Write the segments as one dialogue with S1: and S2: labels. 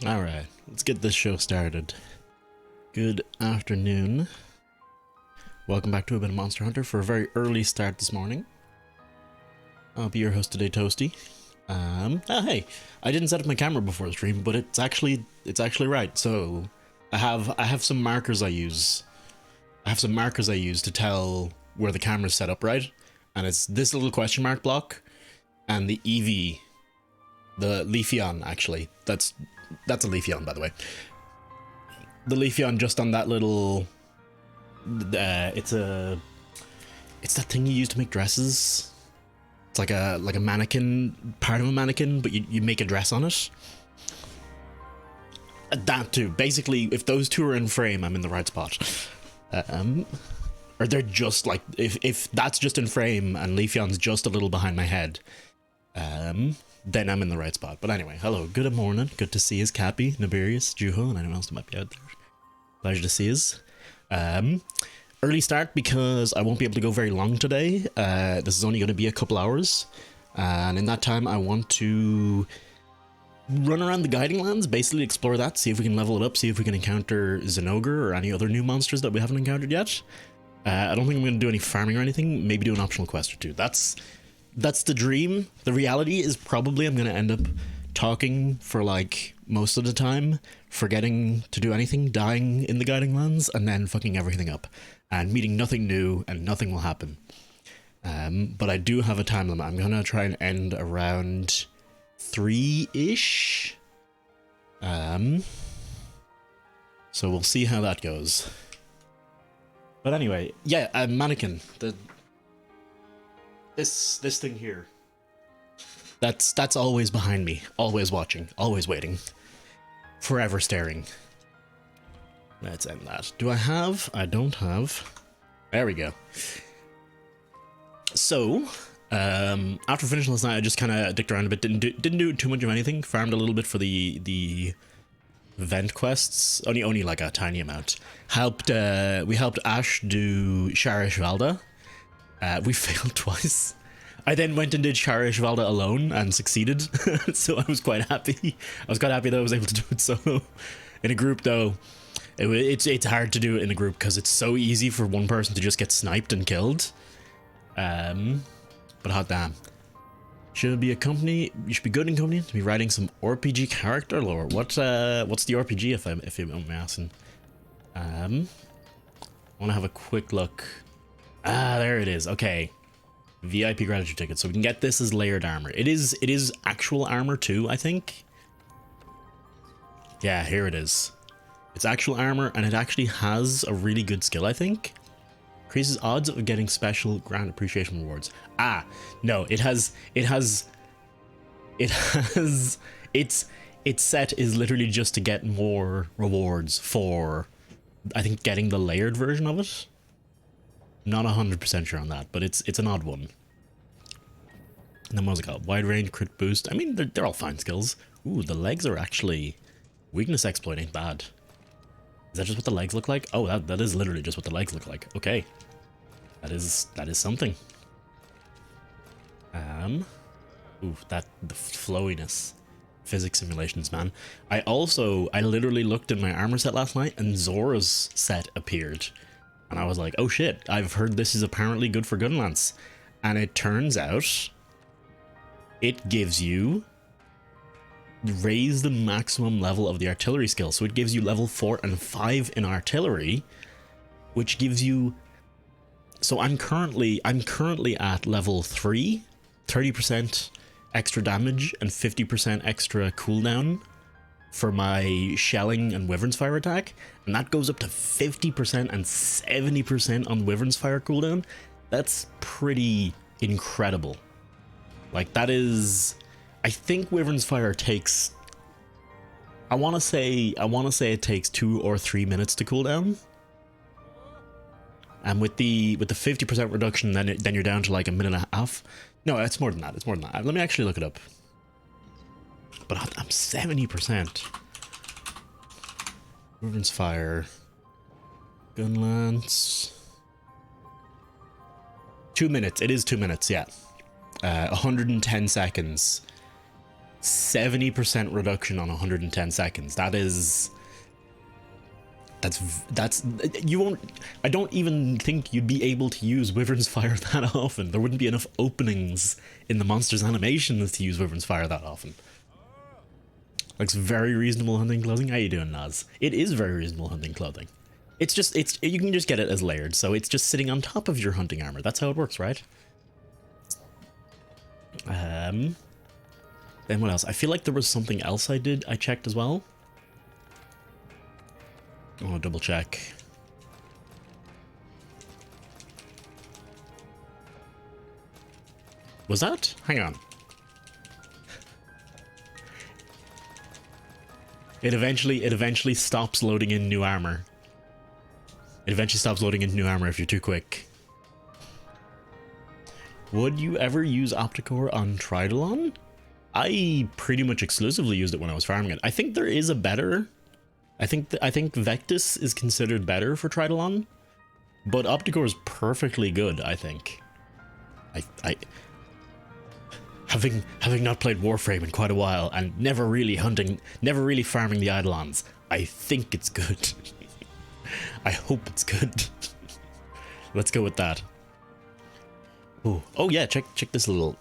S1: Alright, let's get this show started. Good afternoon. Welcome back to a bit of Monster Hunter for a very early start this morning. I'll be your host today, Toasty. Hey, I didn't set up my camera before the stream, but it's actually right. So I have some markers I use. I have some markers I use to tell where the camera's set up, right? And it's this little question mark block and the EV, the Leafeon actually. That's a Leafeon, by the way. The Leafeon just on that little it's that thing you use to make dresses. It's like a mannequin, part of a mannequin, but you make a dress on it. That too. Basically, if those two are in frame, I'm in the right spot. Or they're just like, if that's just in frame and Leafeon's just a little behind my head, then I'm in the right spot. But anyway, hello, good morning. Good to see us, Cappy, Nibirius, Juho, and anyone else that might be out there. Pleasure to see us. Early start because I won't be able to go very long today. This is only going to be a couple hours. And in that time, I want to run around the Guiding Lands, basically explore that, see if we can level it up, see if we can encounter Zinogre or any other new monsters that we haven't encountered yet. I don't think I'm going to do any farming or anything, maybe do an optional quest or two. That's the dream. The reality is probably I'm going to end up talking for like most of the time, forgetting to do anything, dying in the Guiding Lands, and then fucking everything up and meeting nothing new and nothing will happen. But I do have a time limit. I'm going to try and end around 3-ish. So we'll see how that goes. But anyway, yeah, mannequin. This thing here. That's always behind me, always watching, always waiting, forever staring. Let's end that. Do I have? I don't have. There we go. So, after finishing last night, I just kind of dicked around a bit. Didn't do too much of anything. Farmed a little bit for the vent quests. Only like a tiny amount. We helped Ash do Sharish Valda. We failed twice. I then went and did Sharish Valda alone and succeeded, so I was quite happy. I was quite happy that I was able to do it solo. In a group, though, it's hard to do it in a group because it's so easy for one person to just get sniped and killed. But hot damn. Should be a company. You should be good in company to be writing some RPG character lore. What's the RPG if you don't me asking? I want to have a quick look. Ah, there it is. Okay. VIP gratitude ticket, so we can get this as layered armor. It is actual armor too, I think. Yeah, here it is. It's actual armor, and it actually has a really good skill, I think. Increases odds of getting special grant appreciation rewards. Ah, no, its set is literally just to get more rewards for, I think, getting the layered version of it. Not 100% sure on that, but it's an odd one. And then what was it called? Wide range, crit boost. I mean, they're all fine skills. Ooh, the legs are actually... Weakness exploit ain't bad. Is that just what the legs look like? Oh, that is literally just what the legs look like. Okay. That is something. Ooh, the flowiness. Physics simulations, man. I literally looked in my armor set last night and Zora's set appeared. And I was like, oh shit, I've heard this is apparently good for Gunlance. And it turns out it gives you raise the maximum level of the artillery skill. So it gives you level 4 and 5 in artillery, which gives you... So I'm currently at level 3, 30% extra damage and 50% extra cooldown for my shelling and Wyvern's Fire attack, and that goes up to 50% and 70% on Wyvern's Fire cooldown. That's pretty incredible. Like, that is... I think Wyvern's Fire takes... I want to say it takes 2 or 3 minutes to cool down. And with the 50% reduction, then you're down to like a minute and a half. No, it's more than that. It's more than that. Let me actually look it up. But I'm 70%. Wyvern's Fire. Gunlance. 2 minutes. It is 2 minutes, yeah. 110 seconds. 70% reduction on 110 seconds. That's you won't. I don't even think you'd be able to use Wyvern's Fire that often. There wouldn't be enough openings in the monster's animations to use Wyvern's Fire that often. Looks very reasonable hunting clothing. How you doing, Naz? It is very reasonable hunting clothing. It's you can just get it as layered, so it's just sitting on top of your hunting armor. That's how it works, right? Then what else? I feel like there was something else I checked as well. I'll double check. Was that? Hang on. It eventually stops loading in new armor. It eventually stops loading into new armor if you're too quick. Would you ever use Opticore on Tridolon? I pretty much exclusively used it when I was farming it. I think there is a better. I think Vectis is considered better for Tridolon, but Opticore is perfectly good. I think. Having not played Warframe in quite a while and never really farming the Eidolons, I think it's good. I hope it's good. Let's go with that. Ooh. Oh yeah, check this little.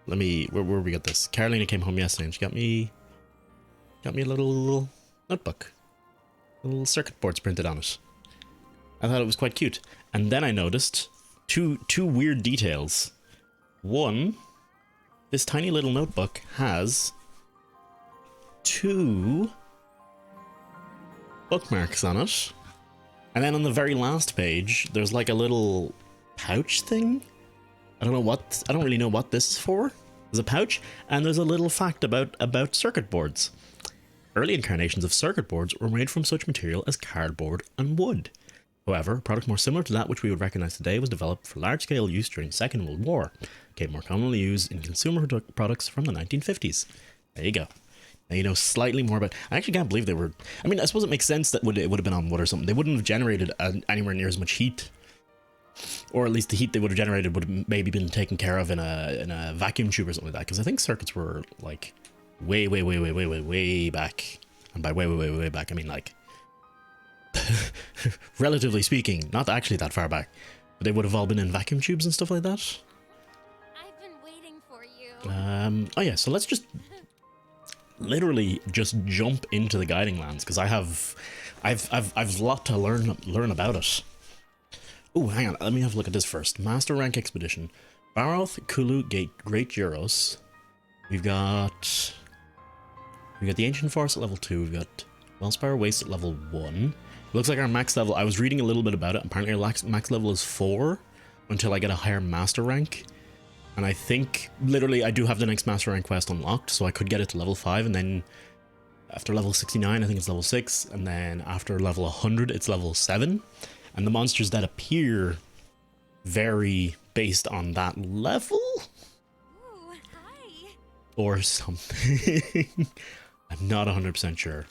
S1: Let me. Where we got this? Carolina came home yesterday and she got me a little notebook, little circuit boards printed on it. I thought it was quite cute, and then I noticed two weird details. One, this tiny little notebook has 2 bookmarks on it, and then on the very last page there's like a little pouch thing. I don't really know what this is for. There's a pouch and there's a little fact about circuit boards. Early incarnations of circuit boards were made from such material as cardboard and wood. However, a product more similar to that which we would recognize today was developed for large-scale use during the Second World War. It became more commonly used in consumer products from the 1950s. There you go. Now you know slightly more about. I actually can't believe they were. I mean, I suppose it makes sense that it would have been on wood or something. They wouldn't have generated anywhere near as much heat, or at least the heat they would have generated would have maybe been taken care of in a vacuum tube or something like that. Because I think circuits were like way back, and by way back I mean like relatively speaking, not actually that far back, but they would have all been in vacuum tubes and stuff like that.
S2: I've been waiting for you.
S1: Oh yeah, so let's just literally just jump into the guiding lands because I've a lot to learn about it. Oh, hang on, let me have a look at this first. Master rank expedition. Baroth, Kulu, Great Euros. We've got the Ancient Forest at level 2. We've got Wellspire Waste at level 1. Looks like our max level, I was reading a little bit about it. Apparently our max level is 4 until I get a higher master rank. And I think, literally, I do have the next master rank quest unlocked, so I could get it to level 5, and then after level 69, I think it's level 6, and then after level 100, it's level 7. And the monsters that appear vary based on that level?
S2: Ooh, hi.
S1: Or something. I'm not 100% sure.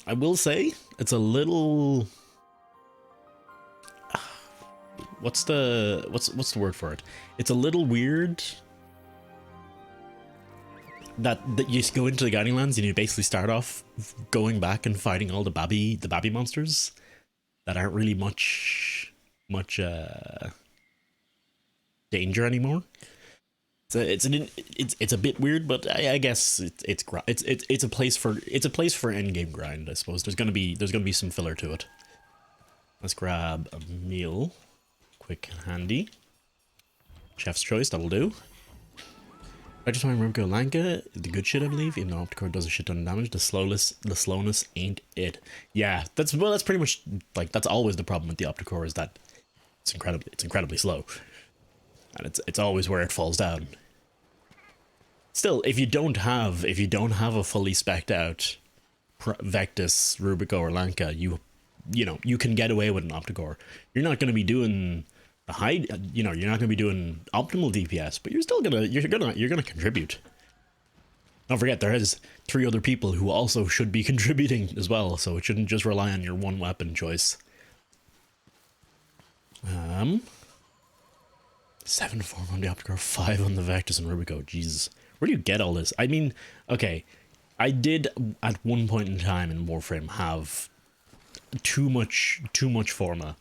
S1: I will say, it's a little... What's the word for it? It's a little weird that you go into the Guiding Lands and you basically start off going back and fighting all the babby monsters that aren't really much danger anymore. So it's a bit weird, but I guess it's a place for endgame grind. I suppose there's gonna be some filler to it. Let's grab a meal. Quick and handy. Chef's choice, that'll do. I just find Rumko Lanka the good shit, I believe. Even though Opticore does a shit ton of damage, the slowness ain't it. Yeah, that's pretty much like that's always the problem with the Opticore is that it's incredibly slow, and it's always where it falls down. Still, if you don't have a fully spec'd out Vectis, Rubico, or Lanka, you know you can get away with an Opticore. You're not going to be doing a high, you're not going to be doing optimal DPS, but you're gonna contribute. Don't forget there is 3 other people who also should be contributing as well, so it shouldn't just rely on your one weapon choice. 7 form on the Opticore, 5 on the Vectus and Rubico. Jesus. Where do you get all this? I mean, okay. I did at one point in time in Warframe have too much Forma.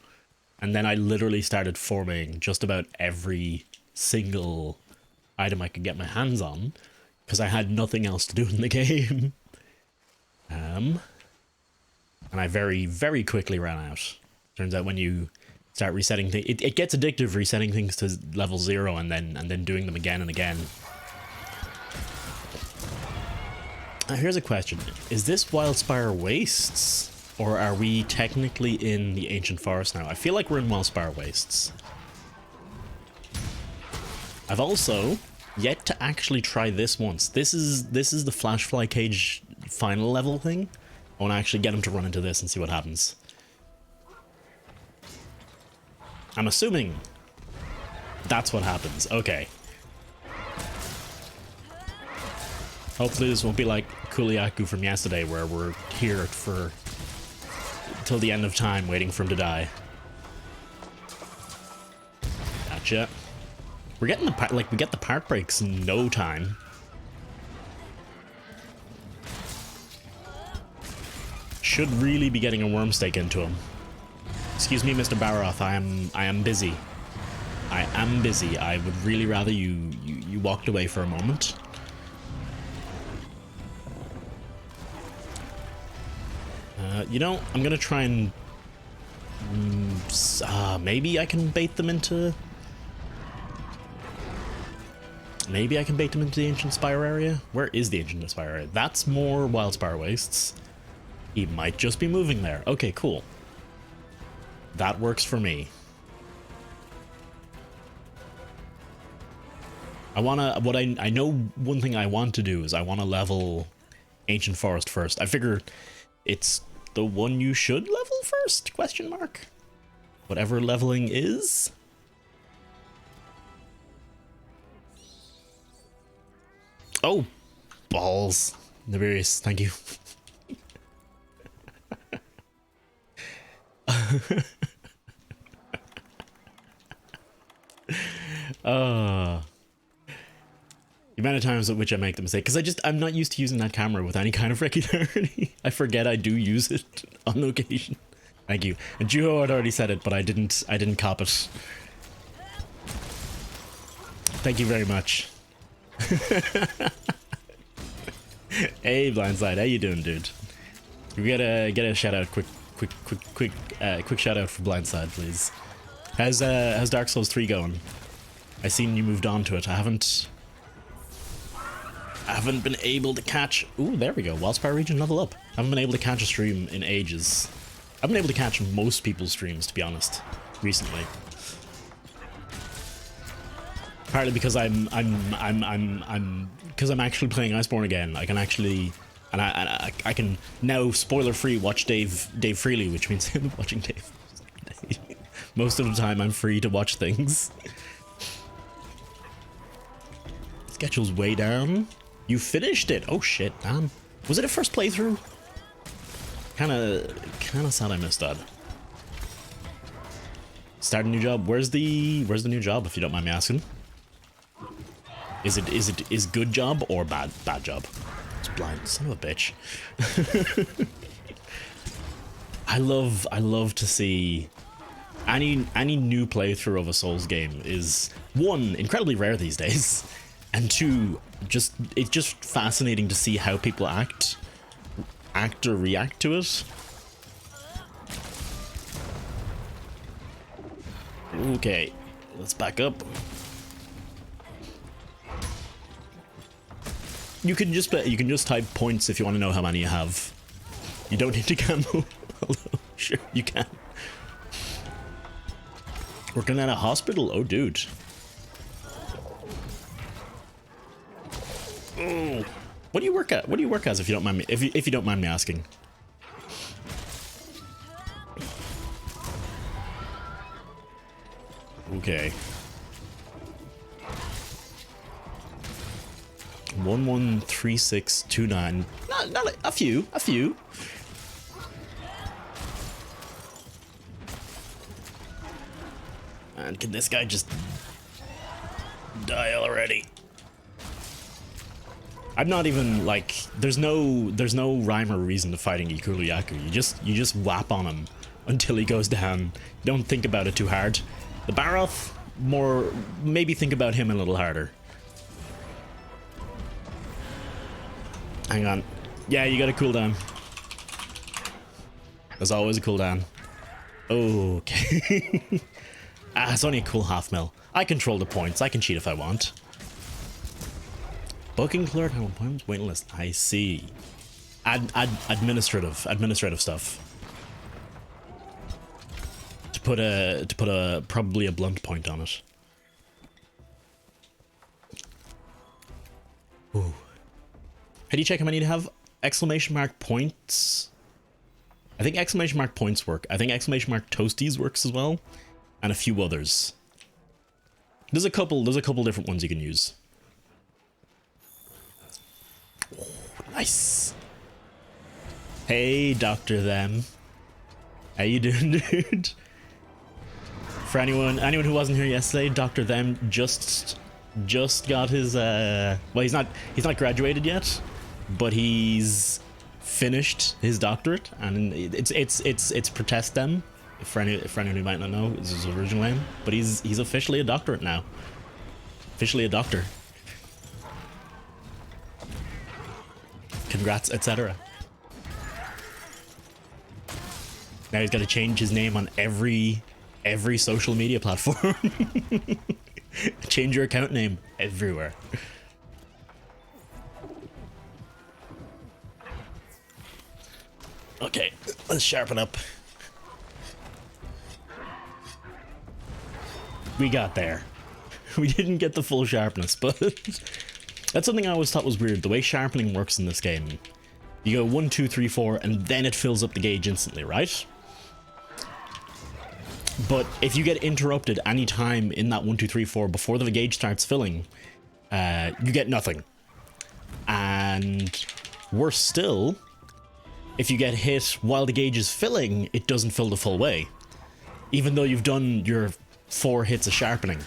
S1: And then I literally started forming just about every single item I could get my hands on because I had nothing else to do in the game. And I very, very quickly ran out. Turns out when you start resetting things, it gets addictive resetting things to level 0 and then doing them again and again. Now here's a question. Is this Wildspire Wastes? Or are we technically in the Ancient Forest now? I feel like we're in Wildspire Wastes. I've also yet to actually try this once. This is the Flashfly Cage final level thing. I want to actually get him to run into this and see what happens. I'm assuming that's what happens. Okay. Hopefully this won't be like Kuliaku from yesterday where we're here for till the end of time waiting for him to die. Gotcha. We're getting the part, like, we get the part breaks in no time. Should really be getting a worm stake into him. Excuse me, Mr. Baroth, I am busy. I am busy. I would really rather you walked away for a moment. You know, I'm gonna try and maybe I can bait them into. Maybe I can bait them into the Ancient Spire area. Where is the Ancient Spire area? That's more Wildspire Wastes. He might just be moving there. Okay, cool. That works for me. I know one thing I want to do is I want to level Ancient Forest first. I figure it's the one you should level first? Question mark. Whatever leveling is. Oh, balls. Nibirius, thank you. The amount of times at which I make the mistake, because I'm not used to using that camera with any kind of regularity. I forget I do use it on occasion. Thank you. And Juho had already said it, but I didn't cop it. Thank you very much. Hey Blindside, how you doing, dude? We gotta get a shout out, quick shout out for Blindside, please. How's Dark Souls 3 going? I seen you moved on to it. I haven't been able to catch. Ooh, there we go. Wildspire region level up. I haven't been able to catch a stream in ages. I've been able to catch most people's streams, to be honest, recently. Partly because I'm actually playing Iceborne again. I can actually, and I can now spoiler free watch Dave freely, which means I'm watching Dave. Most of the time I'm free to watch things. Schedule's way down. You finished it. Oh shit, damn. Was it a first playthrough? Kinda sad I missed that. Start a new job. Where's the new job, if you don't mind me asking? Is good job or bad job? It's blind, son of a bitch. I love to see any new playthrough of a Souls game is, one, incredibly rare these days, and two, it's just fascinating to see how people act or react to it. Okay, let's back up. You can just type points if you want to know how many you have. You don't need to camo. Although, sure, you can. Working at a hospital? Oh, dude. Oh. What do you work at? What do you work as, if you don't mind me? If you don't mind me asking. Okay. 113629. Not like, a few. And can this guy just Die already. I'm not even like there's no rhyme or reason to fighting Ikuluyaku. You just whap on him until he goes down. You don't think about it too hard. The Baroth, more maybe think about him a little harder. Hang on. Yeah, you got a cooldown. There's always a cooldown. Okay. It's only a cool half mil. I control the points. I can cheat if I want. Booking clerk, how appointments, waiting list. I see. Administrative stuff. To put a probably a blunt point on it. Ooh. How do you check how many to have? Exclamation mark points. I think exclamation mark points work. I think exclamation mark toasties works as well, and a few others. There's a couple different ones you can use. Oh, nice. Hey, Dr. Them. How you doing, dude? For anyone who wasn't here yesterday, Dr. Them just got his well, he's not graduated yet, but he's finished his doctorate, and it's Protest Them. For anyone who might not know, is his original name, but he's officially a doctorate now. Officially a doctor. Congrats, etc. Now he's got to change his name on every social media platform. Change your account name everywhere. Okay, let's sharpen up. We got there. We didn't get the full sharpness, but that's something I always thought was weird. The way sharpening works in this game. You go 1, 2, 3, 4, and then it fills up the gauge instantly, right? But if you get interrupted any time in that 1, 2, 3, 4 before the gauge starts filling, you get nothing. And worse still, if you get hit while the gauge is filling, it doesn't fill the full way. Even though you've done your 4 hits of sharpening.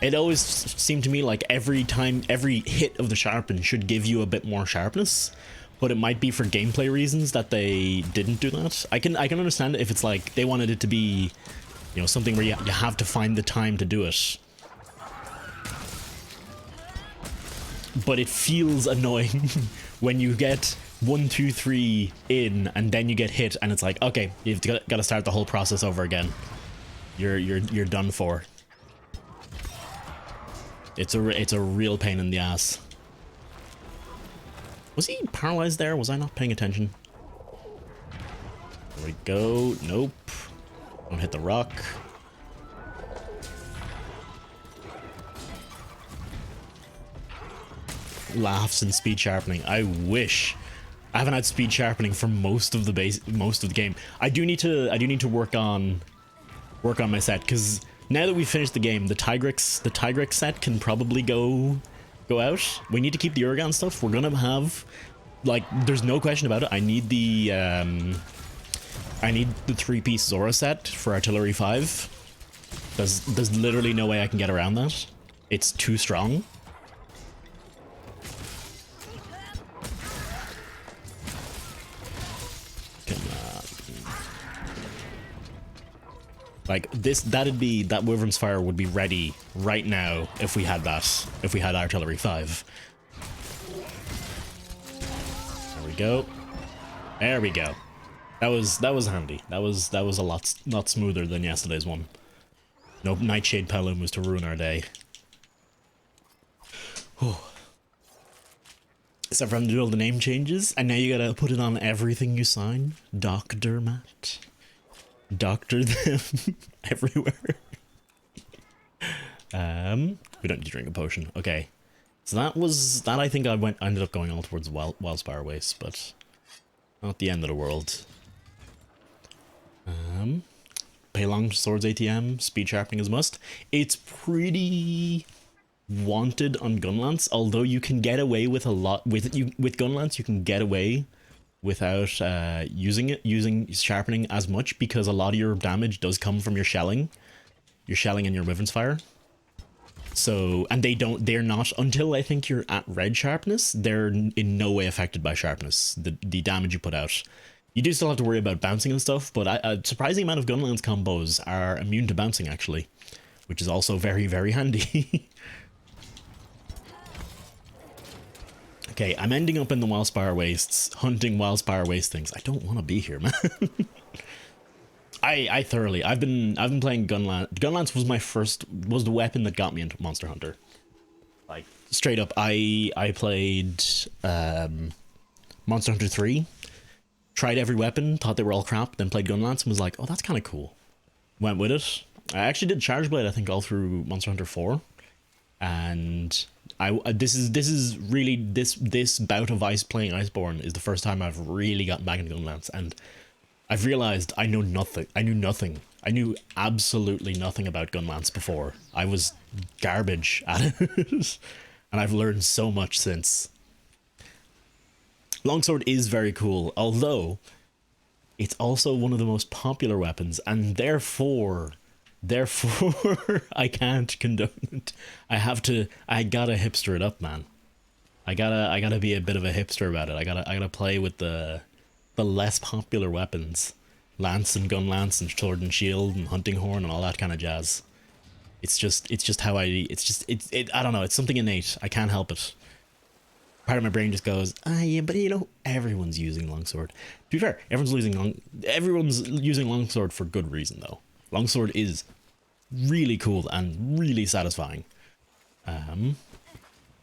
S1: It always seemed to me like every hit of the sharpen should give you a bit more sharpness, but it might be for gameplay reasons that they didn't do that. I can understand it if it's like they wanted it to be, you know, something where you have to find the time to do it. But it feels annoying when you get 1, 2, 3 in and then you get hit and it's like, okay, you've got to start the whole process over again. You're done for. It's a real pain in the ass. Was he paralyzed there? Was I not paying attention? There we go. Nope. Don't hit the rock. Laughs and speed sharpening. I wish. I haven't had speed sharpening for most of the game. I do need to work on my set, because now that we've finished the game, the Tigrex set can probably go out. We need to keep the Uragan stuff. We're gonna have, like, there's no question about it. I need the 3-piece Zora set for Artillery 5. There's literally no way I can get around that. It's too strong. Like that Wyvern's Fire would be ready right now if we had that. If we had Artillery 5. There we go. There we go. That was handy. That was a lot smoother than yesterday's one. No Nightshade Pelham was to ruin our day. Except for having to do all the name changes, and now you gotta put it on everything you sign. Dr. Matt. Doctor them everywhere. We don't need to drink a potion. Okay. So that I think I ended up going all towards Wildspire Waste, but not the end of the world. Pay long swords ATM, speed sharpening is must. It's pretty wanted on Gunlance, although you can get away with a lot with Gunlance. You can get away without using sharpening as much, because a lot of your damage does come from your shelling and your Wyvern's Fire. So, and they're not, until I think you're at red sharpness, they're in no way affected by sharpness, the damage you put out. You do still have to worry about bouncing and stuff, but a surprising amount of Gunlance combos are immune to bouncing, actually, which is also very, very handy. Okay, I'm ending up in the Wildspire Wastes, hunting Wildspire Waste things. I don't want to be here, man. I thoroughly, I've been playing Gunlance. Gunlance was the weapon that got me into Monster Hunter. Like, straight up, I played Monster Hunter 3, tried every weapon, thought they were all crap, then played Gunlance and was like, oh, that's kind of cool. Went with it. I actually did Charge Blade, I think, all through Monster Hunter 4. And this is really this bout of playing Iceborne is the first time I've really gotten back into Gunlance, and I've realized I knew nothing. I knew absolutely nothing about Gunlance before. I was garbage at it, and I've learned so much since. Longsword is very cool, although it's also one of the most popular weapons, and therefore I can't condone it. I gotta hipster it up, man. I gotta be a bit of a hipster about it. I gotta play with the less popular weapons. Lance and Gunlance and Sword and Shield and Hunting Horn and all that kind of jazz. It's just how I don't know, it's something innate. I can't help it. Part of my brain just goes, yeah, but you know, everyone's using Longsword. To be fair, everyone's using Longsword for good reason though. Longsword is really cool and really satisfying.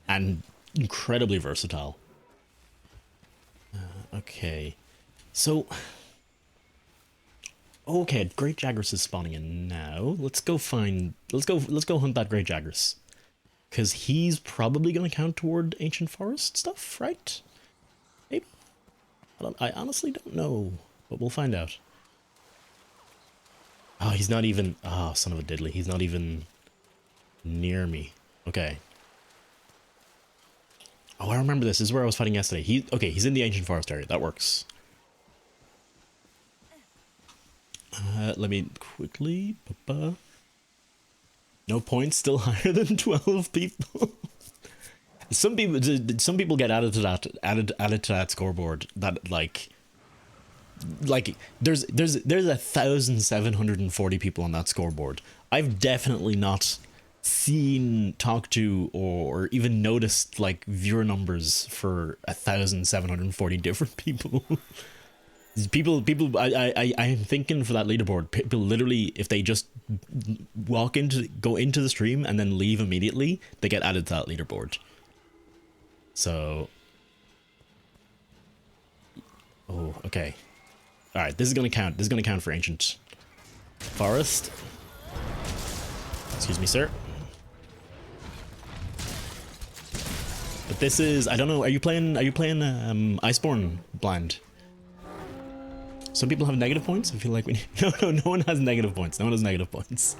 S1: And incredibly versatile. Okay. So, okay, Great Jagras is spawning in now. Let's go hunt that Great Jagras. Because he's probably going to count toward Ancient Forest stuff, right? Maybe? I honestly don't know, but we'll find out. Oh, he's not even... Oh, son of a diddly. He's not even near me. Okay. Oh, I remember this. This is where I was fighting yesterday. Okay, he's in the Ancient Forest area. That works. Let me quickly... No points, still higher than 12 people. Some people get added to that scoreboard that like there's 1,740 people on that scoreboard. I've definitely not seen, talked to, or even noticed like viewer numbers for 1,740 different people. People, I'm thinking for that leaderboard, people literally, if they just go into the stream and then leave immediately, they get added to that leaderboard. So, oh, okay. All right, this is gonna count. This is gonna count for Ancient Forest. Excuse me, sir. But this is, I don't know. Are you playing Iceborne blind? Some people have negative points. I feel like no one has negative points. No one has negative points.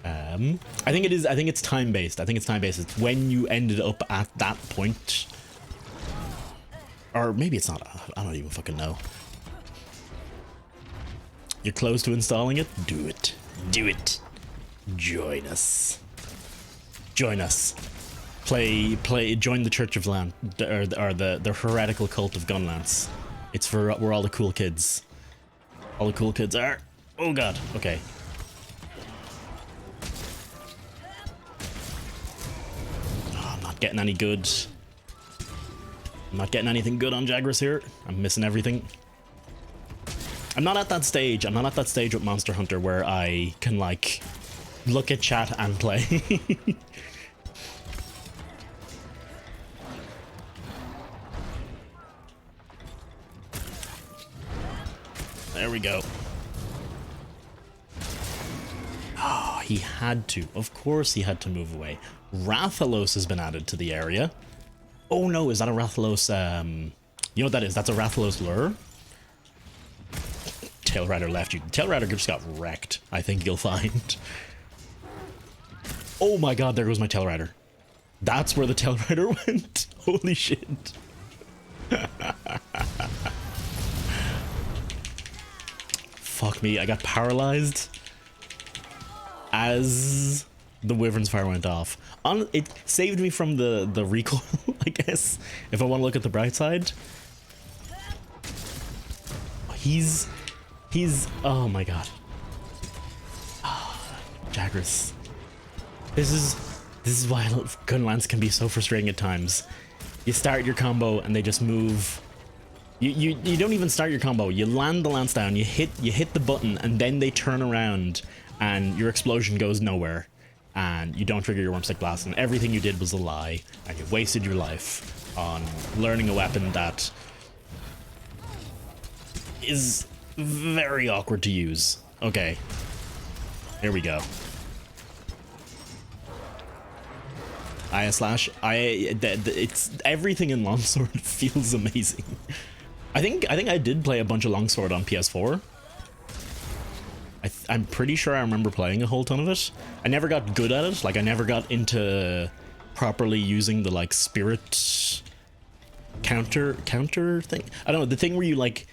S1: I think it's time based. It's when you ended up at that point, or maybe it's not. I don't even fucking know. You're close to installing it. Do it. Do it. Join us. Join us. Play. Join the Church of Land, or the heretical cult of Gunlance. It's for where all the cool kids. All the cool kids are. Oh god. Okay. Oh, I'm not getting any good. I'm not getting anything good on Jagras here. I'm missing everything. I'm not at that stage. I'm not at that stage with Monster Hunter where I can like look at chat and play. There we go. Oh, he had to. Of course he had to move away. Rathalos has been added to the area. Oh no, is that a Rathalos, you know what that is? That's a Rathalos lure. Tail Rider left you. Tail Rider just got wrecked, I think you'll find. Oh my god, there goes my Tail Rider. That's where the Tail Rider went. Holy shit. Fuck me, I got paralyzed as the Wyvern's Fire went off. It saved me from the recoil, I guess, if I want to look at the bright side. He's oh my god. Jagras. This is why gun lance can be so frustrating at times. You start your combo and they just move. You don't even start your combo. You land the lance down, you hit the button, and then they turn around and your explosion goes nowhere. And you don't trigger your Wormstick Blast, and everything you did was a lie, and you wasted your life on learning a weapon that is very awkward to use. Okay. Here we go. It's everything in Longsword feels amazing. I think I did play a bunch of Longsword on PS4. I'm pretty sure I remember playing a whole ton of it. I never got good at it. Like, I never got into properly using the, like, spirit counter thing. I don't know, the thing where you, like,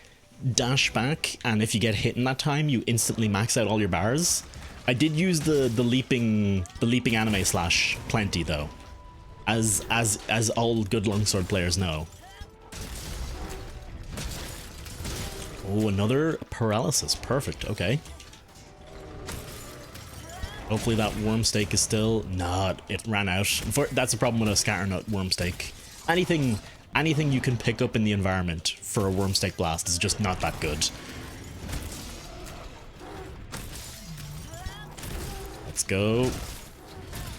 S1: dash back, and if you get hit in that time, you instantly max out all your bars. I did use the leaping anime slash plenty, though. As all good longsword players know. Oh, another paralysis. Perfect. Okay. Hopefully that Wormstake is still... Nah, it ran out. That's the problem with a Scatternut Wormstake. Anything you can pick up in the environment for a Wormstake Blast is just not that good. Let's go.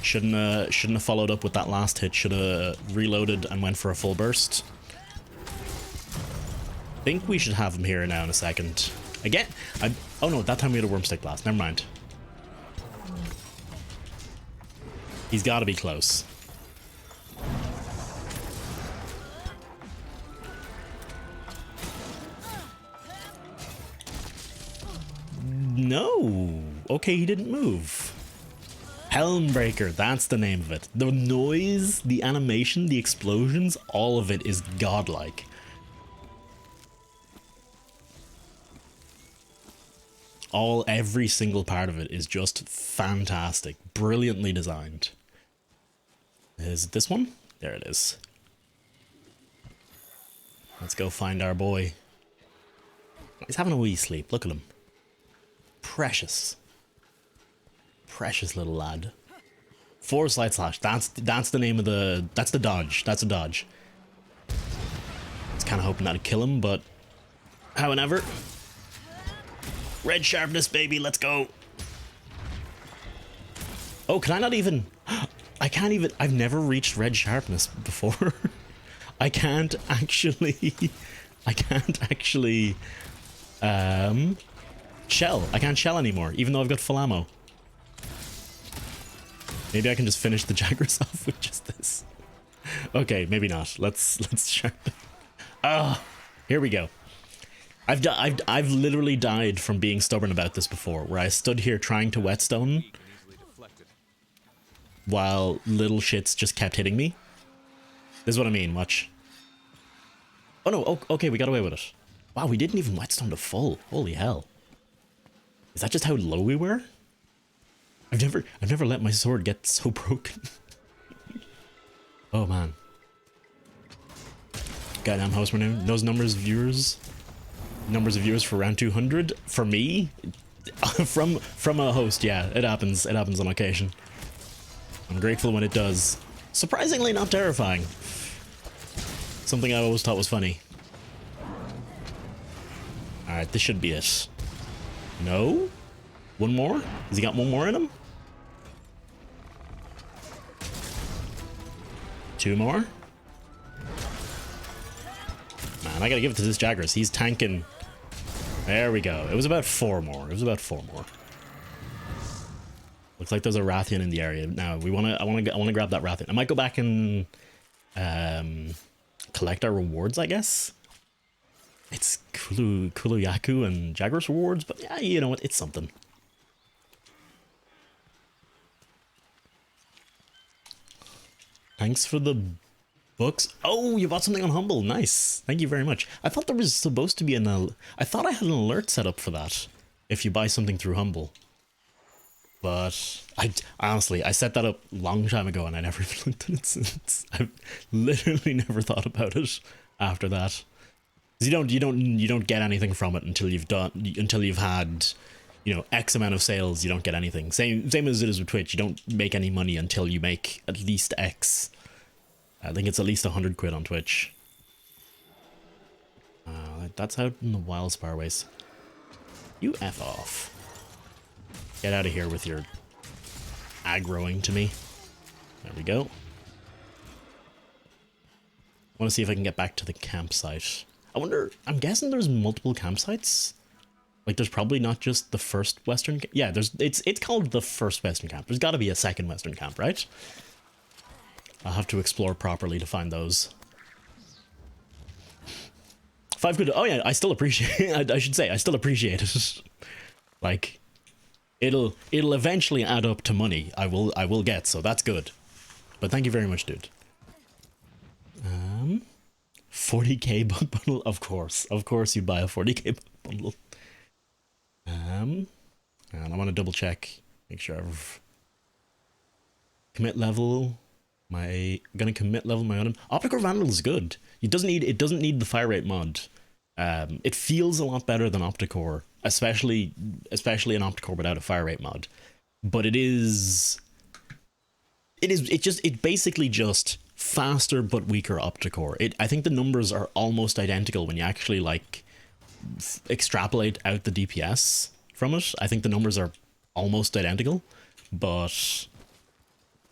S1: Shouldn't have followed up with that last hit. Should have reloaded and went for a full burst. Think we should have him here now in a second. Again, oh no, that time we had a Wormstick Blast. Never mind. He's got to be close. No. Okay, he didn't move. Helmbreaker, that's the name of it. The noise, the animation, the explosions, all of it is godlike. Every single part of it is just fantastic, brilliantly designed. Is it this one? There it is. Let's go find our boy. He's having a wee sleep, look at him. Precious. Precious little lad. Forward slide slash, that's the name of the, that's the dodge, that's a dodge. I was kind of hoping that'd kill him, but however. Red sharpness, baby, let's go. Oh, can I not even... I can't even... I've never reached red sharpness before. I can't actually... shell. I can't shell anymore, even though I've got full ammo. Maybe I can just finish the Jagras off with just this. Okay, maybe not. Let's sharpen. Ah, here we go. I've literally died from being stubborn about this before, where I stood here trying to whetstone while little shits just kept hitting me. This is what I mean, watch. Oh no, okay, we got away with it. Wow, we didn't even whetstone to full. Holy hell. Is that just how low we were? I've never let my sword get so broken. Oh man. Goddamn house rename. Those numbers of viewers for round 200 for me from a host. Yeah, it happens on occasion. I'm grateful when it does. Surprisingly not terrifying. Something I always thought was funny. Alright, this should be it. No? One more? Has he got one more in him? Two more? Man, I gotta give it to this Jagras. He's tanking. There we go. It was about four more. Looks like there's a Rathian in the area. Now I wanna grab that Rathian. I might go back and collect our rewards, I guess. It's Kuluyaku and Jagras rewards, but yeah, you know what? It's something. Thanks for the books. Oh, you bought something on Humble. Nice. Thank you very much. I thought there was supposed to be I thought I had an alert set up for that if you buy something through Humble. But I honestly, I set that up a long time ago and I never even looked at it since. I've literally never thought about it after that. 'Cause you don't get anything from it until you've had, you know, X amount of sales. You don't get anything. Same as it is with Twitch. You don't make any money until you make at least X. I think it's at least 100 quid on Twitch. That's out in the wild Sparways. You F off. Get out of here with your aggroing to me. There we go. I want to see if I can get back to the campsite. I wonder, I'm guessing there's multiple campsites. Like, there's probably not just the first Western... Yeah, it's called the first Western camp. There's got to be a second Western camp, right? I'll have to explore properly to find those. 5 good... Oh yeah, I still appreciate... I should say, I still appreciate it. Like, it'll eventually add up to money. I will get, so that's good. But thank you very much, dude. 40k bug bundle? Of course you'd buy a 40k bug bundle. And I want to double check, make sure I've commit level gonna commit level my own. Opticore Vandal is good. It doesn't need the fire rate mod. It feels a lot better than Opticore, especially an Opticore without a fire rate mod. But it's basically just faster but weaker Opticore. I think the numbers are almost identical when you actually like extrapolate out the DPS from it. I think the numbers are almost identical, but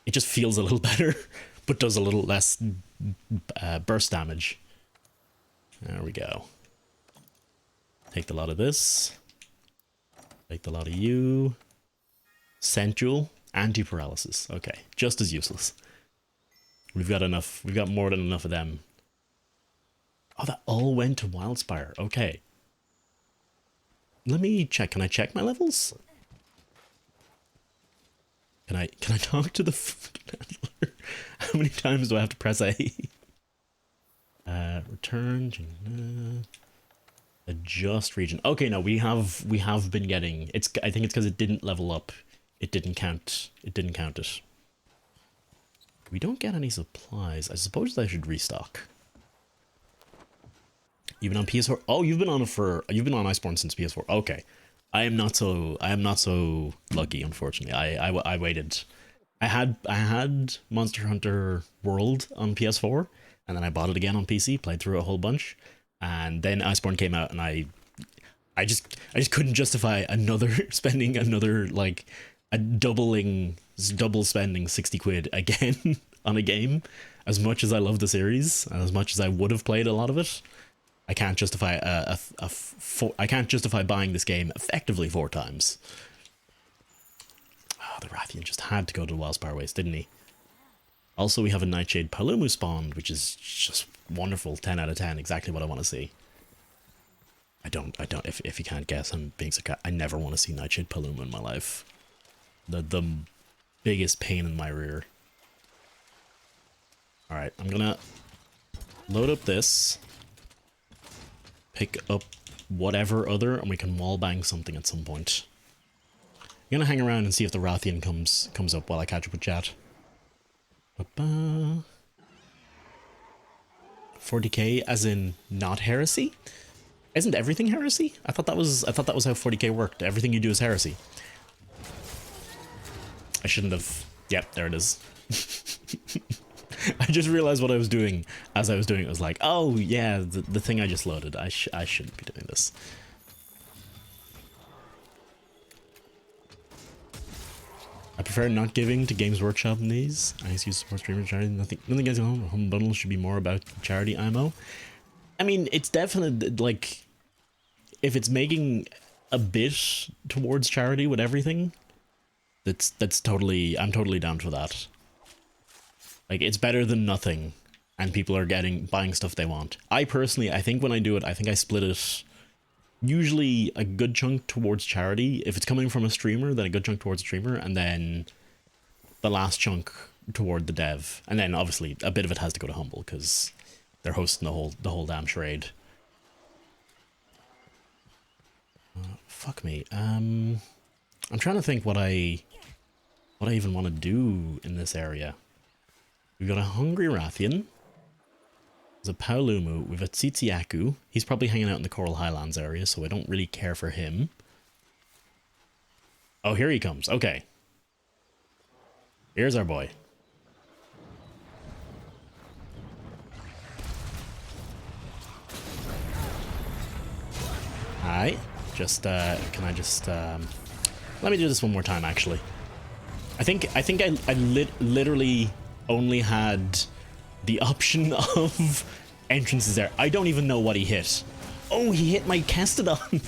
S1: it just feels a little better, but does a little less burst damage. There we go. Take the lot of this. Take the lot of you. Sensual. Anti-paralysis. Okay, just as useless. We've got enough. We've got more than enough of them. Oh, that all went to Wildspire. Okay. Let me check. Can I check my levels? Can I talk to the handler? How many times do I have to press A? Return. Adjust region. Okay, no, we have been getting. I think it's because it didn't level up. It didn't count. It didn't count it. We don't get any supplies. I suppose I should restock. You've been on PS4. Oh, you've been on Iceborne since PS4. Okay, I am not so lucky, unfortunately. I waited. I had Monster Hunter World on PS4, and then I bought it again on PC. Played through a whole bunch, and then Iceborne came out, and I just couldn't justify spending another like a double spending 60 quid again on a game. As much as I love the series, and as much as I would have played a lot of it, I can't justify I can't justify buying this game effectively 4 times. Oh, the Rathian just had to go to the Wildspire Waste, didn't he? Also, we have a Nightshade Palumu spawned, which is just wonderful. 10 out of 10, exactly what I want to see. I don't. If you can't guess, I'm being sarcastic. I never want to see Nightshade Palumu in my life. The biggest pain in my rear. All right, I'm gonna load up this. Pick up whatever other, and we can wallbang something at some point. I'm gonna hang around and see if the Rathian comes up while I catch up with chat. 40k as in not heresy? Isn't everything heresy? I thought that was how 40k worked. Everything you do is heresy. I shouldn't have. Yep, there it is. I just realized what I was doing as I was doing it. Was like, oh yeah, the thing I just loaded. I shouldn't be doing this. I prefer not giving to Games Workshop in these. I used to support streamers charity. Nothing against home bundles should be more about charity ammo. I mean, it's definitely like if it's making a bit towards charity with everything, that's totally, I'm totally down for that. Like, it's better than nothing, and people are buying stuff they want. I personally, I think when I do it, I think I split it usually a good chunk towards charity. If it's coming from a streamer, then a good chunk towards a streamer, and then the last chunk toward the dev. And then obviously a bit of it has to go to Humble because they're hosting the whole damn charade. Fuck me. I'm trying to think what I what I even want to do in this area. We've got a Hungry Rathian. There's a Paolumu. We've got Tsitsiaku. He's probably hanging out in the Coral Highlands area, so I don't really care for him. Oh, here he comes. Okay. Here's our boy. Hi. Just, can I just, let me do this one more time, actually. I think I literally only had the option of entrances there. I don't even know what he hit. Oh, he hit my Castodon.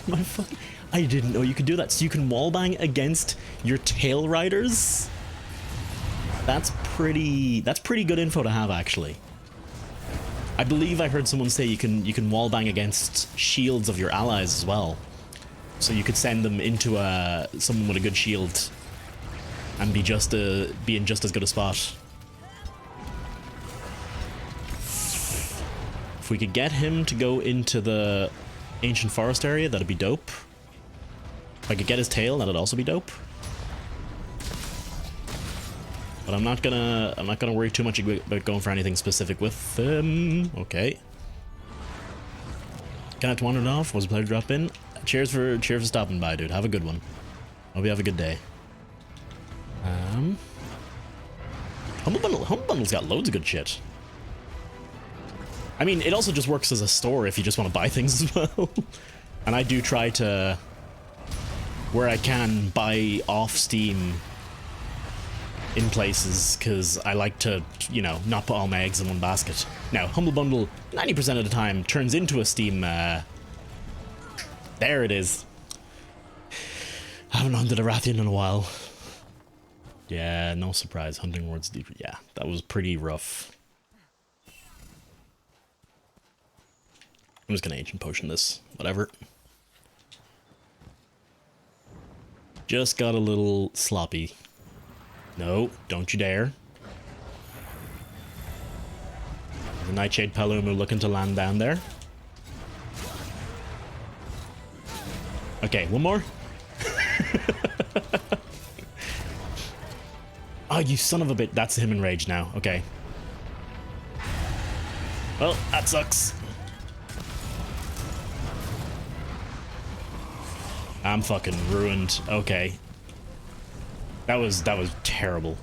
S1: My fuck. I didn't know you could do that. So you can wallbang against your tail riders? That's pretty good info to have, actually. I believe I heard someone say you can wallbang against shields of your allies as well. So you could send them into someone with a good shield and be in just as good a spot. If we could get him to go into the ancient forest area, that'd be dope. If I could get his tail, that'd also be dope. But I'm not gonna worry too much about going for anything specific with them. Okay. Can I wander off? Was a pleasure to drop in. Cheers for stopping by, dude. Have a good one. Hope you have a good day. Humble Bundle's got loads of good shit. I mean, it also just works as a store if you just want to buy things as well. And I do try to, where I can, buy off Steam in places, because I like to, you know, not put all my eggs in one basket. Now, Humble Bundle, 90% of the time, turns into a Steam, there it is. I haven't hunted a Rathian in a while. Yeah, no surprise, hunting words deeper. Yeah, that was pretty rough. I'm just gonna ancient potion this, whatever. Just got a little sloppy. No, don't you dare. There's a Nightshade Paolumu looking to land down there. Okay, one more. Oh, you son of a bit. That's him in rage now. Okay. Well, that sucks. I'm fucking ruined. Okay. That was terrible.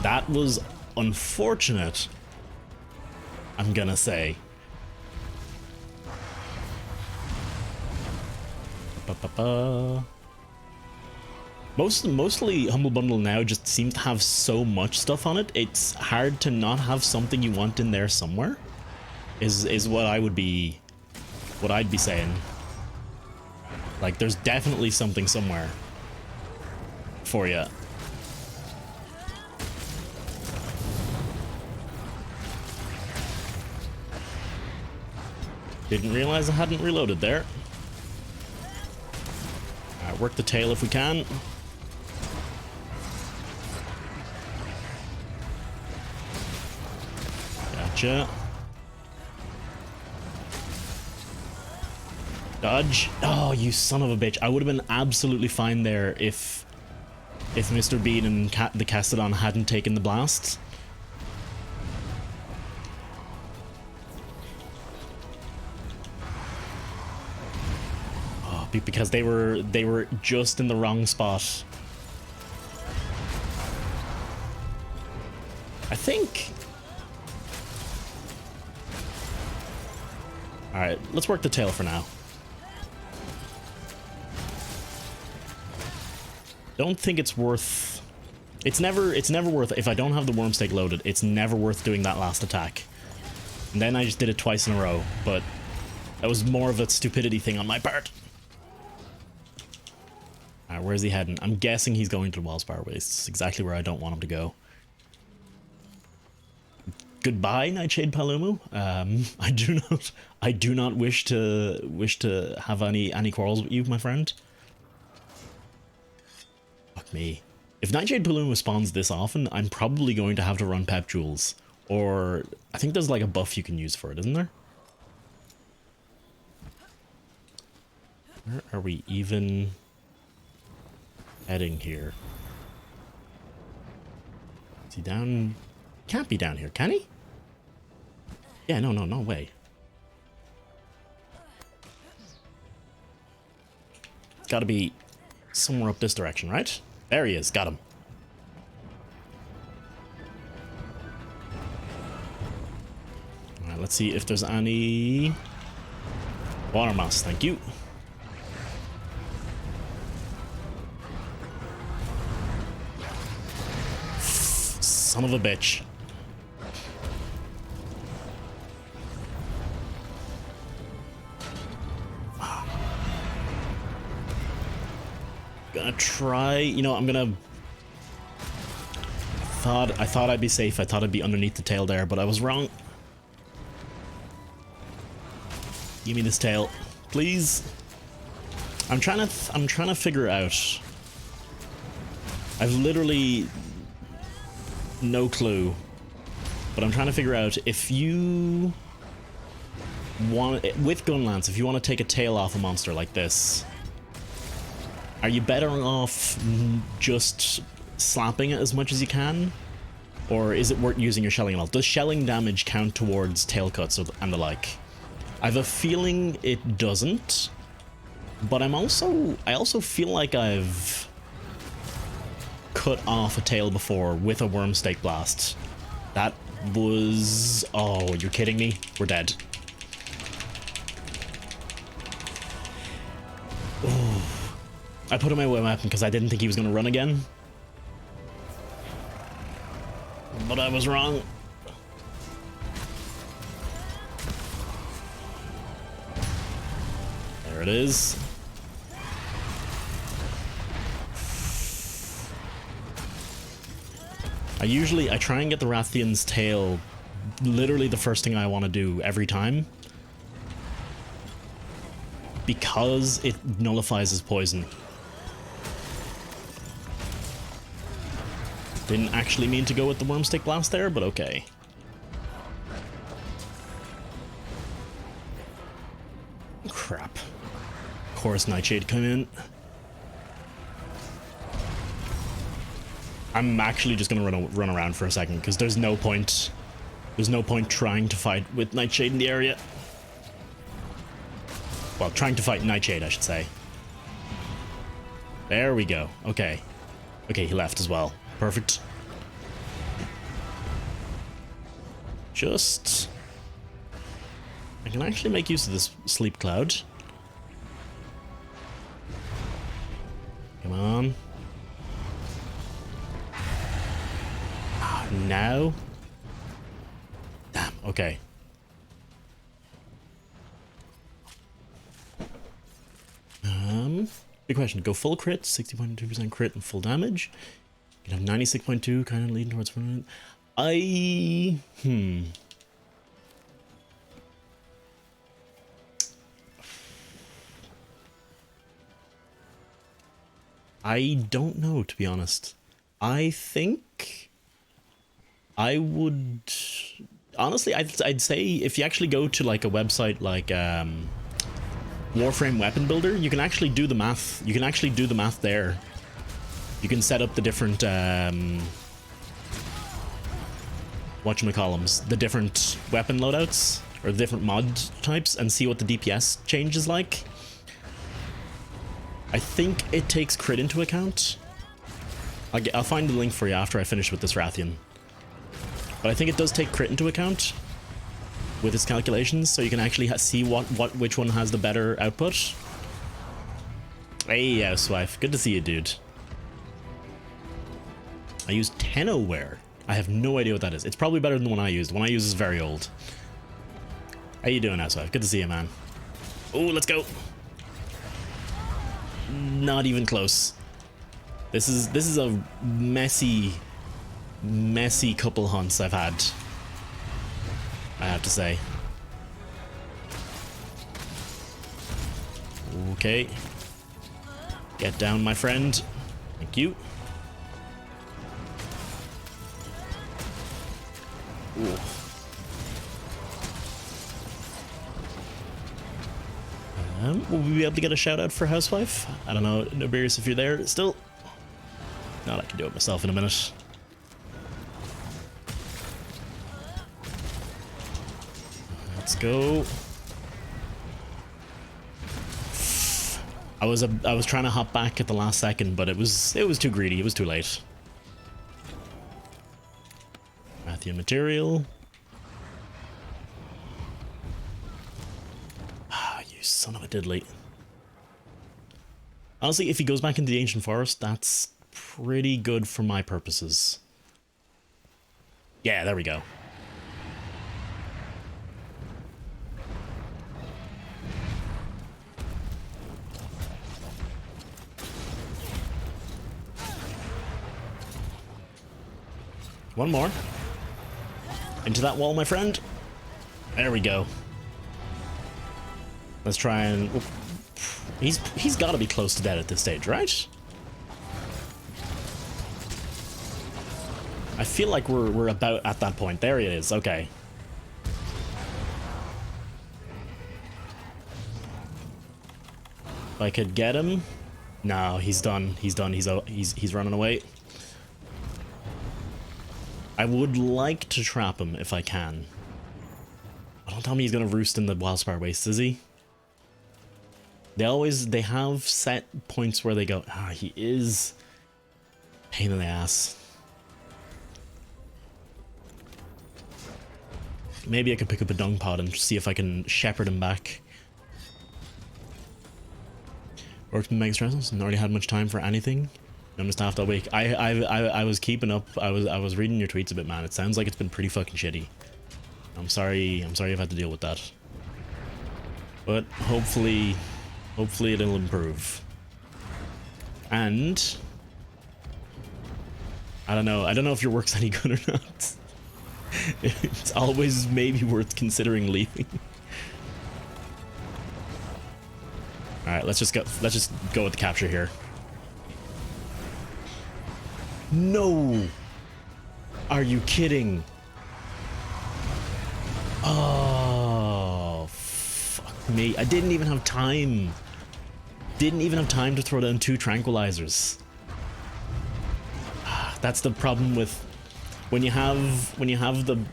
S1: That was unfortunate, I'm gonna say. Mostly Humble Bundle now just seems to have so much stuff on it. It's hard to not have something you want in there somewhere. Is what I'd be saying. Like, there's definitely something somewhere for you. Didn't realize I hadn't reloaded there. Alright, work the tail if we can. Gotcha. Dodge. Oh, you son of a bitch. I would have been absolutely fine there if Mr. Bean and the Castodon hadn't taken the blast. Oh, because they were just in the wrong spot. I think. All right, let's work the tail for now. Don't think it's worth. It's never worth. If I don't have the worm stake loaded, it's never worth doing that last attack. And then I just did it twice in a row, but that was more of a stupidity thing on my part. Alright, where's he heading? I'm guessing he's going to the Wellspire Wastes. Exactly where I don't want him to go. Goodbye, Nightshade Paolumu. I do not wish to have any quarrels with you, my friend. Fuck me. If Nightshade Paolumu spawns this often, I'm probably going to have to run Pep Jewels. Or, I think there's like a buff you can use for it, isn't there? Where are we even? heading here? Is he down? Can't be down here, can he? Yeah, no way. It's gotta be somewhere up this direction, right? There he is, got him. Alright, let's see if there's any water moss, thank you. Son of a bitch. Gonna try, you know, I'm gonna... I thought I'd be safe. I thought I'd be underneath the tail there, but I was wrong. Give me this tail, please. I'm trying to figure out. I've literally no clue, but I'm trying to figure out if you want, with gun lance, if you want to take a tail off a monster like this, are you better off just slapping it as much as you can, or is it worth using your shelling at all? Does shelling damage count towards tail cuts and the like? I have a feeling it doesn't, but I also feel like I've cut off a tail before with a worm stake blast. That was... oh, you're kidding me? We're dead. Oh. I put him away weapon because I didn't think he was going to run again. But I was wrong. There it is. I try and get the Rathian's tail literally the first thing I want to do every time, because it nullifies his poison. Didn't actually mean to go with the Wormstick Blast there, but okay. Crap. Of course Nightshade come in. I'm actually just gonna run around for a second, because there's no point trying to fight with Nightshade in the area. Well, trying to fight Nightshade, I should say. There we go. Okay. Okay, he left as well. Perfect. Just... I can actually make use of this sleep cloud. Come on. Now? Damn, okay. Big question. Go full crit, 60.2% crit and full damage. You can have 96.2, kind of leading towards... I don't know, to be honest. I think I would... honestly, I'd say if you actually go to like a website like Warframe Weapon Builder, you can actually do the math. You can actually do the math there. You can set up the different whatchamacallums, the different weapon loadouts or the different mod types, and see what the DPS change is like. I think it takes crit into account. I'll find the link for you after I finish with this Rathian. But I think it does take crit into account with its calculations, so you can actually see which one has the better output. Hey, housewife, good to see you, dude. I use Tenoware. I have no idea what that is. It's probably better than the one I used. The one I use is very old. How you doing, housewife? Good to see you, man. Oh, let's go. Not even close. This is a messy couple hunts I've had, I have to say. Okay. Get down, my friend. Thank you. Ooh. Will we be able to get a shout out for Housewife? I don't know, Noberius, if you're there still. I can do it myself in a minute. Let's go. I was trying to hop back at the last second, but it was too greedy. It was too late. Matthew material. Ah, you son of a diddly. Honestly, if he goes back into the ancient forest, that's pretty good for my purposes. Yeah, there we go. One more. Into that wall, my friend. There we go. Let's try and... He's got to be close to dead at this stage, right? I feel like we're about at that point. There he is. Okay. If I could get him. No, he's done. He's done. He's running away. I would like to trap him if I can. But don't tell me he's gonna roost in the Wildspire Waste, is he? They have set points where they go, ah, he is pain in the ass. Maybe I could pick up a dung pod and see if I can shepherd him back. Worked with Mega Stressors and already had much time for anything. I'm just after a week. I was keeping up. I was reading your tweets a bit, man. It sounds like it's been pretty fucking shitty. I'm sorry I've had to deal with that. But hopefully it'll improve. And I don't know if your work's any good or not. It's always maybe worth considering leaving. Alright, let's just go with the capture here. No! Are you kidding? Oh, fuck me. I didn't even have time. Didn't even have time to throw down 2 tranquilizers. That's the problem with when you have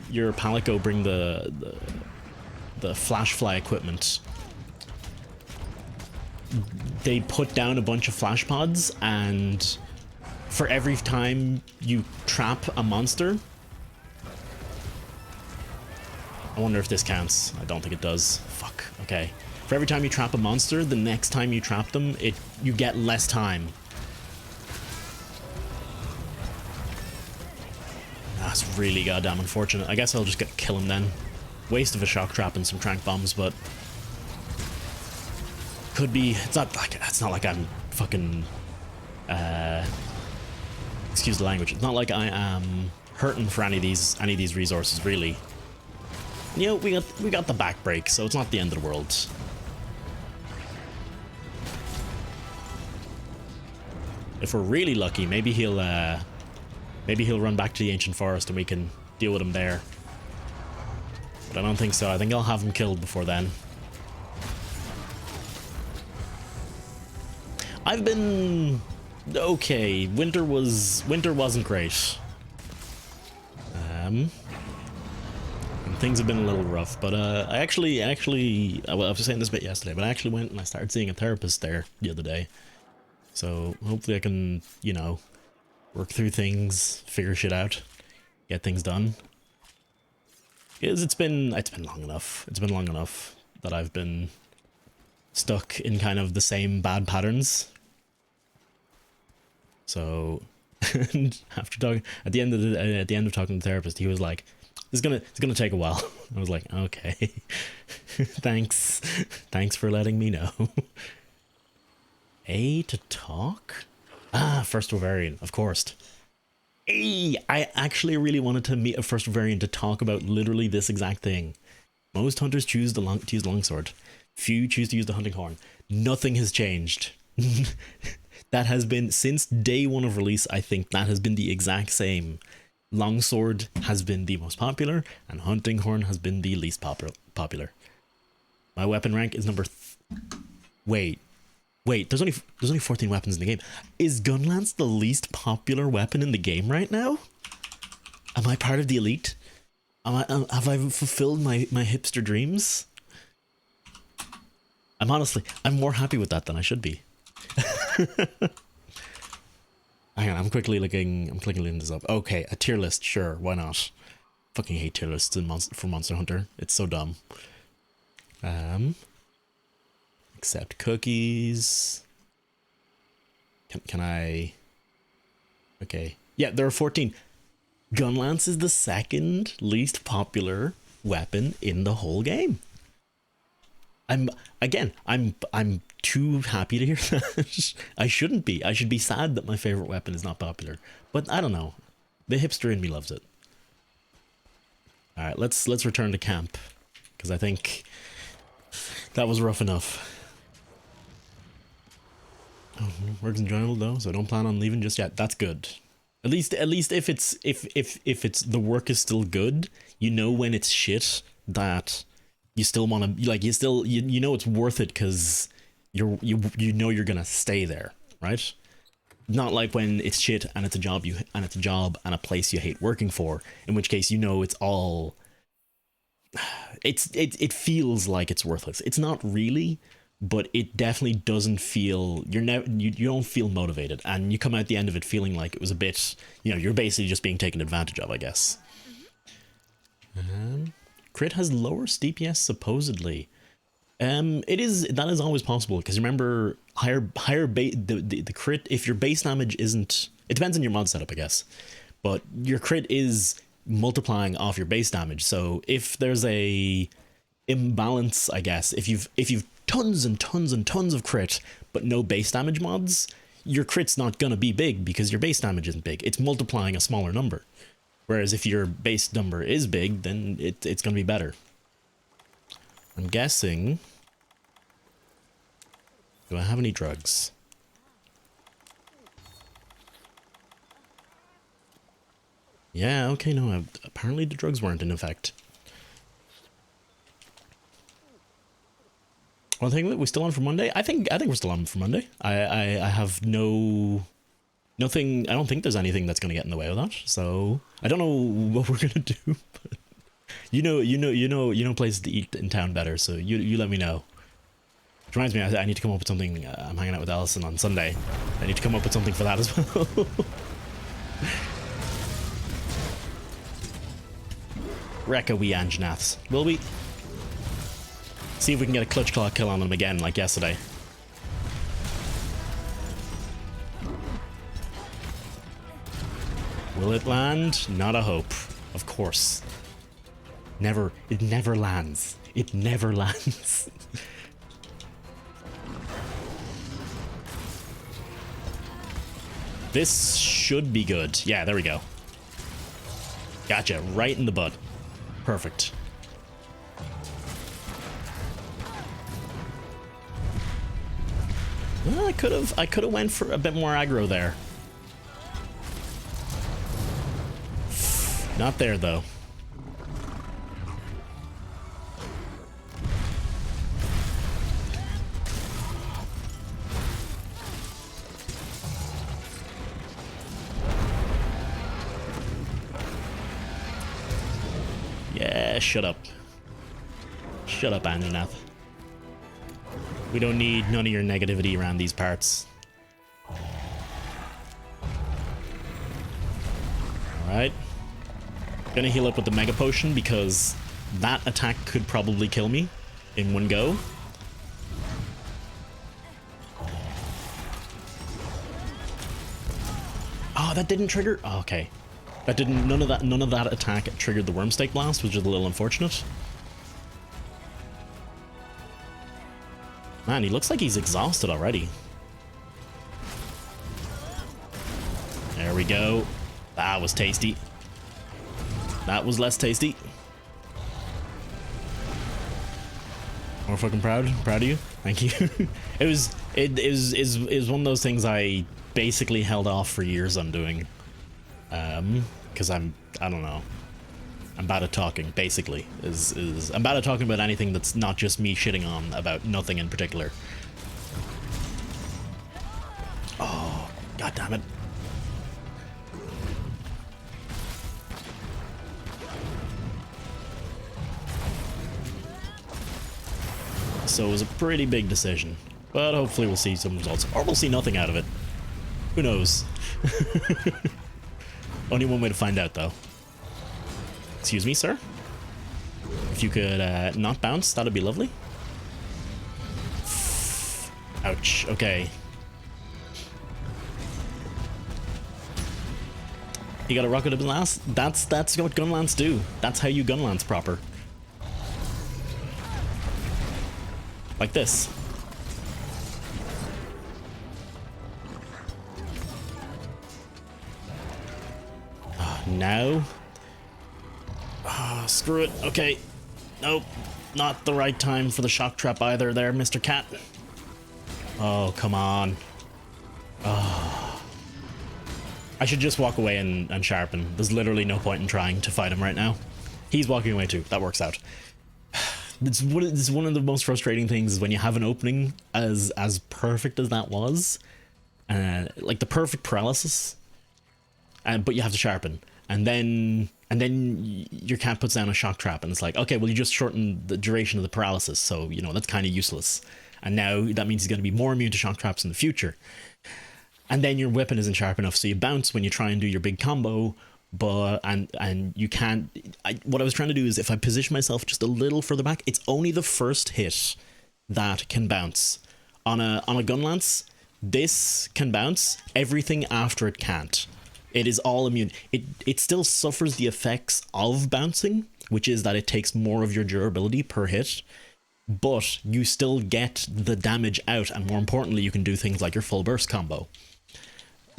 S1: your Palico bring the flash fly equipment. They put down a bunch of flash pods, and for every time you trap a monster... I wonder if this counts. I don't think it does. Fuck. Okay. For every time you trap a monster, the next time you trap them, you get less time. That's really goddamn unfortunate. I guess I'll just kill him then. Waste of a shock trap and some trank bombs, but... Could be... It's not like I'm fucking... excuse the language. It's not like I am hurting for any of these resources, really. You know, we got the back break, so it's not the end of the world. If we're really lucky, maybe he'll run back to the ancient forest and we can deal with him there. But I don't think so. I think I'll have him killed before then. I've been okay. Winter wasn't great. And things have been a little rough, but I actually well, I was saying this bit yesterday, but I actually went and I started seeing a therapist there the other day. So hopefully I can, you know, work through things, figure shit out, get things done. Because it's been long enough. It's been long enough that I've been stuck in kind of the same bad patterns. So, and after talking at the end of talking to the therapist, he was like, it's gonna take a while. I was like, okay. Thanks for letting me know. A to talk? Ah, first Ovarian, of course. Hey, I actually really wanted to meet a first Ovarian to talk about literally this exact thing. Most hunters choose to use longsword. Few choose to use the hunting horn. Nothing has changed. That has been since day one of release. I think that has been the exact same. Longsword has been the most popular, and hunting horn has been the least popular. My weapon rank is number... Wait. Wait, there's only 14 weapons in the game. Is Gunlance the least popular weapon in the game right now? Am I part of the elite? Have I fulfilled my hipster dreams? I'm more happy with that than I should be. Hang on, I'm clicking this up. Okay, a tier list, sure, why not? Fucking hate tier lists for Monster Hunter. It's so dumb. Accept cookies. Can I? Okay. Yeah, there are 14. Gunlance is the second least popular weapon in the whole game. I'm too happy to hear that. I shouldn't be. I should be sad that my favorite weapon is not popular. But I don't know. The hipster in me loves it. All right, let's return to camp, because I think that was rough enough. Oh, work's enjoyable though, so I don't plan on leaving just yet. That's good. At least if it's the work is still good, you know when it's shit that you still want to, like, you know it's worth it because you know you're gonna stay there, right? Not like when it's shit and it's a job and a place you hate working for, in which case you know it's all it feels like it's worthless. It's not really, but it definitely doesn't feel, you don't feel motivated, and you come out the end of it feeling like it was a bit, you know, you're basically just being taken advantage of, I guess. Crit has lower DPS supposedly. That is always possible, because remember, the crit, if your base damage isn't, it depends on your mod setup, I guess, but your crit is multiplying off your base damage. So if there's a imbalance, I guess, if you've tons and tons and tons of crit but no base damage mods, your crit's not gonna be big because your base damage isn't big. It's multiplying a smaller number. Whereas if your base number is big, then it's gonna be better. I'm guessing... Do I have any drugs? Yeah, okay, no, apparently the drugs weren't in effect. Well, I think that we're still on for Monday. I think we're still on for Monday. I have nothing. I don't think there's anything that's gonna get in the way of that. So I don't know what we're gonna do. But you know places to eat in town better. So you let me know. Which reminds me, I need to come up with something. I'm hanging out with Allison on Sunday. I need to come up with something for that as well. Wreck a wee Anjanaths, will we? See if we can get a clutch claw kill on them again, like yesterday. Will it land? Not a hope. Of course. Never. It never lands. It never lands. This should be good. Yeah, there we go. Gotcha. Right in the butt. Perfect. Well, I could have went for a bit more aggro there. Not there though. Yeah, shut up. Shut up, Anjanath. We don't need none of your negativity around these parts. Alright. Gonna heal up with the Mega Potion because that attack could probably kill me in one go. Oh, that didn't trigger? Oh, okay. That didn't, none of that attack triggered the Wormstake Blast, which is a little unfortunate. Man, he looks like he's exhausted already. There we go. That was tasty. That was less tasty. More fucking proud of you. Thank you. It was one of those things I basically held off for years on doing. Because I don't know. I'm bad at talking, basically. I'm bad at talking about anything that's not just me shitting on about nothing in particular. God damn it. So it was a pretty big decision, but hopefully we'll see some results, or we'll see nothing out of it. Who knows? Only one way to find out, though. Excuse me, sir? If you could not bounce, that'd be lovely. Ouch, okay. You got a rocket up his ass? That's what gunlance do. That's how you gunlance proper. Like this. Now? Ah, screw it. Okay. Nope. Not the right time for the shock trap either there, Mr. Cat. Oh, come on. Oh. I should just walk away and sharpen. There's literally no point in trying to fight him right now. He's walking away too. That works out. This is one of the most frustrating things is when you have an opening as perfect as that was. Like the perfect paralysis. But you have to sharpen. And then your cat puts down a shock trap and it's like, okay, well you just shortened the duration of the paralysis, so you know that's kind of useless. And now that means he's going to be more immune to shock traps in the future. And then your weapon isn't sharp enough, so you bounce when you try and do your big combo, but and you can't. What I was trying to do is if I position myself just a little further back, it's only the first hit that can bounce. On a gun lance, this can bounce. Everything after it can't. It is all immune. It still suffers the effects of bouncing, which is that it takes more of your durability per hit, but you still get the damage out, and more importantly, you can do things like your full burst combo.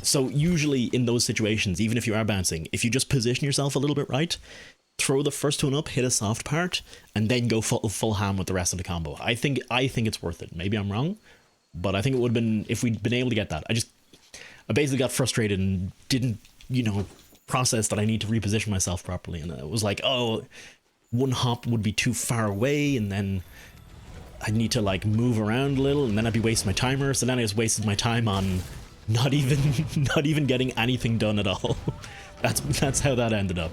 S1: So usually in those situations, even if you are bouncing, if you just position yourself a little bit right, throw the first one up, hit a soft part, and then go full ham with the rest of the combo. I think it's worth it. Maybe I'm wrong, but I think it would have been, if we'd been able to get that. I basically got frustrated and didn't, process that I need to reposition myself properly. And it was like, oh, one hop would be too far away, and then I'd need to like move around a little, and then I'd be wasting my timer. So then I just wasted my time on not even getting anything done at all. That's how that ended up.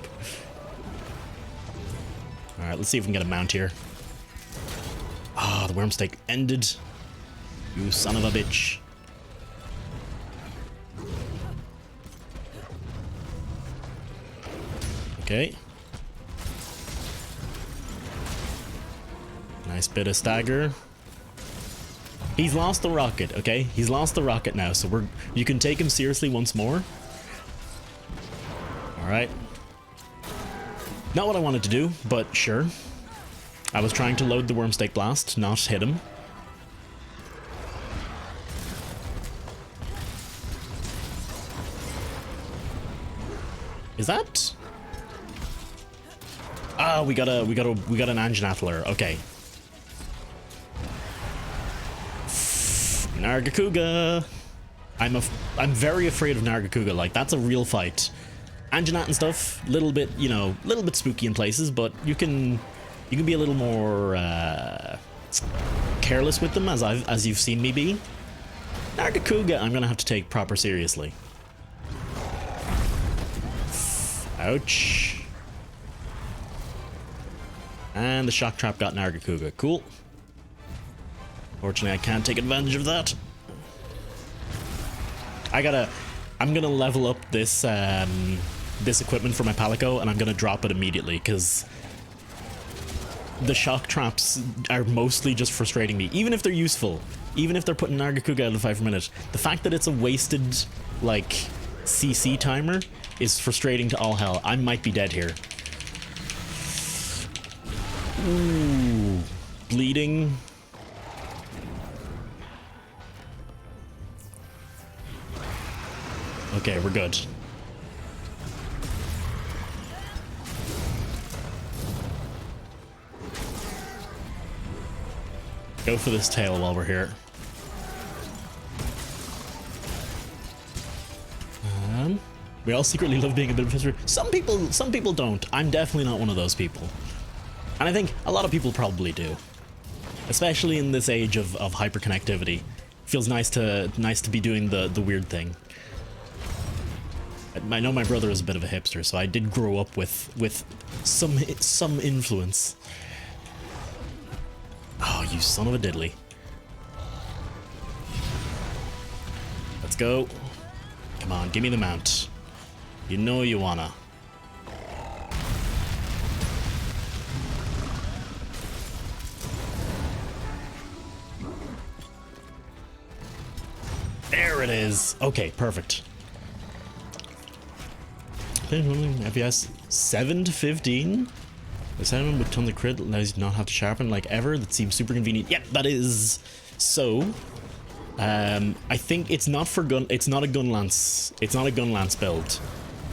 S1: All right, let's see if we can get a mount here. Ah, the worm stake ended. You son of a bitch. Okay. Nice bit of stagger. He's lost the rocket, okay? He's lost the rocket now, so you can take him seriously once more. Alright. Not what I wanted to do, but sure. I was trying to load the Wormstake Blast, not hit him. Is that? Ah, we got an Anjanathler. Okay. Nargacuga. I'm very afraid of Nargacuga. Like, that's a real fight. Anjanat and stuff, little bit spooky in places, but you can be a little more careless with them, as you've seen me be. Nargacuga, I'm gonna have to take proper seriously. Ouch. And the shock trap got Nargacuga. Cool. Fortunately, I can't take advantage of that. I'm gonna level up this this equipment for my Palico, and I'm gonna drop it immediately because the shock traps are mostly just frustrating me. Even if they're useful, even if they're putting Nargacuga out of 5 minutes, the fact that it's a wasted like CC timer is frustrating to all hell. I might be dead here. Ooh, bleeding. Okay, we're good. Go for this tail while we're here. We all secretly love being a bit of history. Some people don't. I'm definitely not one of those people. And I think a lot of people probably do. Especially in this age of hyperconnectivity. Feels nice to be doing the weird thing. I know my brother is a bit of a hipster, so I did grow up with some influence. Oh, you son of a diddly. Let's go. Come on, give me the mount. You know you wanna. There it is. Okay, perfect. FPS 7 to 15. The sound with tons of crit allows you to not have to sharpen like ever. That seems super convenient. Yep, that is so. I think it's not for gun. It's not a gun lance. It's not a gun lance build,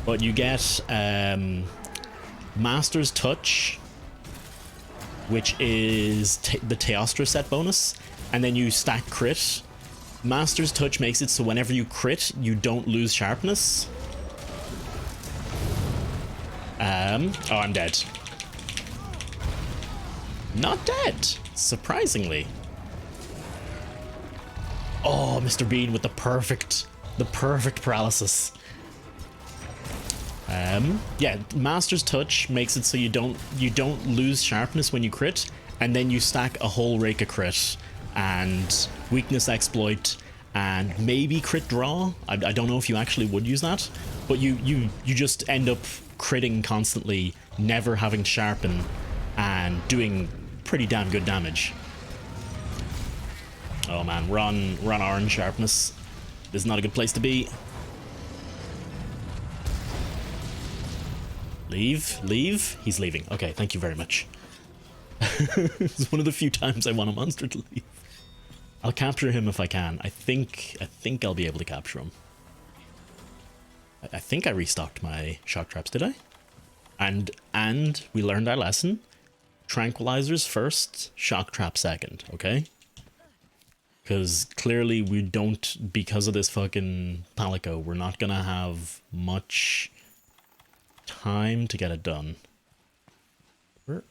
S1: but you get Master's Touch, which is the Teostra set bonus, and then you stack crit. Master's Touch makes it so whenever you crit, you don't lose sharpness. Oh, I'm dead. Not dead, surprisingly. Oh, Mr. Bean with the perfect paralysis. Yeah, Master's Touch makes it so you don't lose sharpness when you crit, and then you stack a whole rake of crit and weakness exploit and maybe crit draw. I don't know if you actually would use that, but you just end up critting constantly, never having to sharpen, and doing pretty damn good damage. Oh man, we're on orange sharpness. This is not a good place to be. Leave? Leave? He's leaving. Okay, thank you very much. It's one of the few times I want a monster to leave. I'll capture him if I can. I think I'll be able to capture him. I think I restocked my shock traps, did I? And we learned our lesson. Tranquilizers first, shock trap second, okay? Because clearly we don't, because of this fucking Palico, we're not gonna have much time to get it done. Where?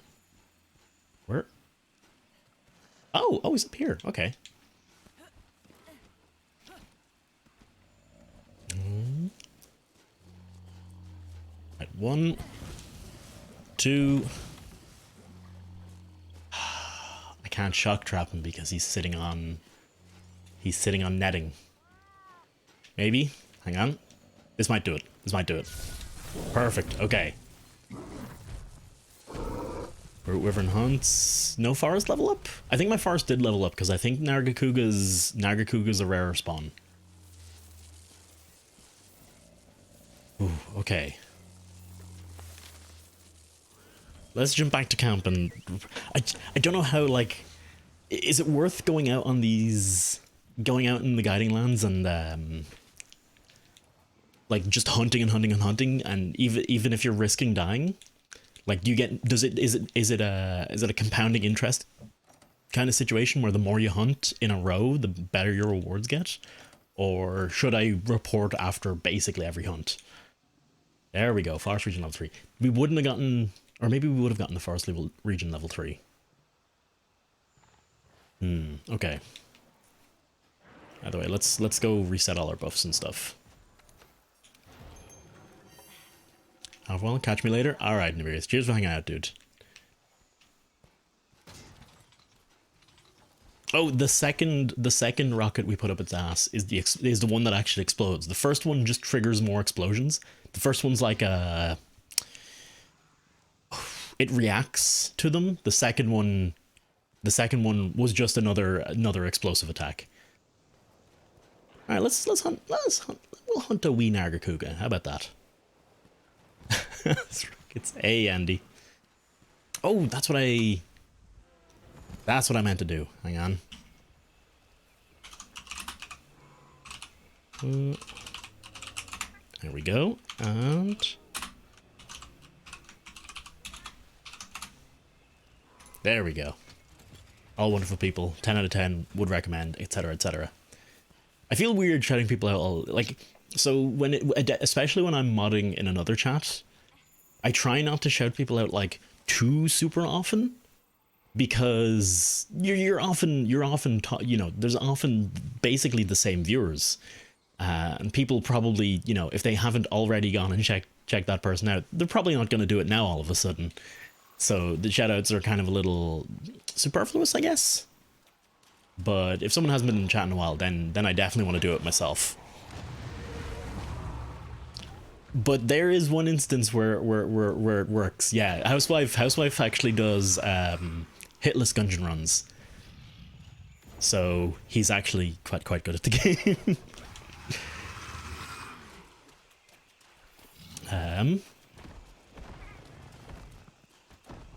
S1: Oh, he's up here. Okay. Right, 1, 2. I can't shock trap him because he's sitting on netting. Maybe? Hang on. This might do it. This might do it. Perfect. Okay. Wyvern hunts. No forest level up? I think my forest did level up because I think Nargacuga's a rarer spawn. Ooh, okay. Let's jump back to camp, and I don't know how, like, is it worth going out in the guiding lands and like just hunting and hunting and hunting, and even if you're risking dying, like, do you get, is it a compounding interest kind of situation where the more you hunt in a row, the better your rewards get? Or should I report after basically every hunt? There we go, Forest Region level 3. We wouldn't have gotten, or maybe we would have gotten the Forest Region level 3. Okay. By the way, let's go reset all our buffs and stuff. Have fun, catch me later. Alright, Nibirius, cheers for hanging out, dude. Oh, the second rocket we put up its ass is the one that actually explodes. The first one just triggers more explosions. The first one's like it reacts to them. The second one was just another explosive attack. All right, let's hunt. We'll hunt a wee Nargacuga. How about that? It's A, Andy. Oh, that's what I meant to do. Hang on. There we go. And there we go. All wonderful people. 10 out of 10. Would recommend, etc., etc. I feel weird shouting people out all, like, so especially when I'm modding in another chat, I try not to shout people out like too super often, because you're often you know, there's often basically the same viewers, And people probably, you know, if they haven't already gone and checked that person out, they're probably not going to do it now all of a sudden. So the shoutouts are kind of a little superfluous, I guess. But if someone hasn't been in chat in a while, then I definitely want to do it myself. But there is one instance where it works. Yeah, Housewife actually does hitless gungeon runs. So he's actually quite good at the game.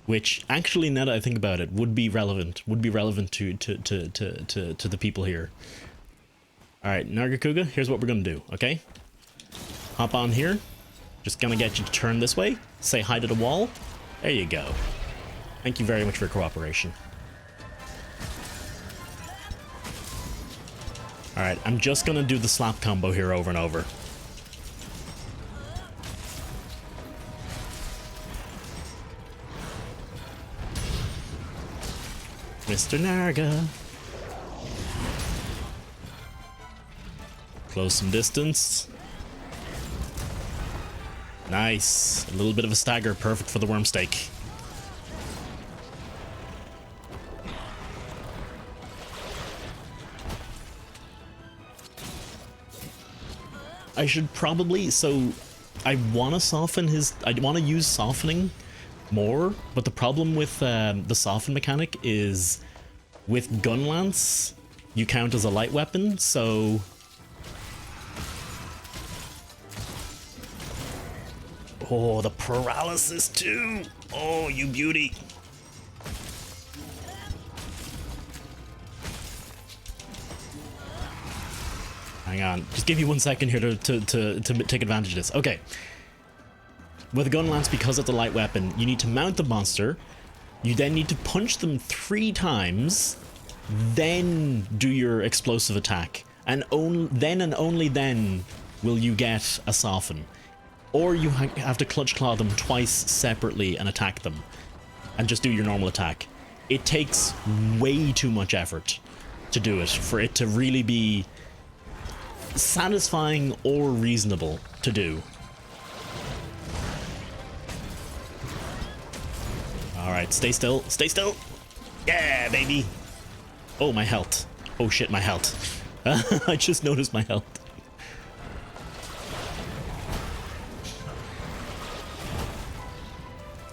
S1: Which actually, now that I think about it, would be relevant to the people here. All right, Nargacuga, here's what we're gonna do. Okay, hop on here. Just gonna get you to turn this way. Say hi to the wall. There you go. Thank you very much for your cooperation. All right, I'm just gonna do the slap combo here over and over. Mr. Narga. Close some distance. Nice. A little bit of a stagger, perfect for the worm stake. I should probably, so I want to soften his, I want to use softening more, but the problem with the soften mechanic is with gun lance, you count as a light weapon, so oh, the paralysis too. Oh, you beauty. Hang on, just give me 1 second here to take advantage of this. Okay. With a gun lance, because it's a light weapon, you need to mount the monster. You then need to punch them 3 times, then do your explosive attack. And then and only then will you get a soften. Or you have to clutch claw them twice separately and attack them. And just do your normal attack. It takes way too much effort to do it, for it to really be satisfying or reasonable to do. Alright, stay still, stay still. Yeah, baby. Oh, my health. Oh shit, my health. I just noticed my health.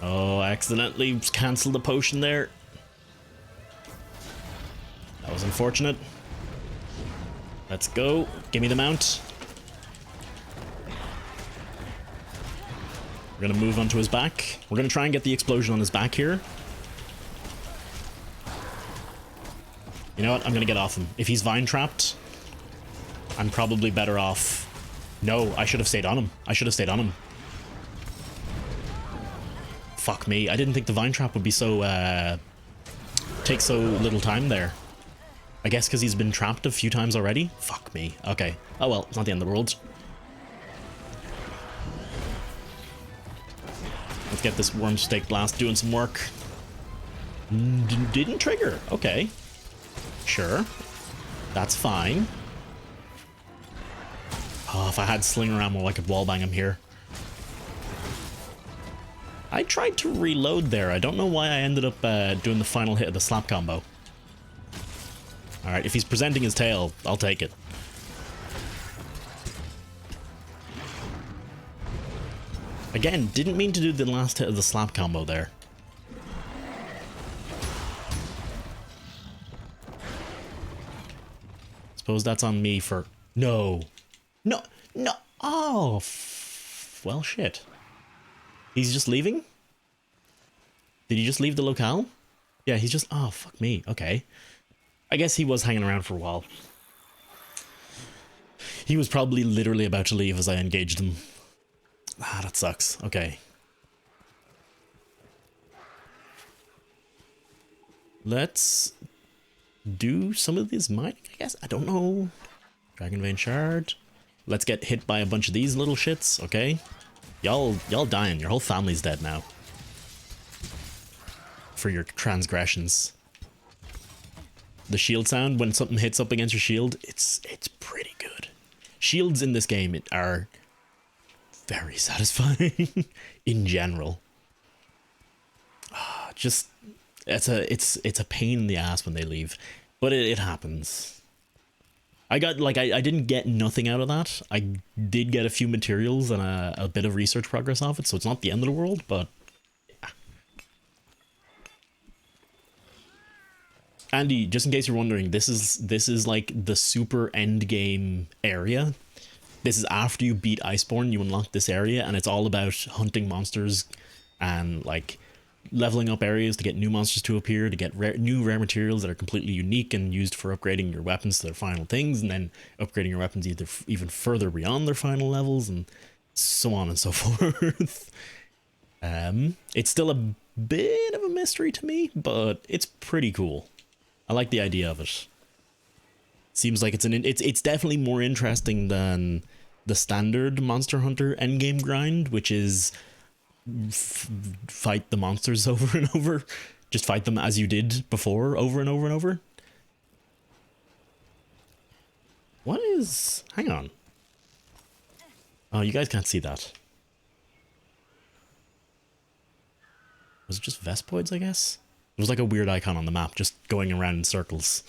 S1: Oh, I accidentally canceled the potion there. That was unfortunate. Let's go. Give me the mount. We're gonna move onto his back. We're gonna try and get the explosion on his back here. You know what? I'm gonna get off him. If he's vine trapped, I'm probably better off. No, I should have stayed on him. I should have stayed on him. Fuck me. I didn't think the vine trap would be so, take so little time there. I guess because he's been trapped a few times already? Fuck me. Okay. Oh well, it's not the end of the world. Let's get this worm stake blast doing some work. Didn't trigger. Okay. Sure. That's fine. Oh, if I had slinger ammo, I could wallbang him here. I tried to reload there. I don't know why I ended up doing the final hit of the slap combo. Alright, if he's presenting his tail, I'll take it. Again, didn't mean to do the last hit of the slap combo there. Suppose that's on me for... No. No. No. Oh. Well, shit. He's just leaving? Did he just leave the locale? Yeah, he's just... Oh, fuck me. Okay. I guess he was hanging around for a while. He was probably literally about to leave as I engaged him. Ah, that sucks. Okay. Let's do some of this mining, I guess. I don't know. Dragon Vein Shard. Let's get hit by a bunch of these little shits, okay? Y'all dying. Your whole family's dead now. For your transgressions. The shield sound when something hits up against your shield, it's pretty good. shields in this game are very satisfying in general. Just it's a pain in the ass when they leave, but it happens. I got like I didn't get nothing out of that. I did get a few materials and a bit of research progress off it, so it's not the end of the world, but yeah. Andy, just in case you're wondering, this is like the super end game area. This is after you beat Iceborne, you unlock this area, and it's all about hunting monsters and like leveling up areas to get new monsters to appear, to get new rare materials that are completely unique and used for upgrading your weapons to their final things, and then upgrading your weapons even further beyond their final levels, and so on and so forth. It's still a bit of a mystery to me, but it's pretty cool. I like the idea of it. Seems like it's definitely more interesting than the standard Monster Hunter endgame grind, which is fight the monsters over and over. Just fight them as you did before, over and over and over. What is... Hang on. Oh, you guys can't see that. Was it just Vespoids, I guess? It was like a weird icon on the map, just going around in circles.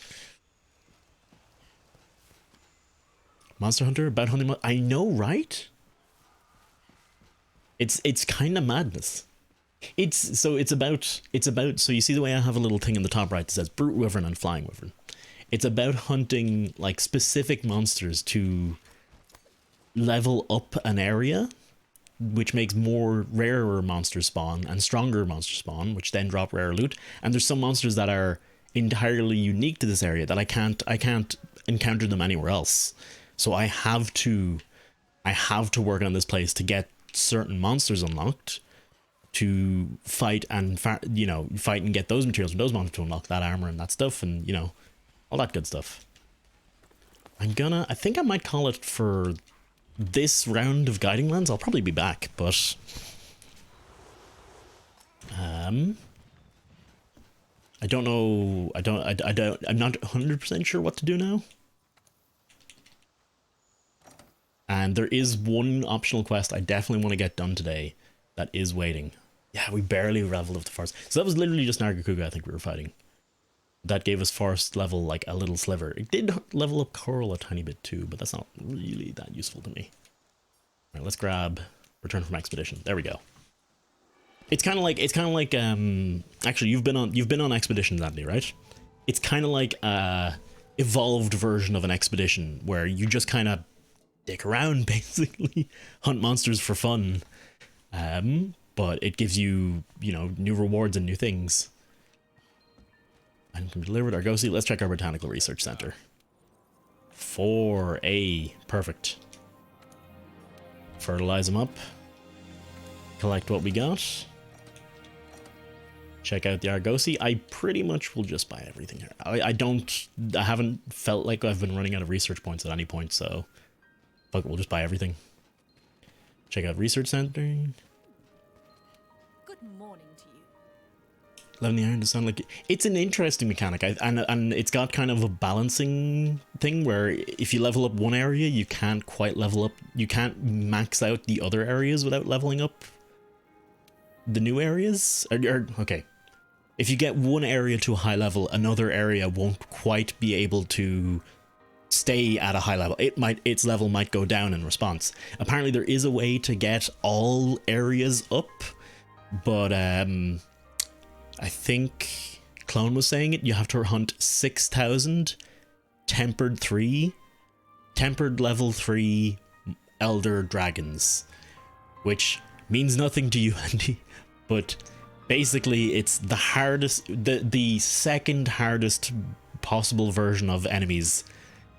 S1: Monster Hunter, about hunting... I know, right? It's kind of madness. It's about so you see the way I have a little thing in the top right that says Brute Wyvern and Flying Wyvern. It's about hunting like specific monsters to level up an area, which makes more rarer monsters spawn and stronger monsters spawn, which then drop rare loot. And there's some monsters that are entirely unique to this area that I can't encounter them anywhere else. So I have to work on this place to get certain monsters unlocked to fight and fight and get those materials and those monsters to unlock that armor and that stuff, and all that good stuff. I think I might call it for this round of Guiding Lands. I'll probably be back, but I don't know. I'm not 100% sure what to do now. And there is one optional quest I definitely want to get done today that is waiting. Yeah, we barely leveled up the forest. So that was literally just Nargacuga I think we were fighting. That gave us forest level like a little sliver. It did level up Coral a tiny bit too, but that's not really that useful to me. Alright, let's grab Return from Expedition. There we go. It's kind of like actually you've been on expeditions, Andy, right? It's kind of like a evolved version of an expedition where you just kind of dick around, basically hunt monsters for fun, but it gives you new rewards and new things. And can be delivered. Argosy. Let's check our Botanical Research Center. 4A. Perfect. Fertilize them up. Collect what we got. Check out the Argosy. I pretty much will just buy everything here. I haven't felt like I've been running out of research points at any point, so fuck it, we'll just buy everything. Check out Research Center.
S3: Good morning to you.
S1: Letting the iron to sound like it's an interesting mechanic, and it's got kind of a balancing thing where if you level up one area, you can't quite level up. You can't max out the other areas without leveling up the new areas. Okay, if you get one area to a high level, another area won't quite be able to stay at a high level. Its level might go down in response. Apparently there is a way to get all areas up, but I think Clone was saying it, you have to hunt 6,000 tempered level 3 elder dragons, which means nothing to you, Andy, but basically it's the hardest, the second hardest possible version of enemies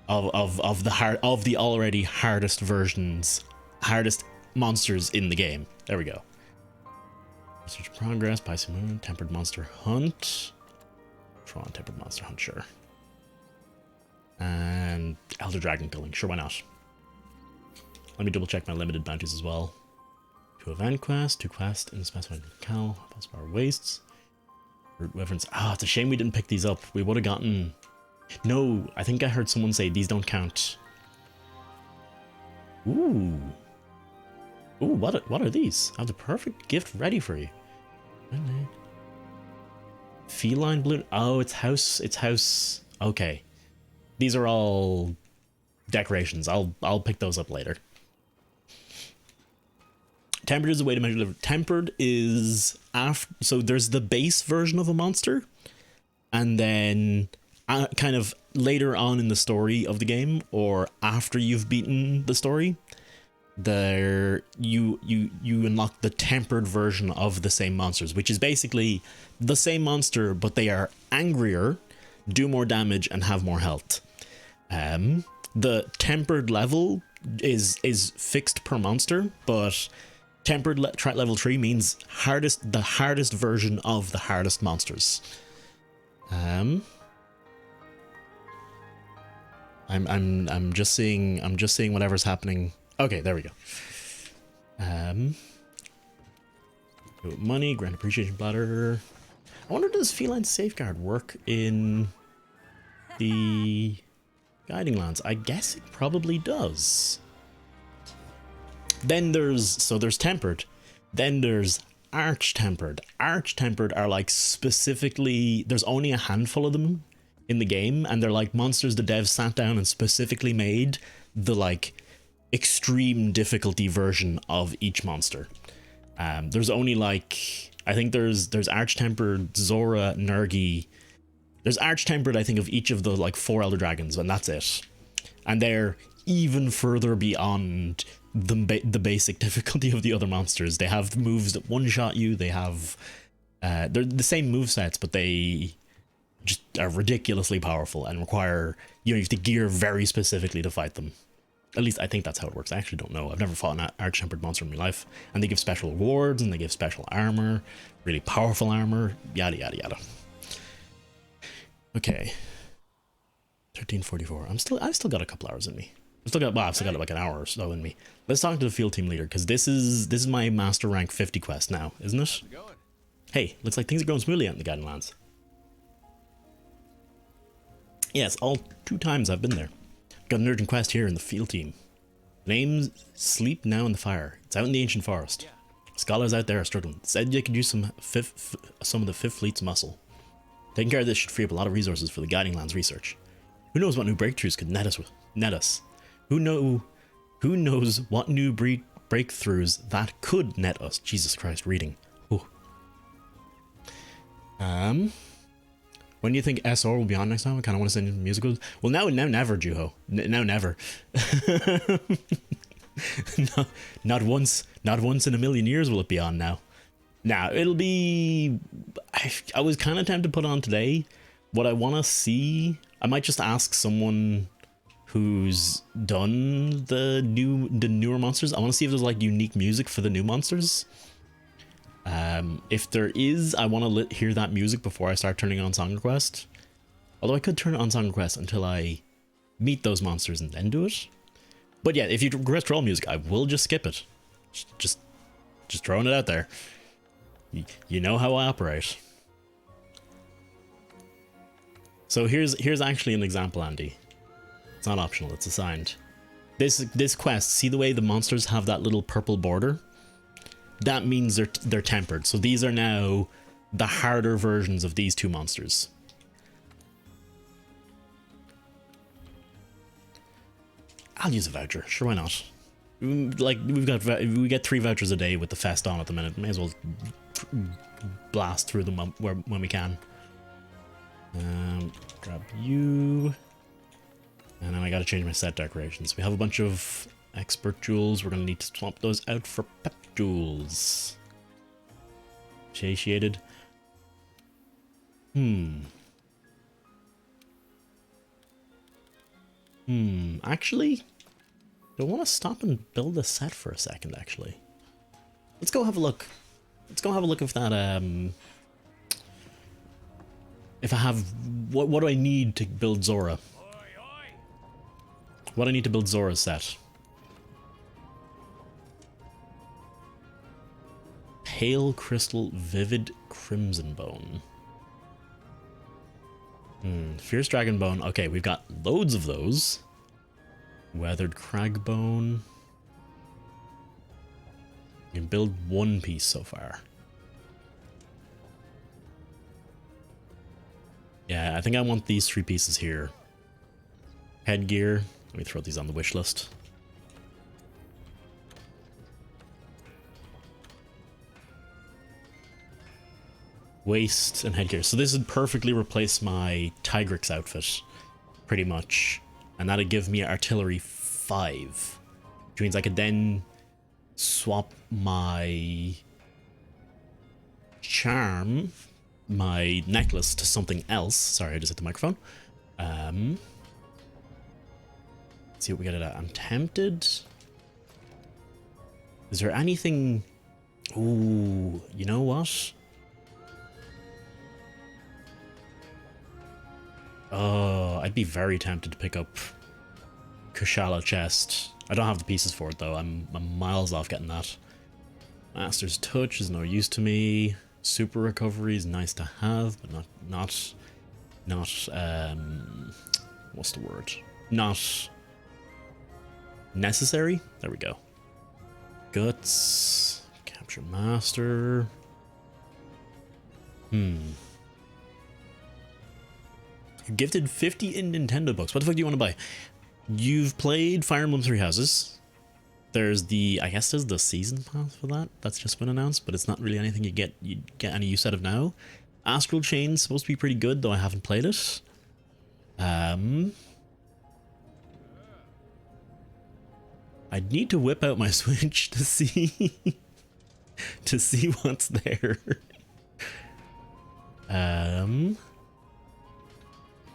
S1: of the already hardest monsters in the game. There we go. Research progress, Pisces Moon, Tempered Monster Hunt. Tron Tempered Monster Hunt, sure. And Elder Dragon Killing, sure, why not? Let me double check my limited bounties as well. 2 event quests, 2 quests in the specified locale, Power Wastes. Root Wyverns. It's a shame we didn't pick these up. We would have gotten... No, I think I heard someone say these don't count. Ooh. Ooh, what are these? I have the perfect gift ready for you. Feline balloon. Oh, it's house. Okay. These are all decorations. I'll pick those up later. Tempered is a way to measure liver. Tempered is after, so there's the base version of a monster, and then kind of later on in the story of the game, or after you've beaten the story, there you unlock the tempered version of the same monsters, which is basically the same monster, but they are angrier, do more damage, and have more health. The tempered level is fixed per monster, but tempered level 3 means the hardest version of the hardest monsters. I'm just seeing whatever's happening. Okay, there we go. Money, grand appreciation platter. I wonder, does feline safeguard work in the guiding lands? I guess it probably does. Then there's tempered. Then there's arch tempered. Arch tempered are like specifically, there's only a handful of them in the game, and they're like monsters the devs sat down and specifically made the like extreme difficulty version of each monster. There's only like, I think there's arch tempered, Zora, Nergi. There's arch tempered, I think, of each of the like 4 elder dragons, and that's it. And they're even further beyond the basic difficulty of the other monsters. They have moves that one-shot you. They have they're the same movesets, but they just are ridiculously powerful and require, you have to gear very specifically to fight them. At least I think that's how it works. I actually don't know. I've never fought an arch-tempered monster in my life. And they give special rewards, and they give special armor, really powerful armor, yada yada yada. Okay. 13:44. I've still got a couple hours in me. I've still got like an hour or so in me. Let's talk to the field team leader, because this is my master rank 50 quest now, isn't it? Hey, looks like things are going smoothly out in the Guiding Lands. Yes, all 2 times I've been there. Got an urgent quest here in the field team. Name's Sleep Now in the Fire. It's out in the ancient forest. Scholars out there are struggling. Said they could use some of the Fifth Fleet's muscle. Taking care of this should free up a lot of resources for the Guiding Lands research. Who knows what new breakthroughs could net us? Who knows what new breakthroughs that could net us? Jesus Christ, reading. Ooh. When do you think SR will be on next time? I kind of want to send you musicals. Well, now never, Juho. Now never. No, not once in a million years will it be on now. Now it'll be. I was kind of tempted to put on today. What I want to see, I might just ask someone who's done the newer monsters. I want to see if there's like unique music for the new monsters. If there is, I want to hear that music before I start turning on song request. Although I could turn it on song request until I meet those monsters and then do it. But yeah, if you request troll music, I will just skip it. Just throwing it out there. You know how I operate. So here's actually an example, Andy. It's not optional, it's assigned. This quest, see the way the monsters have that little purple border? That means they're tempered. So these are now the harder versions of these 2 monsters. I'll use a voucher. Sure, why not? Like we get 3 vouchers a day with the fest on at the minute. May as well blast through them when we can. Grab you. And now I gotta change my set decorations. We have a bunch of expert jewels. We're gonna need to swap those out for pep jewels. Satiated. Actually, I want to stop and build a set for a second, actually. Let's go have a look. Let's go have a look if that, if I have, what do I need to build Zora? What do I need to build Zora's set? Pale Crystal Vivid Crimson Bone. Fierce Dragon Bone. Okay, we've got loads of those. Weathered Crag Bone. You can build one piece so far. Yeah, I think I want these 3 pieces here. Headgear. Let me throw these on the wish list. Waist and headgear. So this would perfectly replace my Tigrix outfit, pretty much. And that'd give me artillery 5. Which means I could then swap my charm, my necklace, to something else. Sorry, I just hit the microphone. Let's see what we get at. I'm tempted. Is there anything... Ooh, you know what? Oh, I'd be very tempted to pick up Kushala chest. I don't have the pieces for it though. I'm miles off getting that. Master's Touch is no use to me. Super recovery is nice to have, but not what's the word? Not necessary. There we go. Guts, capture master. You're gifted 50 in Nintendo books. What the fuck do you want to buy? You've played Fire Emblem Three Houses. There's the, I guess there's the season pass for that. That's just been announced, but it's not really anything you get any use out of now. Astral Chain's supposed to be pretty good, though I haven't played it. I'd need to whip out my Switch to see to see what's there. I'm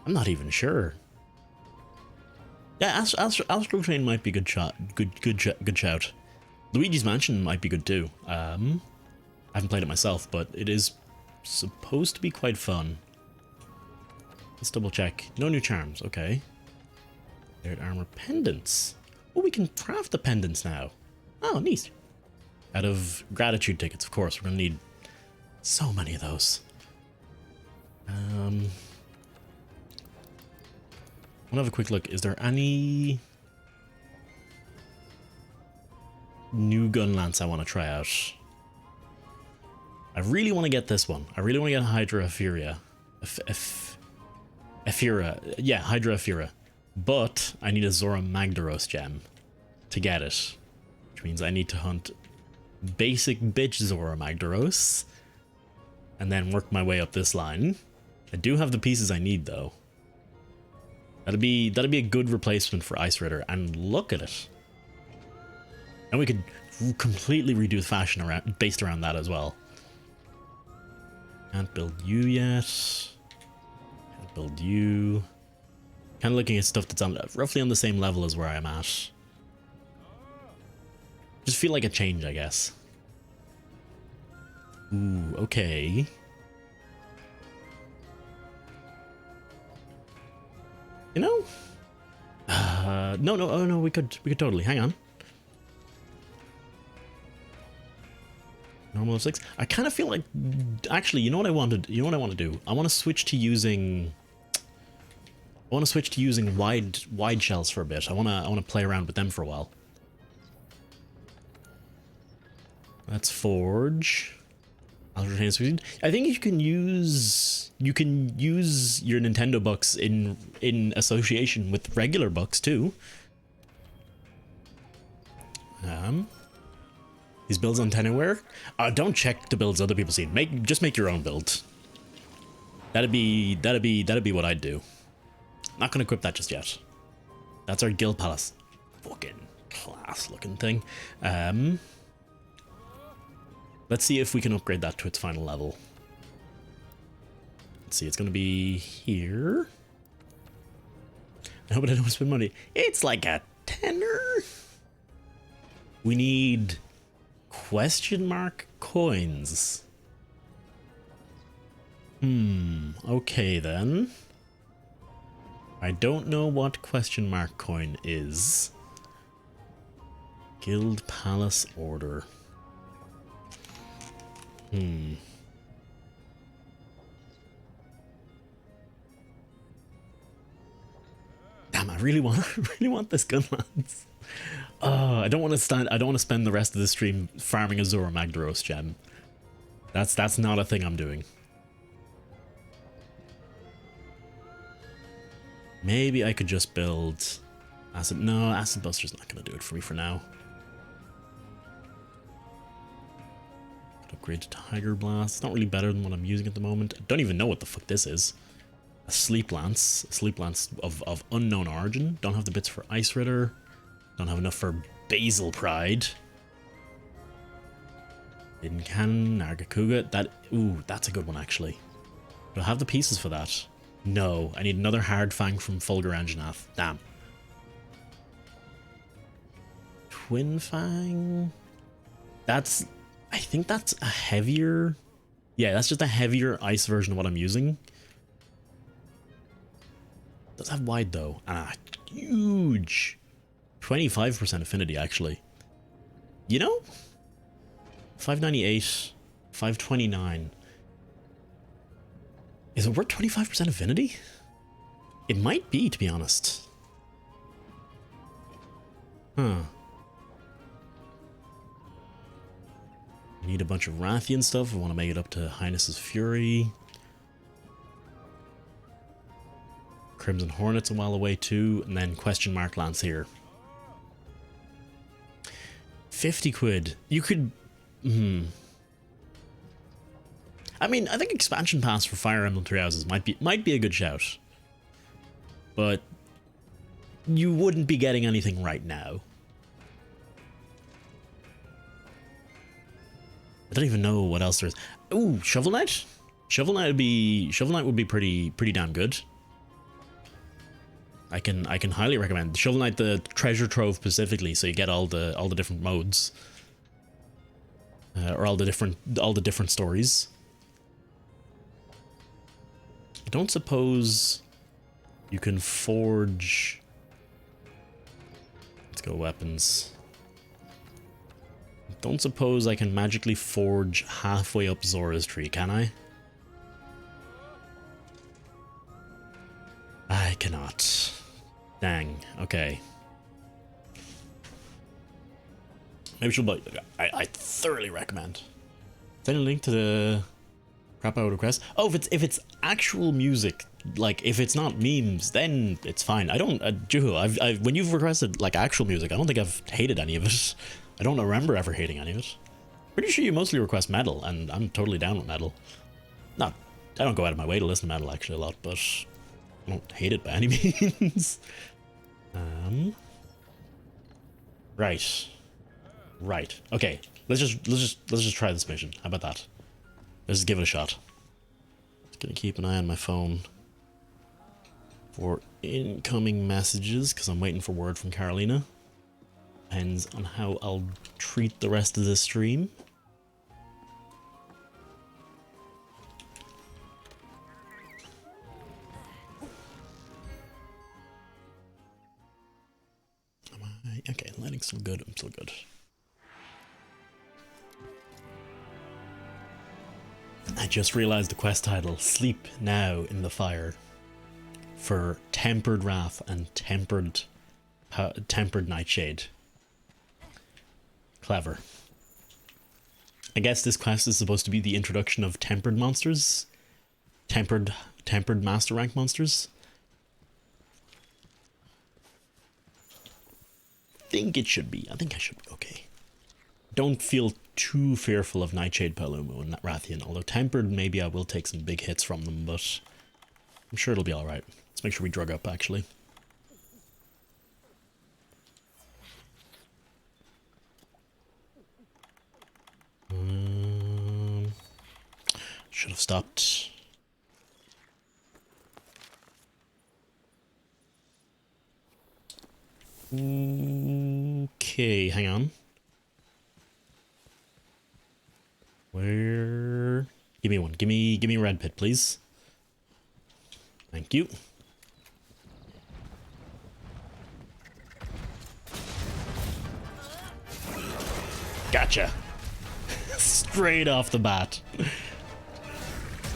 S1: not even sure. Yeah, Astral Chain might be a good shot. Good shout. Luigi's Mansion might be good too. I haven't played it myself, but it is supposed to be quite fun. Let's double check. No new charms. Okay. Third armor pendants. Oh, we can craft the pendants now. Oh, neat. Out of gratitude tickets, of course. We're gonna need so many of those. I want to have a quick look. Is there any new gun lance I want to try out? I really want to get this one. I really want to get Hydra Ephira. Ephira. Yeah, Hydra Ephira. But I need a Zora Magdaros gem to get it. Which means I need to hunt basic bitch Zora Magdaros and then work my way up this line. I do have the pieces I need though. That'd be a good replacement for Ice Ritter, and look at it. And we could completely redo the fashion based around that as well. Can't build you yet. Can't build you. Kind of looking at stuff that's on roughly on the same level as where I'm at. Just feel like a change, I guess. Ooh, okay. You know? No, we could totally. Hang on. Normal of 6. I kind of feel like, actually, you know what I want to do? I want to switch to using wide shells for a bit. I want to play around with them for a while. Let's forge. I think you can use your Nintendo bucks in association with regular bucks too. These builds on Tenaware? Don't check the builds other people see. Just make your own build. That'd be what I'd do. Not gonna equip that just yet. That's our Guild Palace. Fucking class looking thing. Let's see if we can upgrade that to its final level. Let's see, it's gonna be here. I hope I don't spend money. It's like a tenner. We need question mark coins. Okay then. I don't know what question mark coin is. Guild Palace Order. Damn, I really want this gun lance. I don't want to stand. I don't want to spend the rest of the stream farming a Zora Magdaros gem. That's not a thing I'm doing. Maybe I could just build acid. No, acid buster's not going to do it for me for now. Could upgrade to Tiger Blast. It's not really better than what I'm using at the moment. I don't even know what the fuck this is. A Sleep Lance. A Sleep Lance of unknown origin. Don't have the bits for Ice Ritter. Don't have enough for Basil Pride. Hidden Cannon, Nargacuga. Ooh, that's a good one actually. Do I have the pieces for that? No, I need another hard fang from Fulgur Anjanath. Damn. Twin Fang? I think that's a heavier... Yeah, that's just a heavier ice version of what I'm using. Does have wide though. Huge. 25% affinity actually. You know? 598, 529. Is it worth 25% affinity? It might be, to be honest. Huh. Need a bunch of Rathian stuff. I want to make it up to Highness's Fury. Crimson Hornet's a while away too, and then question mark Lance here. 50 quid. You could... I mean, I think expansion pass for Fire Emblem Three Houses might be a good shout. But you wouldn't be getting anything right now. I don't even know what else there is. Ooh, Shovel Knight? Shovel Knight would be pretty damn good. I can highly recommend Shovel Knight, the treasure trove specifically, so you get all the different modes. Or all the different stories. I don't suppose you can forge... Let's go weapons. Don't suppose I can magically forge halfway up Zora's tree, can I? I cannot. Dang, okay. Maybe she'll buy... I thoroughly recommend. Send a link to the crap I would request. Oh, if it's actual music, like if it's not memes, then it's fine. I don't, Juhu, when you've requested like actual music, I don't think I've hated any of it. I don't remember ever hating any of it. Pretty sure you mostly request metal, and I'm totally down with metal. I don't go out of my way to listen to metal actually a lot, but I don't hate it by any means. Right. Okay. Let's just try this mission. How about that? Let's just give it a shot. Just gonna keep an eye on my phone for incoming messages because I'm waiting for word from Carolina. Depends on how I'll treat the rest of this stream. Okay, lighting's still good. I'm still good. I just realized the quest title, Sleep Now in the Fire, for Tempered Wrath and Tempered Nightshade. Clever. I guess this quest is supposed to be the introduction of tempered monsters. Tempered master rank monsters. I think it should be. I think I should be okay. Don't feel too fearful of Nightshade, Palumu, and Rathian, although Tempered, maybe I will take some big hits from them, but I'm sure it'll be alright. Let's make sure we drug up, actually. Should have stopped. Okay, hang on. Where? Give me one. Give me a red pit, please. Thank you. Gotcha. Straight off the bat.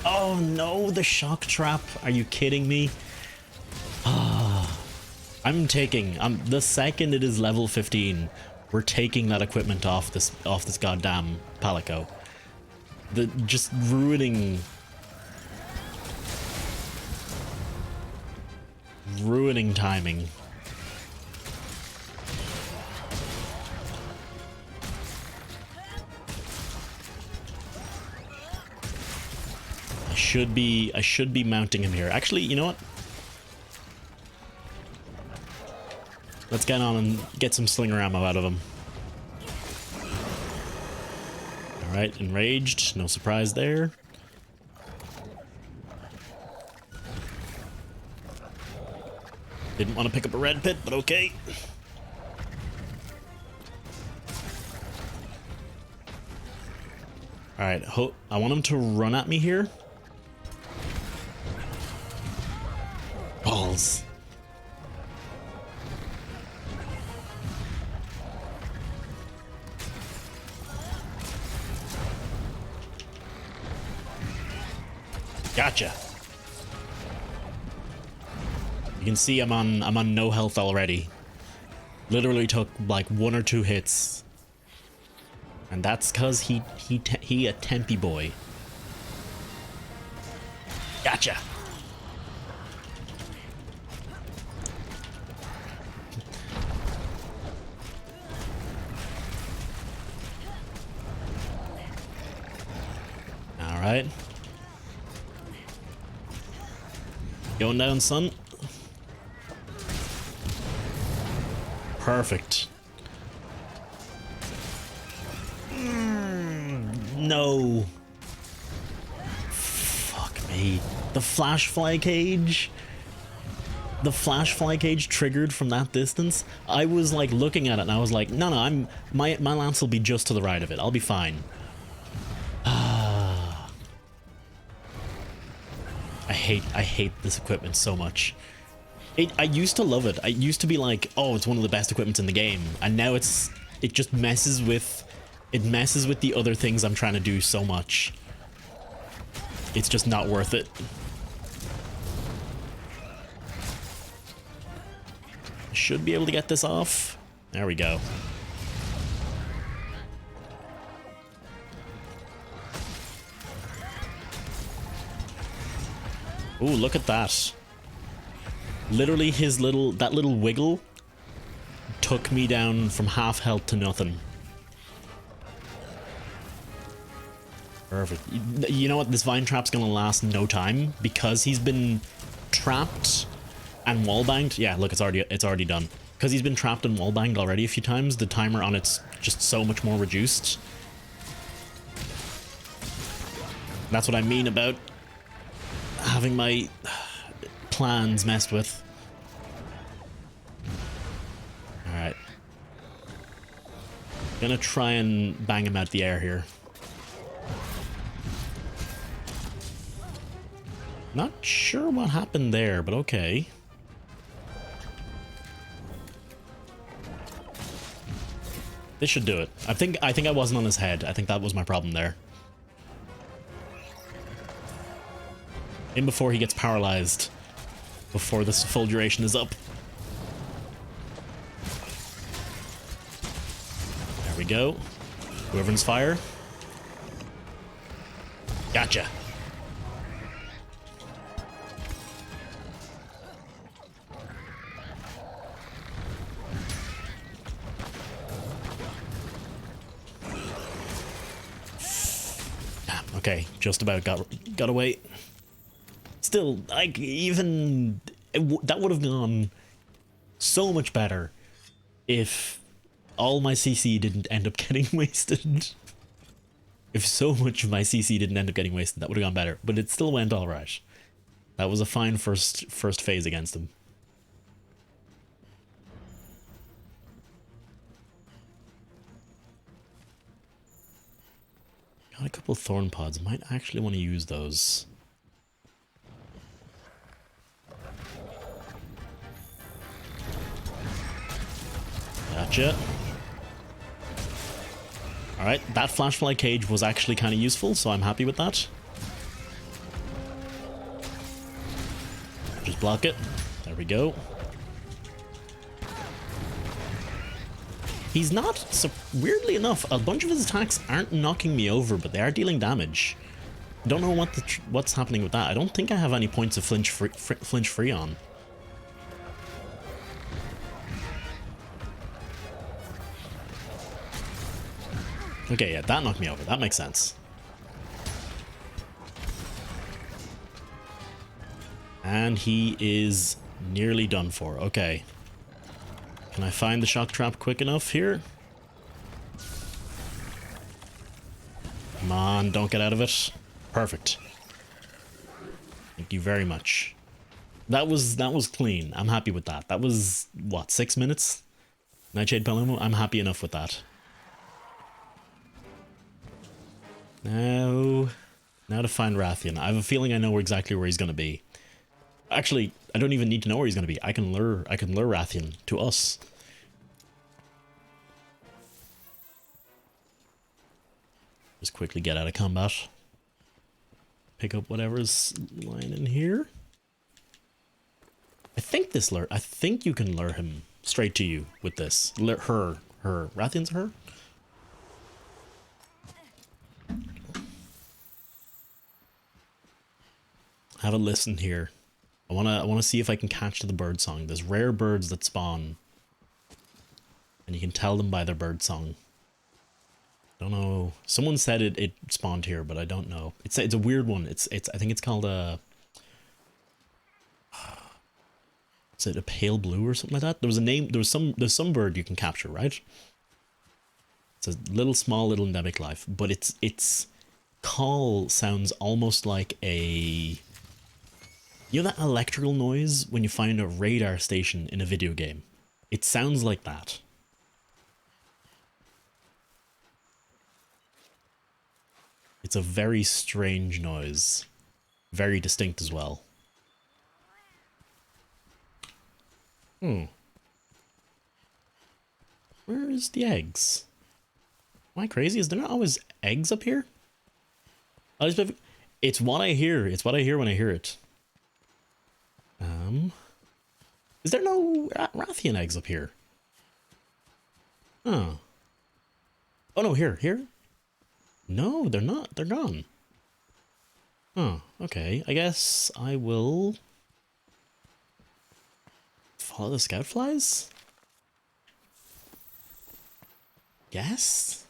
S1: Oh no, the shock trap. Are you kidding me? Ah. I'm taking, the second it is level 15, we're taking that equipment off this goddamn Palico. Just ruining timing. I should be mounting him here. Actually, you know what? Let's get on and get some slinger ammo out of him. Alright, enraged. No surprise there. Didn't want to pick up a red pit, but okay. Alright, I want him to run at me here. Balls. Gotcha. You can see I'm on no health already. Literally took like 1 or 2 hits. And that's cause he a tempy boy. Gotcha. All right. Going down, son. Perfect. No. Fuck me. The flash fly cage. The flash fly cage triggered from that distance. I was like looking at it and I was like, no, my lance will be just to the right of it. I'll be fine. I hate this equipment so much. I used to love it. I used to be like, oh, it's one of the best equipments in the game, and now it just messes with the other things I'm trying to do so much. It's just not worth it. Should be able to get this off. There we go. Ooh, look at that. Literally that little wiggle took me down from half health to nothing. Perfect. You know what? This vine trap's gonna last no time because he's been trapped and wallbanged. Yeah, look, it's already done. Because he's been trapped and wallbanged already a few times, the timer on it's just so much more reduced. That's what I mean about having my plans messed with. Alright. Gonna try and bang him out the air here. Not sure what happened there, but okay. This should do it. I think I wasn't on his head. I think that was my problem there. In before he gets paralyzed. Before this full duration is up. There we go. Wyvern's fire. Gotcha. Okay, just about got away. Still, like, even that would have gone so much better if all my CC didn't end up getting wasted. If so much of my CC didn't end up getting wasted, that would have gone better. But it still went all right. That was a fine first phase against him. Got a couple thorn pods. Might actually want to use those. Gotcha. Alright, that flashfly cage was actually kind of useful, so I'm happy with that. Just block it. There we go. He's not, so weirdly enough, a bunch of his attacks aren't knocking me over, but they are dealing damage. Don't know what's happening with that. I don't think I have any points of flinch free on. Okay, yeah, that knocked me over. That makes sense. And he is nearly done for. Okay. Can I find the shock trap quick enough here? Come on, don't get out of it. Perfect. Thank you very much. That was clean. I'm happy with that. That was, what, 6 minutes? Nightshade Palomo? I'm happy enough with that. Now to find Rathian. I have a feeling I know exactly where he's going to be. Actually, I don't even need to know where he's going to be. I can lure Rathian to us. Just quickly get out of combat. Pick up whatever's lying in here. I think you can lure him straight to you with this. Her. Rathian's her? Have a listen here. I wanna see if I can catch the bird song. There's rare birds that spawn, and you can tell them by their bird song. Don't know. Someone said it spawned here, but I don't know. It's a weird one. It's I think it's called a. Is it a pale blue or something like that? There was a name. There's some bird you can capture, right? It's a small little endemic life, but its call sounds almost like a. You know that electrical noise when you find a radar station in a video game? It sounds like that. It's a very strange noise. Very distinct as well. Where is the eggs? Am I crazy? Is there not always eggs up here? It's what I hear. It's what I hear when I hear it. Is there no Rathian eggs up here? Oh. Oh no, here? No, they're not. They're gone. Oh, okay. I guess I will follow the scout flies? Yes?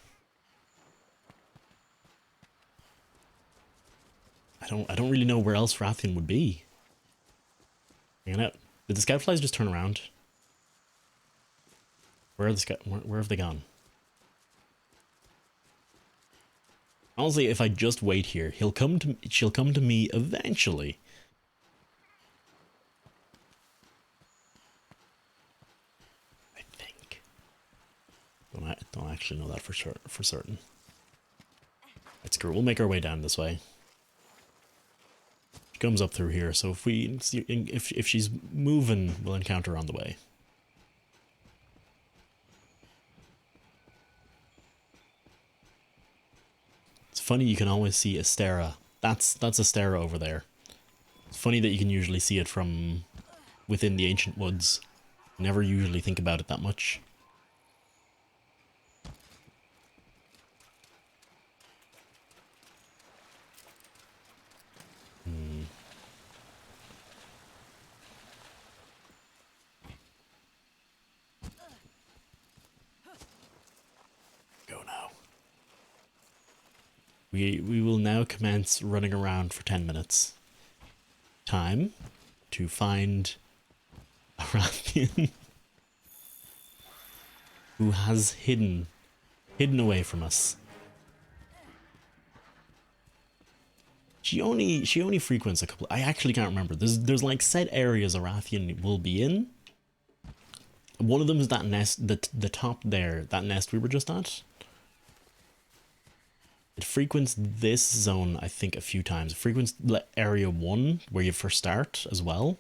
S1: I don't really know where else Rathian would be. Hang out. Did the scout flies just turn around? Where have they gone? Honestly, if I just wait here, she'll come to me eventually. I think. Don't actually know that for certain. Let's go. We'll make our way down this way. She comes up through here, so if she's moving, we'll encounter her on the way. It's funny you can always see Astera. That's Astera over there. It's funny that you can usually see it from within the ancient woods. Never usually think about it that much. Go now. We will now commence running around for 10 minutes. Time to find a Rathian who has hidden away from us. She only frequents a couple. I actually can't remember. There's like set areas a Rathian will be in. One of them is that nest, the top there, that nest we were just at. It frequents this zone, I think, a few times. It frequents area 1, where you first start, as well.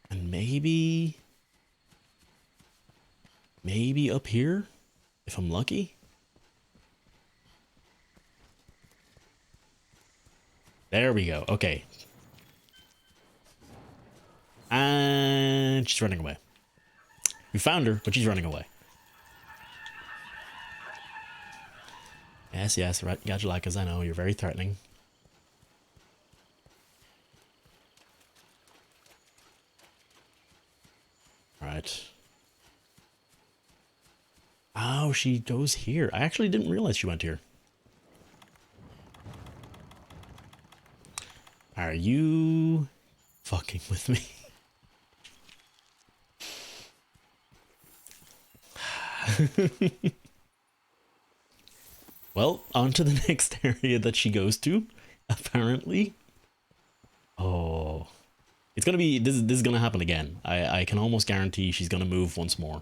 S1: And maybe up here, if I'm lucky. There we go. Okay. And she's running away. We found her, but she's running away. Yes, yes, right. Gadulakas, I know, you're very threatening. Alright. Oh, she goes here. I actually didn't realize she went here. Are you fucking with me? Well, on to the next area that she goes to, apparently. Oh. It's gonna be, this is gonna happen again. I can almost guarantee she's gonna move once more.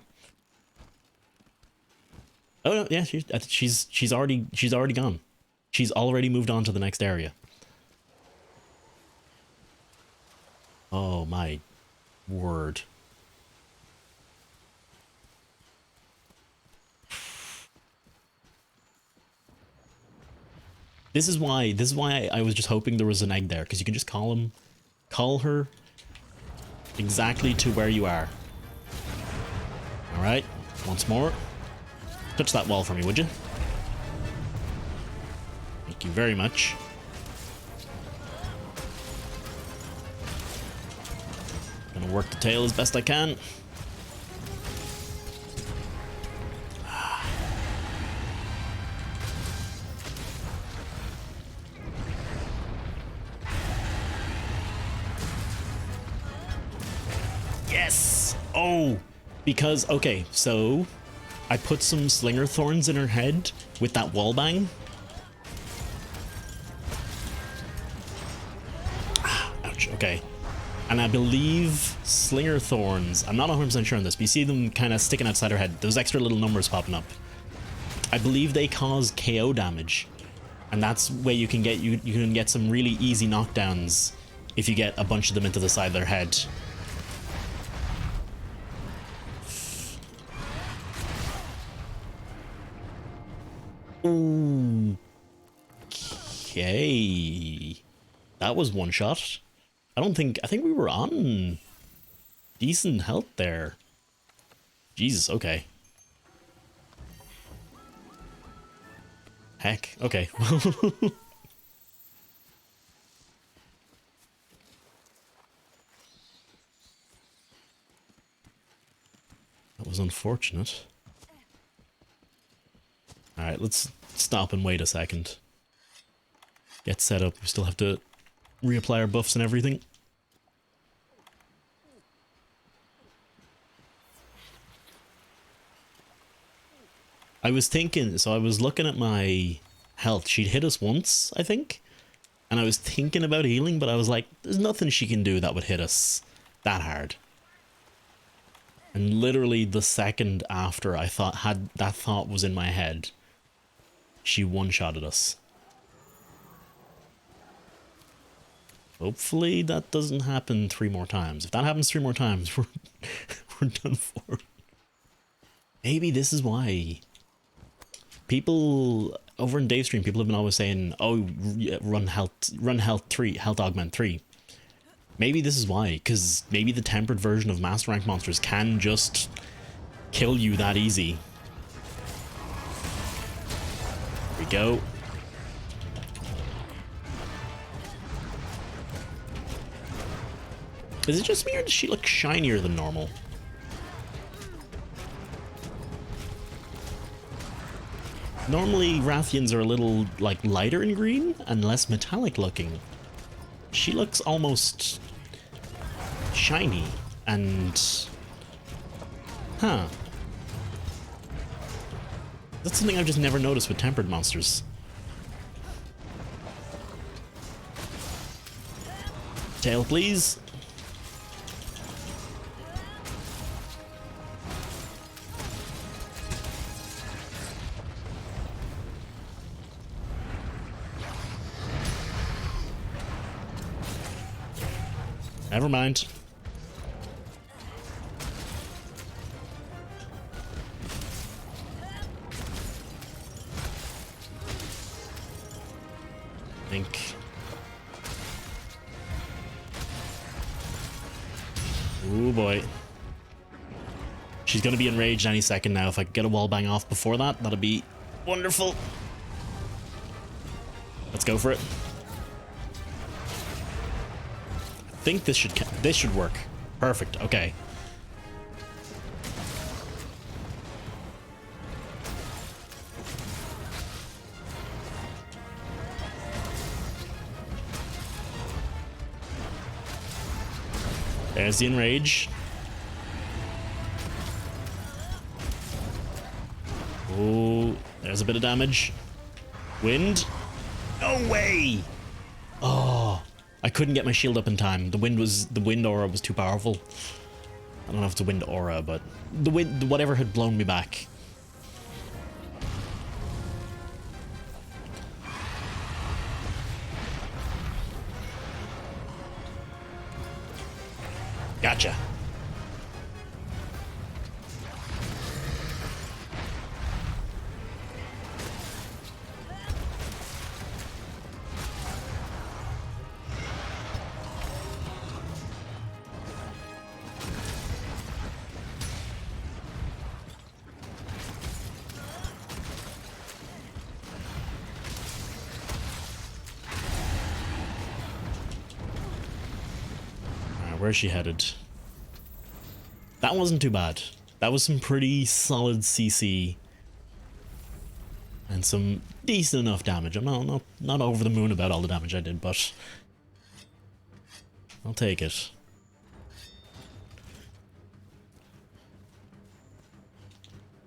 S1: Oh no, yeah, she's already gone. She's already moved on to the next area. Oh my word. This is why I was just hoping there was an egg there, because you can just call her exactly to where you are. Alright, once more. Touch that wall for me, would you? Thank you very much. Gonna work the tail as best I can. Yes! Oh! Because, okay, so I put some slinger thorns in her head with that wall bang. Ah, ouch, okay. And I believe slinger thorns, I'm not 100% sure on this, but you see them kind of sticking outside her head. Those extra little numbers popping up. I believe they cause KO damage. And that's where you can get some really easy knockdowns if you get a bunch of them into the side of their head. Ooh. Okay. That was one shot. I think we were on decent health there. Jesus, okay. Heck, okay. That was unfortunate. Alright, let's stop and wait a second. Get set up. We still have to reapply our buffs and everything. I was thinking, so I was looking at my health. She'd hit us once, I think. And I was thinking about healing, but I was like, there's nothing she can do that would hit us that hard. And literally the second after that thought was in my head, she one-shotted us. Hopefully that doesn't happen 3 more times. If that happens 3 more times, we're done for. Maybe this is why people over in Dave's stream, people have been always saying, oh, run health 3, health augment 3. Maybe this is why, because maybe the tempered version of master rank monsters can just kill you that easy. Here we go. Is it just me, or does she look shinier than normal? Normally, Rathians are a little, like, lighter in green and less metallic looking. She looks almost shiny and... Huh. That's something I've just never noticed with tempered monsters. Tail, please. Never mind. Think. Oh boy. She's gonna be enraged any second now. If I could get a wall bang off before that, that'd be wonderful. Let's go for it. I think this should work. Perfect. Okay. There's the enrage. Oh, there's a bit of damage. Wind. No way! Oh, I couldn't get my shield up in time. The wind aura was too powerful. I don't know if it's a wind aura, but the wind, whatever had blown me back. Gotcha. Where's she headed? That wasn't too bad. That was some pretty solid CC. And some decent enough damage. I'm not over the moon about all the damage I did, but I'll take it.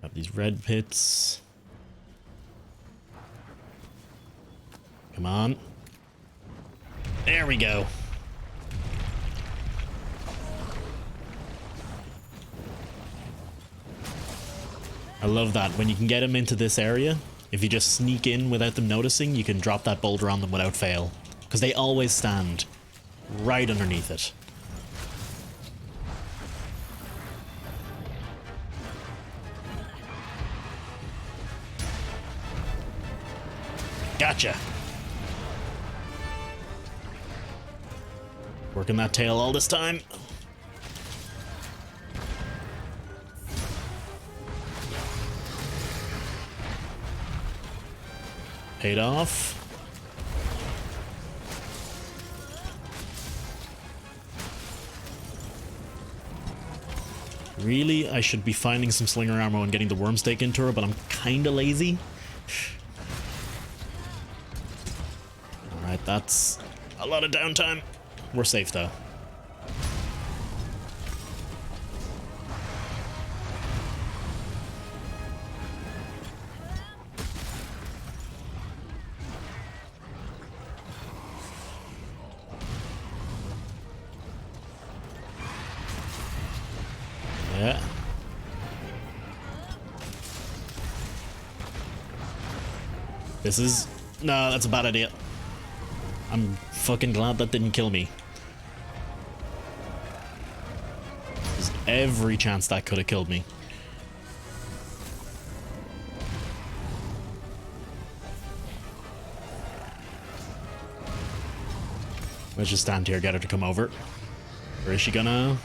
S1: Have these red pits. Come on. There we go. I love that. When you can get them into this area, if you just sneak in without them noticing, you can drop that boulder on them without fail. Because they always stand right underneath it. Gotcha. Working that tail all this time. Paid off. Really, I should be finding some slinger ammo and getting the worm stake into her, but I'm kinda lazy. Alright, that's a lot of downtime. We're safe though. Yeah. This is... No, that's a bad idea. I'm fucking glad that didn't kill me. There's every chance that could have killed me. Let's just stand here, get her to come over. Or is she gonna...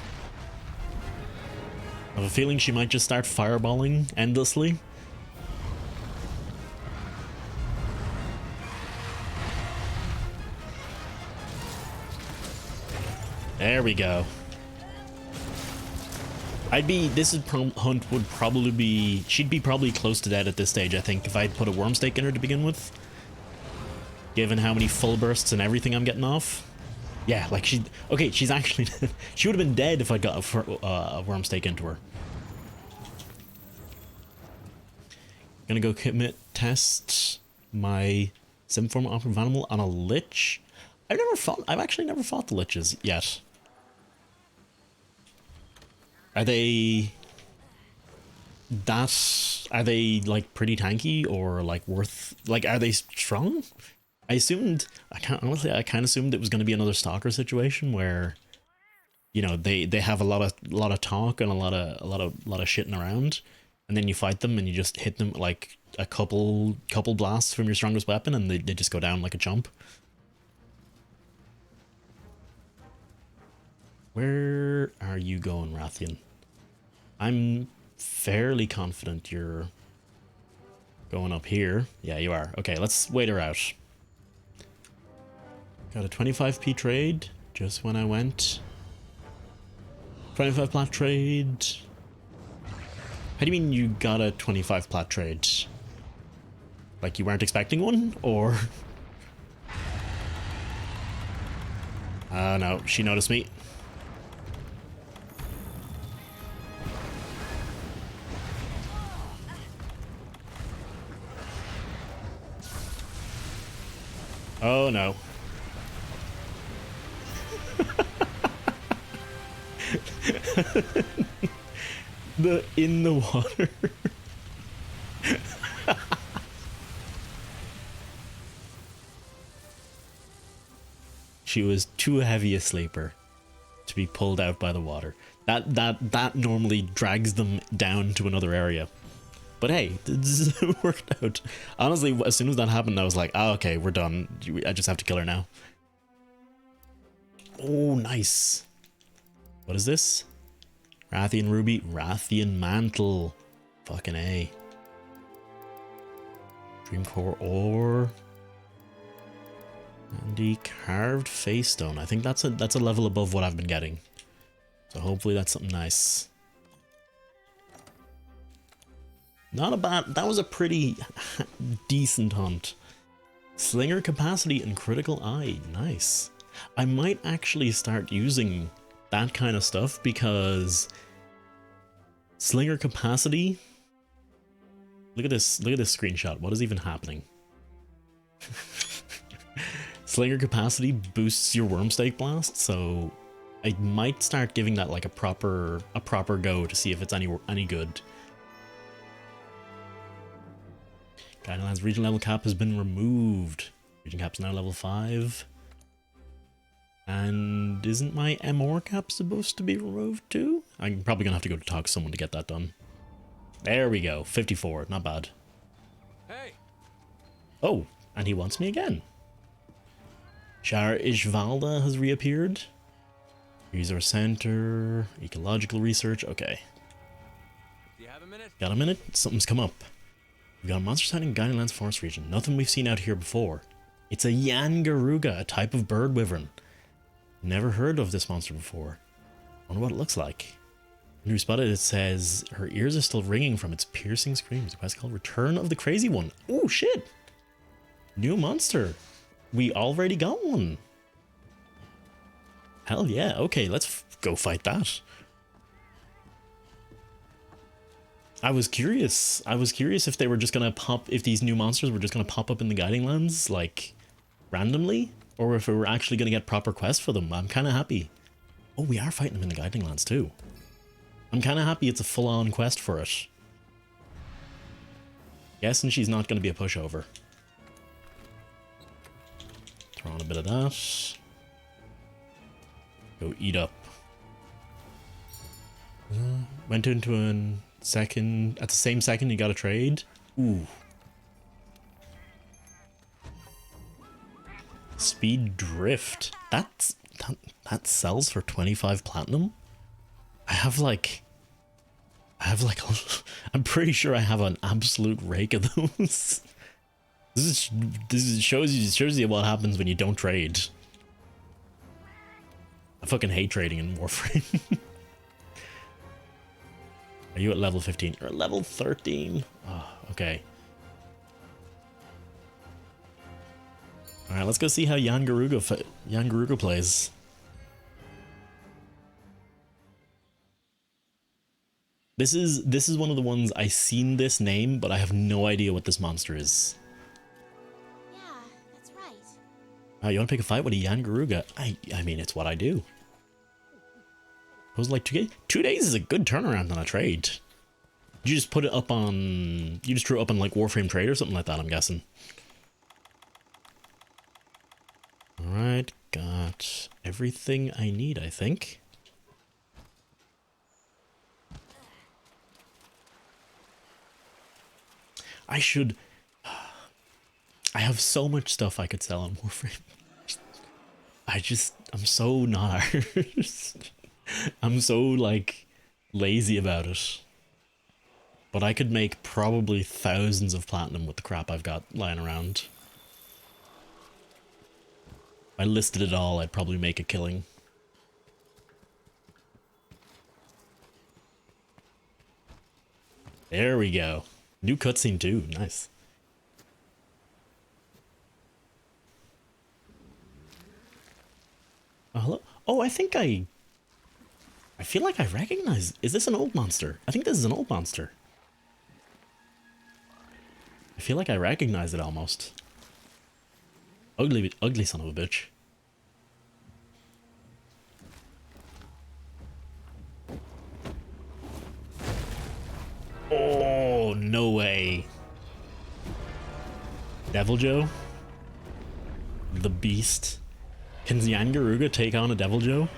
S1: I have a feeling she might just start fireballing endlessly. There we go. Hunt would probably be... She'd be probably close to dead at this stage, I think, if I'd put a worm stake in her to begin with. Given how many full bursts and everything I'm getting off. Yeah, like she... Okay, she's actually... She would have been dead if I got a worm stake into her. Gonna go commit test my Simform of Animal on a Lich. I've actually never fought the Liches yet. Are they like pretty tanky or like worth, like, are they strong? I assumed, honestly, I kind of assumed it was going to be another Stalker situation where, you know, they have a lot of talk and a lot of shitting around, and then you fight them and you just hit them like a couple blasts from your strongest weapon and they just go down like a chump. Where are you going, Rathian? I'm fairly confident you're going up here. Yeah, you are. Okay, let's wait her out. Got a 25p trade just when I went. 25 plat trade. How do you mean you got a 25 plat trade? Like you weren't expecting one, or? No, she noticed me. Oh no. In the water. She was too heavy a sleeper to be pulled out by the water. That normally drags them down to another area. But hey, this worked out. Honestly, as soon as that happened, I was like, oh, okay, we're done. I just have to kill her now. Oh, nice. What is this? Rathian Ruby, Rathian Mantle. Fucking A. Dreamcore Ore. And the Carved Face Stone. I think that's a level above what I've been getting. So hopefully that's something nice. Not a bad, that was a pretty decent hunt. Slinger capacity and critical eye, nice. I might actually start using that kind of stuff because slinger capacity, look at this screenshot. What is even happening? Slinger capacity boosts your Wormstake Blast, so I might start giving that like a proper go to see if it's any good. Guidelands region level cap has been removed. Region cap's now level 5. And isn't my MR cap supposed to be removed too? I'm probably gonna have to go to talk to someone to get that done. There we go, 54, not bad.
S4: Hey.
S1: Oh, and he wants me again. Shar Ishvalda has reappeared. Resource Center, Ecological Research, okay.
S4: Do you have a minute?
S1: Got a minute? Something's come up. We've got a monster sighting in Guidelands Forest region. Nothing we've seen out here before. It's a Yangaruga, a type of bird wyvern. Never heard of this monster before. Wonder what it looks like. When we spotted it, says her ears are still ringing from its piercing screams. A quest called Return of the Crazy One. Oh shit! New monster. We already got one. Hell yeah. Okay, let's go fight that. I was curious if they were just gonna if these new monsters were just gonna pop up in the Guiding Lands, like, randomly, or if we were actually gonna get proper quests for them. I'm kind of happy. Oh, we are fighting them in the Guiding Lands too. I'm kind of happy it's a full-on quest for it. Guessing she's not gonna be a pushover. Throw on a bit of that. Go eat up. Went into a second. At the same second, you got a trade. Ooh. Speed Drift. That sells for 25 platinum. I have like I'm pretty sure I have an absolute rake of those. This shows you what happens when you don't trade. I fucking hate trading in Warframe. Are you at level 15? You're at level 13. Oh, okay. Alright, let's go see how Yangaruga plays. This is one of the ones I seen this name, but I have no idea what this monster is.
S2: Yeah, that's right.
S1: You want to pick a fight with a Yangaruga? I mean, it's what I do. It was like 2 days is a good turnaround on a trade. You just put it up on... You just drew it up on like Warframe Trade or something like that, I'm guessing. Alright, got everything I need, I think. I should... I have so much stuff I could sell on Warframe. I'm so not. I'm so, like, lazy about it. But I could make probably thousands of platinum with the crap I've got lying around. I listed it all, I'd probably make a killing. There we go. New cutscene too. Nice. Oh, hello. Oh, I feel like I recognize. Is this an old monster? I think this is an old monster. I feel like I recognize it almost. Ugly, ugly son of a bitch. Oh, no way. Devil Joe? The Beast? Can Yangaruga take on a Devil Joe?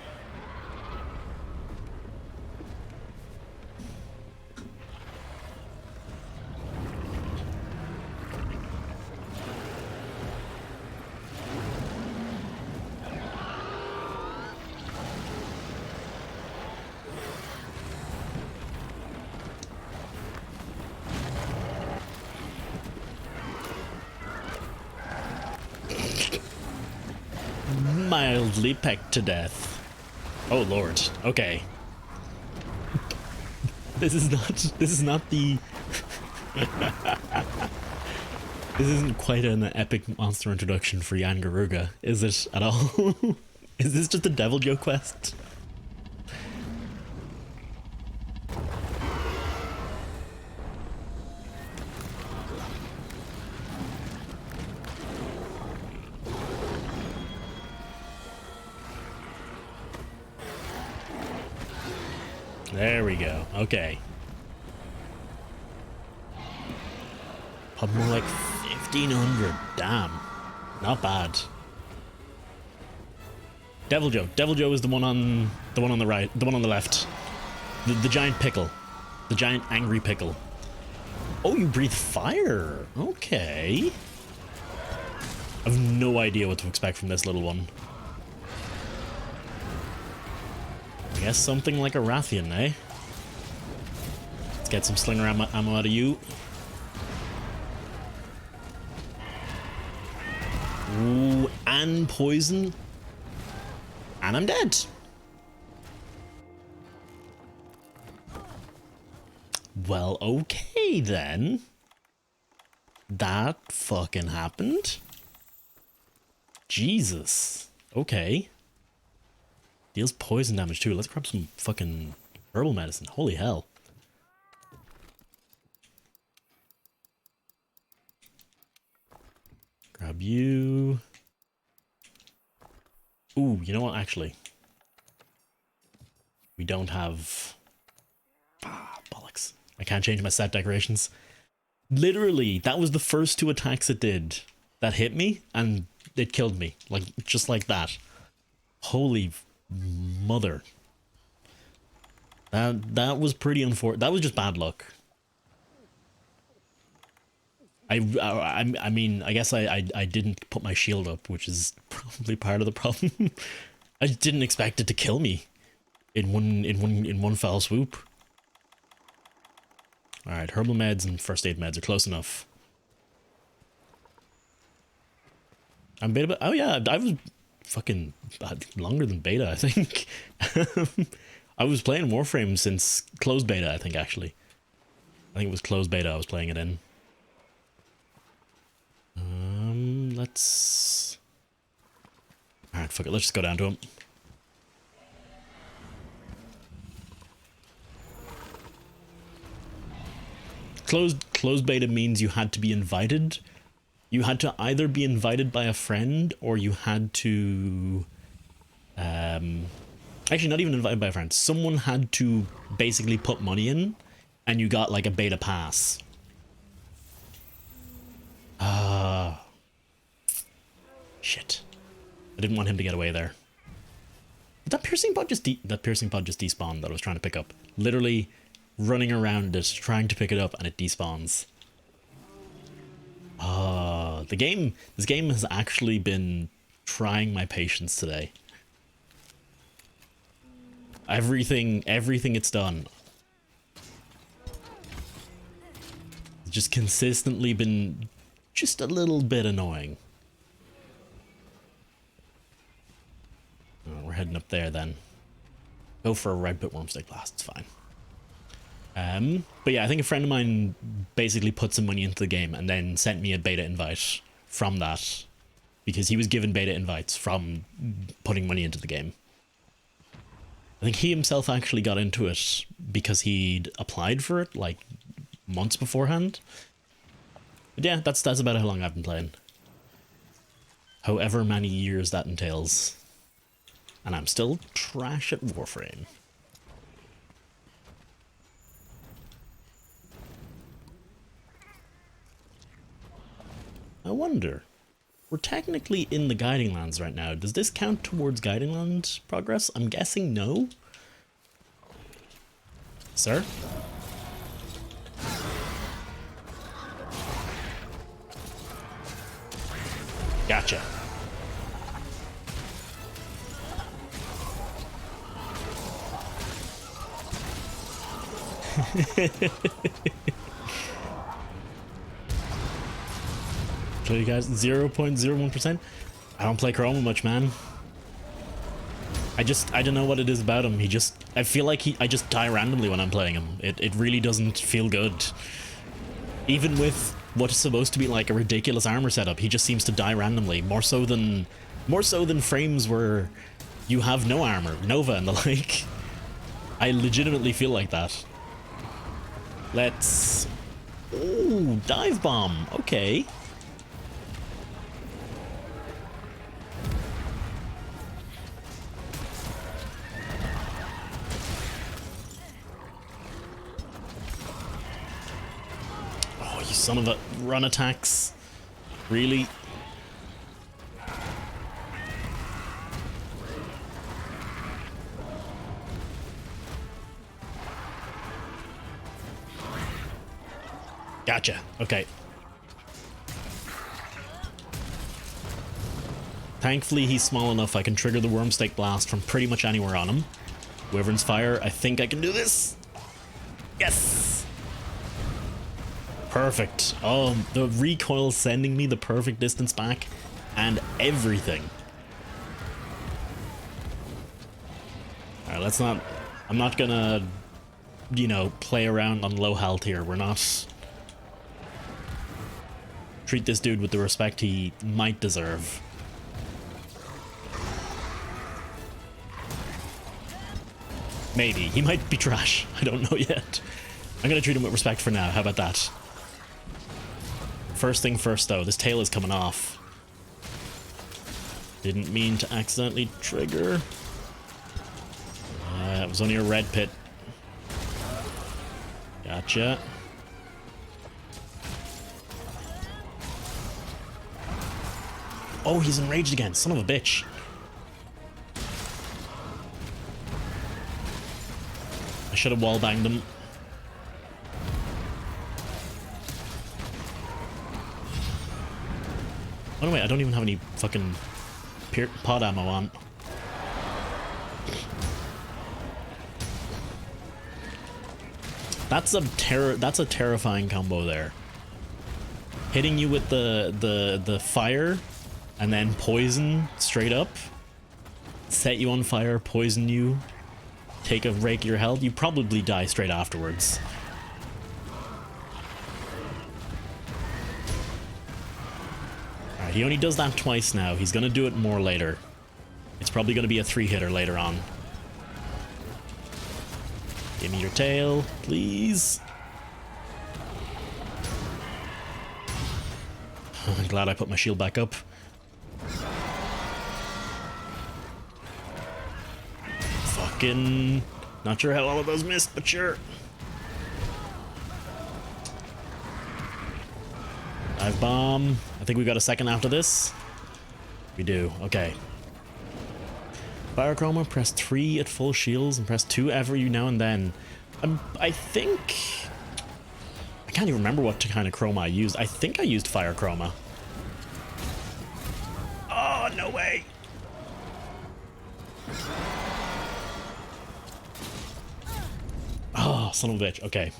S1: Mildly pecked to death. Oh lord. Okay. This is not the This isn't quite an epic monster introduction for Yangaruga, is it at all? Is this just a Devil Joe quest? There we go. Okay. Probably more like 1,500. Damn. Not bad. Devil Joe. Devil Joe is the one on the right, the one on the left. The giant pickle. The giant angry pickle. Oh, you breathe fire. Okay. I have no idea what to expect from this little one. I guess something like a Rathian, eh? Let's get some slinger ammo out of you. Ooh, and poison. And I'm dead. Well, okay then. That fucking happened. Jesus. Okay. Deals poison damage too. Let's grab some fucking herbal medicine. Holy hell. Grab you. Ooh, you know what, actually? We don't have... Ah, bollocks. I can't change my set decorations. Literally, that was the first two attacks it did that hit me, and it killed me. Like, just like that. Holy mother. That was pretty unfortunate. That was just bad luck. I mean, I guess I didn't put my shield up, which is probably part of the problem. I just didn't expect it to kill me in one foul swoop. All right, herbal meds and first aid meds are close enough. I'm beta. Oh yeah, I was fucking longer than beta, I think. I was playing Warframe since closed beta, I think, actually. I think it was closed beta I was playing it in. Let's... Alright, fuck it, let's just go down to him. Closed beta means you had to be invited. You had to either be invited by a friend, or you had to... Actually, not even invited by a friend. Someone had to basically put money in, and you got like a beta pass. Shit. I didn't want him to get away there. Did that piercing pod just despawned that I was trying to pick up. Literally running around it, trying to pick it up, and it despawns. This game has actually been trying my patience today. Everything it's done. It's just consistently been just a little bit annoying. there then. Go for a red pit wormstick blast, it's fine. But yeah, I think a friend of mine basically put some money into the game and then sent me a beta invite from that, because he was given beta invites from putting money into the game. I think he himself actually got into it because he'd applied for it like months beforehand. But yeah, that's about how long I've been playing. However many years that entails. And I'm still trash at Warframe. I wonder, we're technically in the Guiding Lands right now. Does this count towards Guiding Land progress? I'm guessing no. Sir? Gotcha. Tell you guys, 0.01%. I don't play Chroma much, man. I don't know what it is about him. I feel like I just die randomly when I'm playing him. It really doesn't feel good. Even with what's supposed to be like a ridiculous armor setup, he just seems to die randomly. More so than frames where you have no armor, Nova and the like. I legitimately feel like that. Let's... Ooh, dive bomb. Okay. Oh, you son of a... Run attacks. Really? Gotcha. Okay. Thankfully, he's small enough I can trigger the Wormstake Blast from pretty much anywhere on him. Wyvern's Fire, I think I can do this. Yes! Perfect. Oh, the recoil sending me the perfect distance back and everything. Alright, let's not... I'm not gonna, you know, play around on low health here. We're not... Treat this dude with the respect he might deserve. Maybe. He might be trash. I don't know yet. I'm gonna treat him with respect for now. How about that? First thing first, though. This tail is coming off. Didn't mean to accidentally trigger. It was only a red pit. Gotcha. Oh, he's enraged again. Son of a bitch. I should have wallbanged him. Oh no, wait, I don't even have any fucking pod ammo on. That's a terrifying combo there. Hitting you with the fire and then poison straight up. Set you on fire, poison you. Take a rake of your health, you probably die straight afterwards. Alright, he only does that twice now. He's gonna do it more later. It's probably gonna be a 3-hitter later on. Give me your tail, please. I'm glad I put my shield back up. Fucking... Not sure how all of those missed, but sure. Dive bomb. I think we got a second after this. We do. Okay. Fire chroma, press 3 at full shields and press 2 every now and then. I think... I can't even remember what kind of chroma I used. I think I used fire chroma. Oh, no way! Oh, son of a bitch. Okay.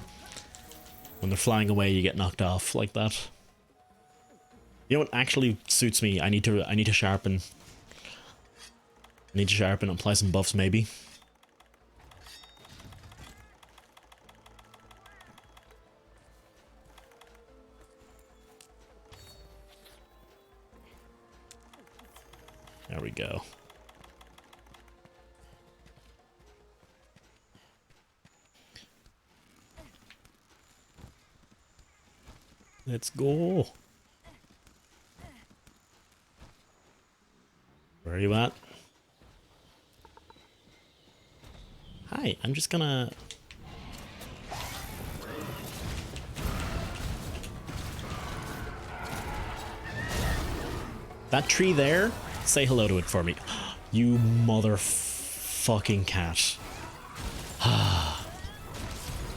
S1: When they're flying away, you get knocked off like that. You know what actually suits me? I need to sharpen. Need to sharpen and apply some buffs, maybe. There we go. Let's go. Where are you at? Hi, I'm just gonna... That tree there? Say hello to it for me. You motherfucking cat.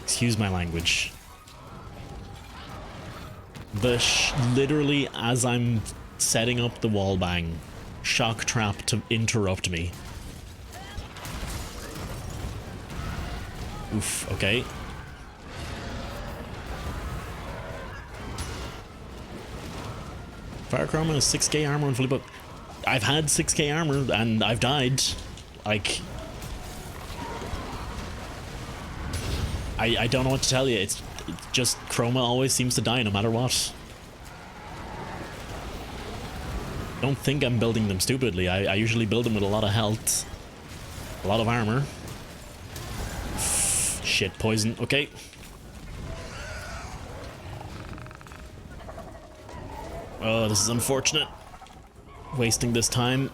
S1: Excuse my language. Literally, as I'm setting up the wall bang, shock trap to interrupt me. Oof, okay. Fire Chroma is 6k armor and fully booked. I've had 6k armor and I've died. Like... I don't know what to tell you. It's just Chroma always seems to die no matter what. Don't think I'm building them stupidly. I usually build them with a lot of health. A lot of armor. Shit, poison. Okay. Oh, this is unfortunate. Wasting this time.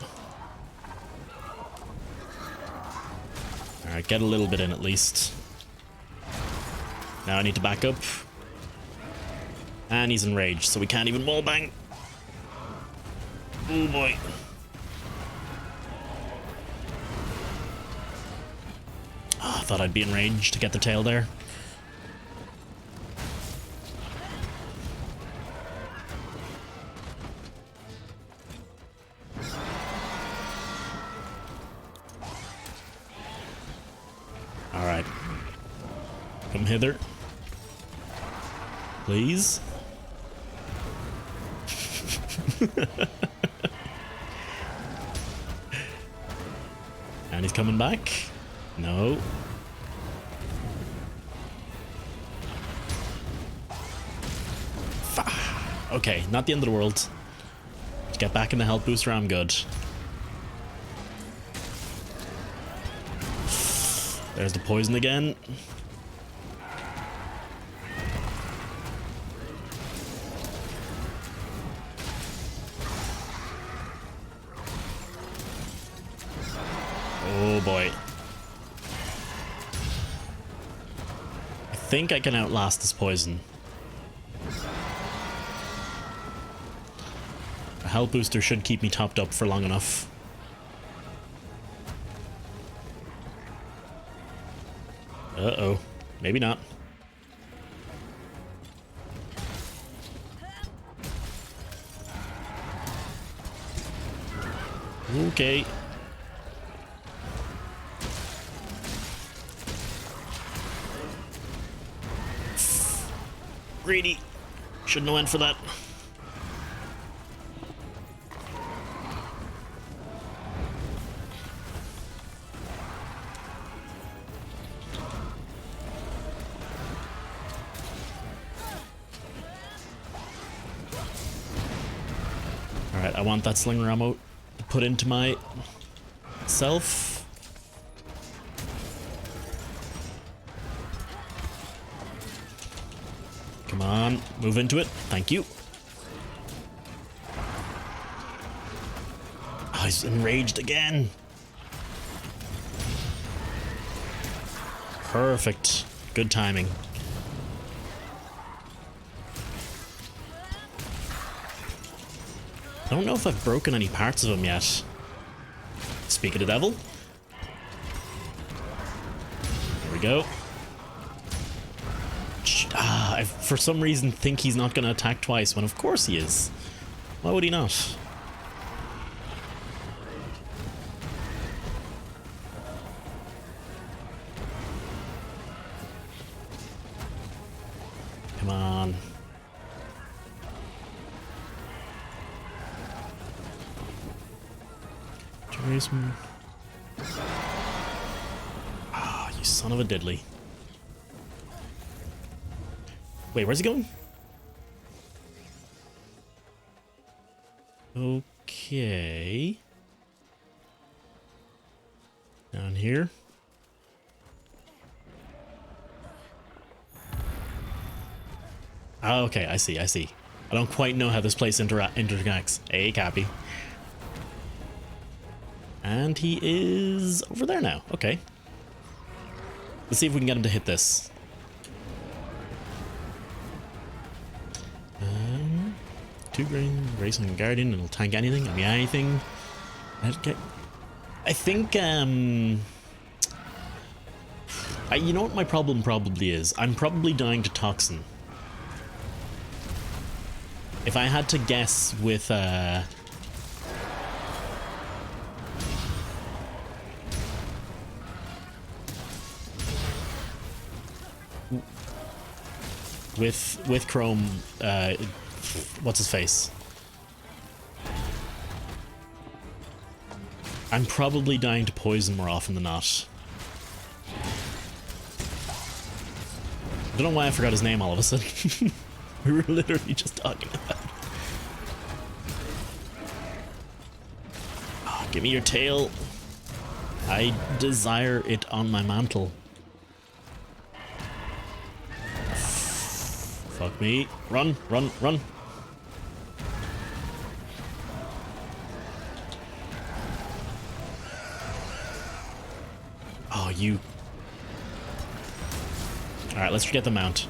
S1: Alright, get a little bit in at least. Now I need to back up. And he's enraged, so we can't even wall bang. Oh boy. Oh, I thought I'd be enraged to get the tail there. Alright. Come hither. Please. And he's coming back. No. Okay, not the end of the world. Just get back in the health booster, I'm good. There's the poison again. Oh boy. I think I can outlast this poison. A health booster should keep me topped up for long enough. Uh-oh. Maybe not. Okay. Greedy. Shouldn't have went for that. Alright, I want that slinger ammo to put into my self. Come on, move into it. Thank you. Oh, he's enraged again. Perfect. Good timing. I don't know if I've broken any parts of him yet. Speak of the devil. There we go. I for some reason think he's not going to attack twice, when of course he is. Why would he not? Come on. Jason. You son of a diddly. Wait, where's he going? Okay. Down here. Oh, okay, I see, I see. I don't quite know how this place interconnects. Hey, copy. And he is over there now. Okay. Let's see if we can get him to hit this. Two green, Racing and Guardian, it'll tank anything, it'll be anything. Okay. I think, you know what my problem probably is? I'm probably dying to Toxin. If I had to guess with, with Chrome, what's his face? I'm probably dying to poison more often than not. I don't know why I forgot his name all of a sudden. We were literally just talking about it. Oh, give me your tail. I desire it on my mantle. Fuck me. Run, run, run. Oh, you... Alright, let's get the mount.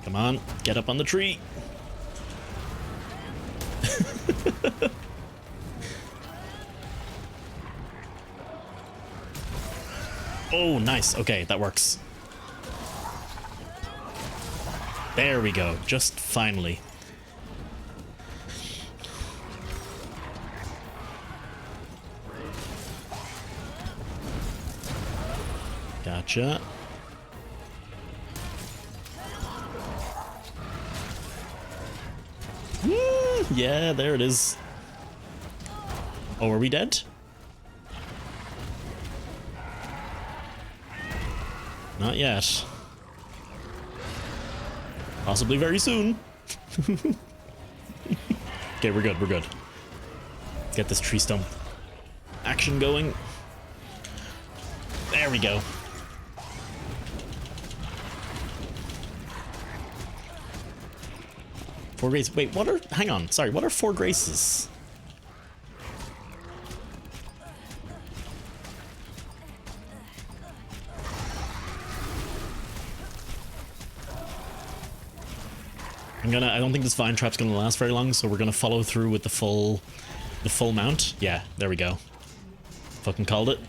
S1: Come on, get up on the tree. Oh, nice. Okay, that works. There we go. Just finally. Gotcha. Yeah, there it is. Oh, are we dead? Not yet. Possibly very soon. Okay, we're good, we're good. Let's get this tree stump action going. There we go. Four graces. Wait, what are... Hang on, sorry, what are four graces? I don't think this vine trap's gonna last very long, so we're gonna follow through with the full mount. Yeah, there we go. Fucking called it.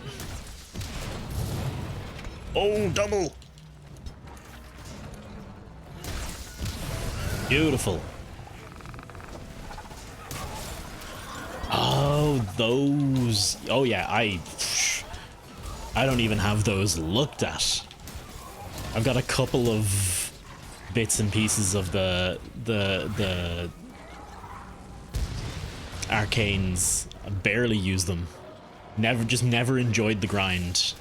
S1: Oh, double! Beautiful. Oh, those. Oh yeah, I don't even have those looked at. I've got a couple of bits and pieces of the arcanes. I barely use them. Never enjoyed the grind.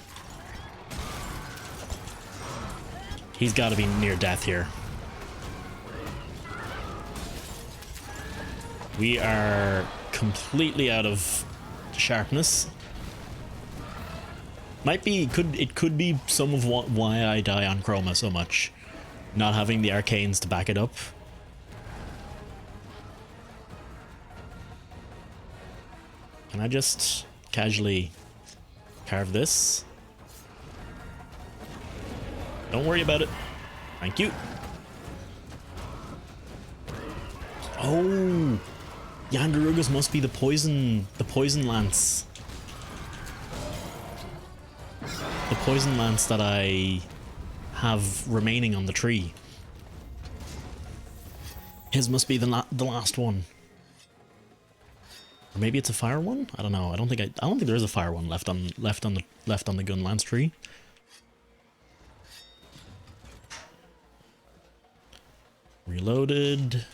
S1: He's got to be near death here. We are completely out of sharpness. It could be some of why I die on Chroma so much. Not having the arcanes to back it up. Can I just casually carve this? Don't worry about it. Thank you. Oh, Yandarugas must be the poison lance. The poison lance that I have remaining on the tree. His must be the last one. Or maybe it's a fire one? I don't know. I don't think there is a fire one left on the gun lance tree. Reloaded.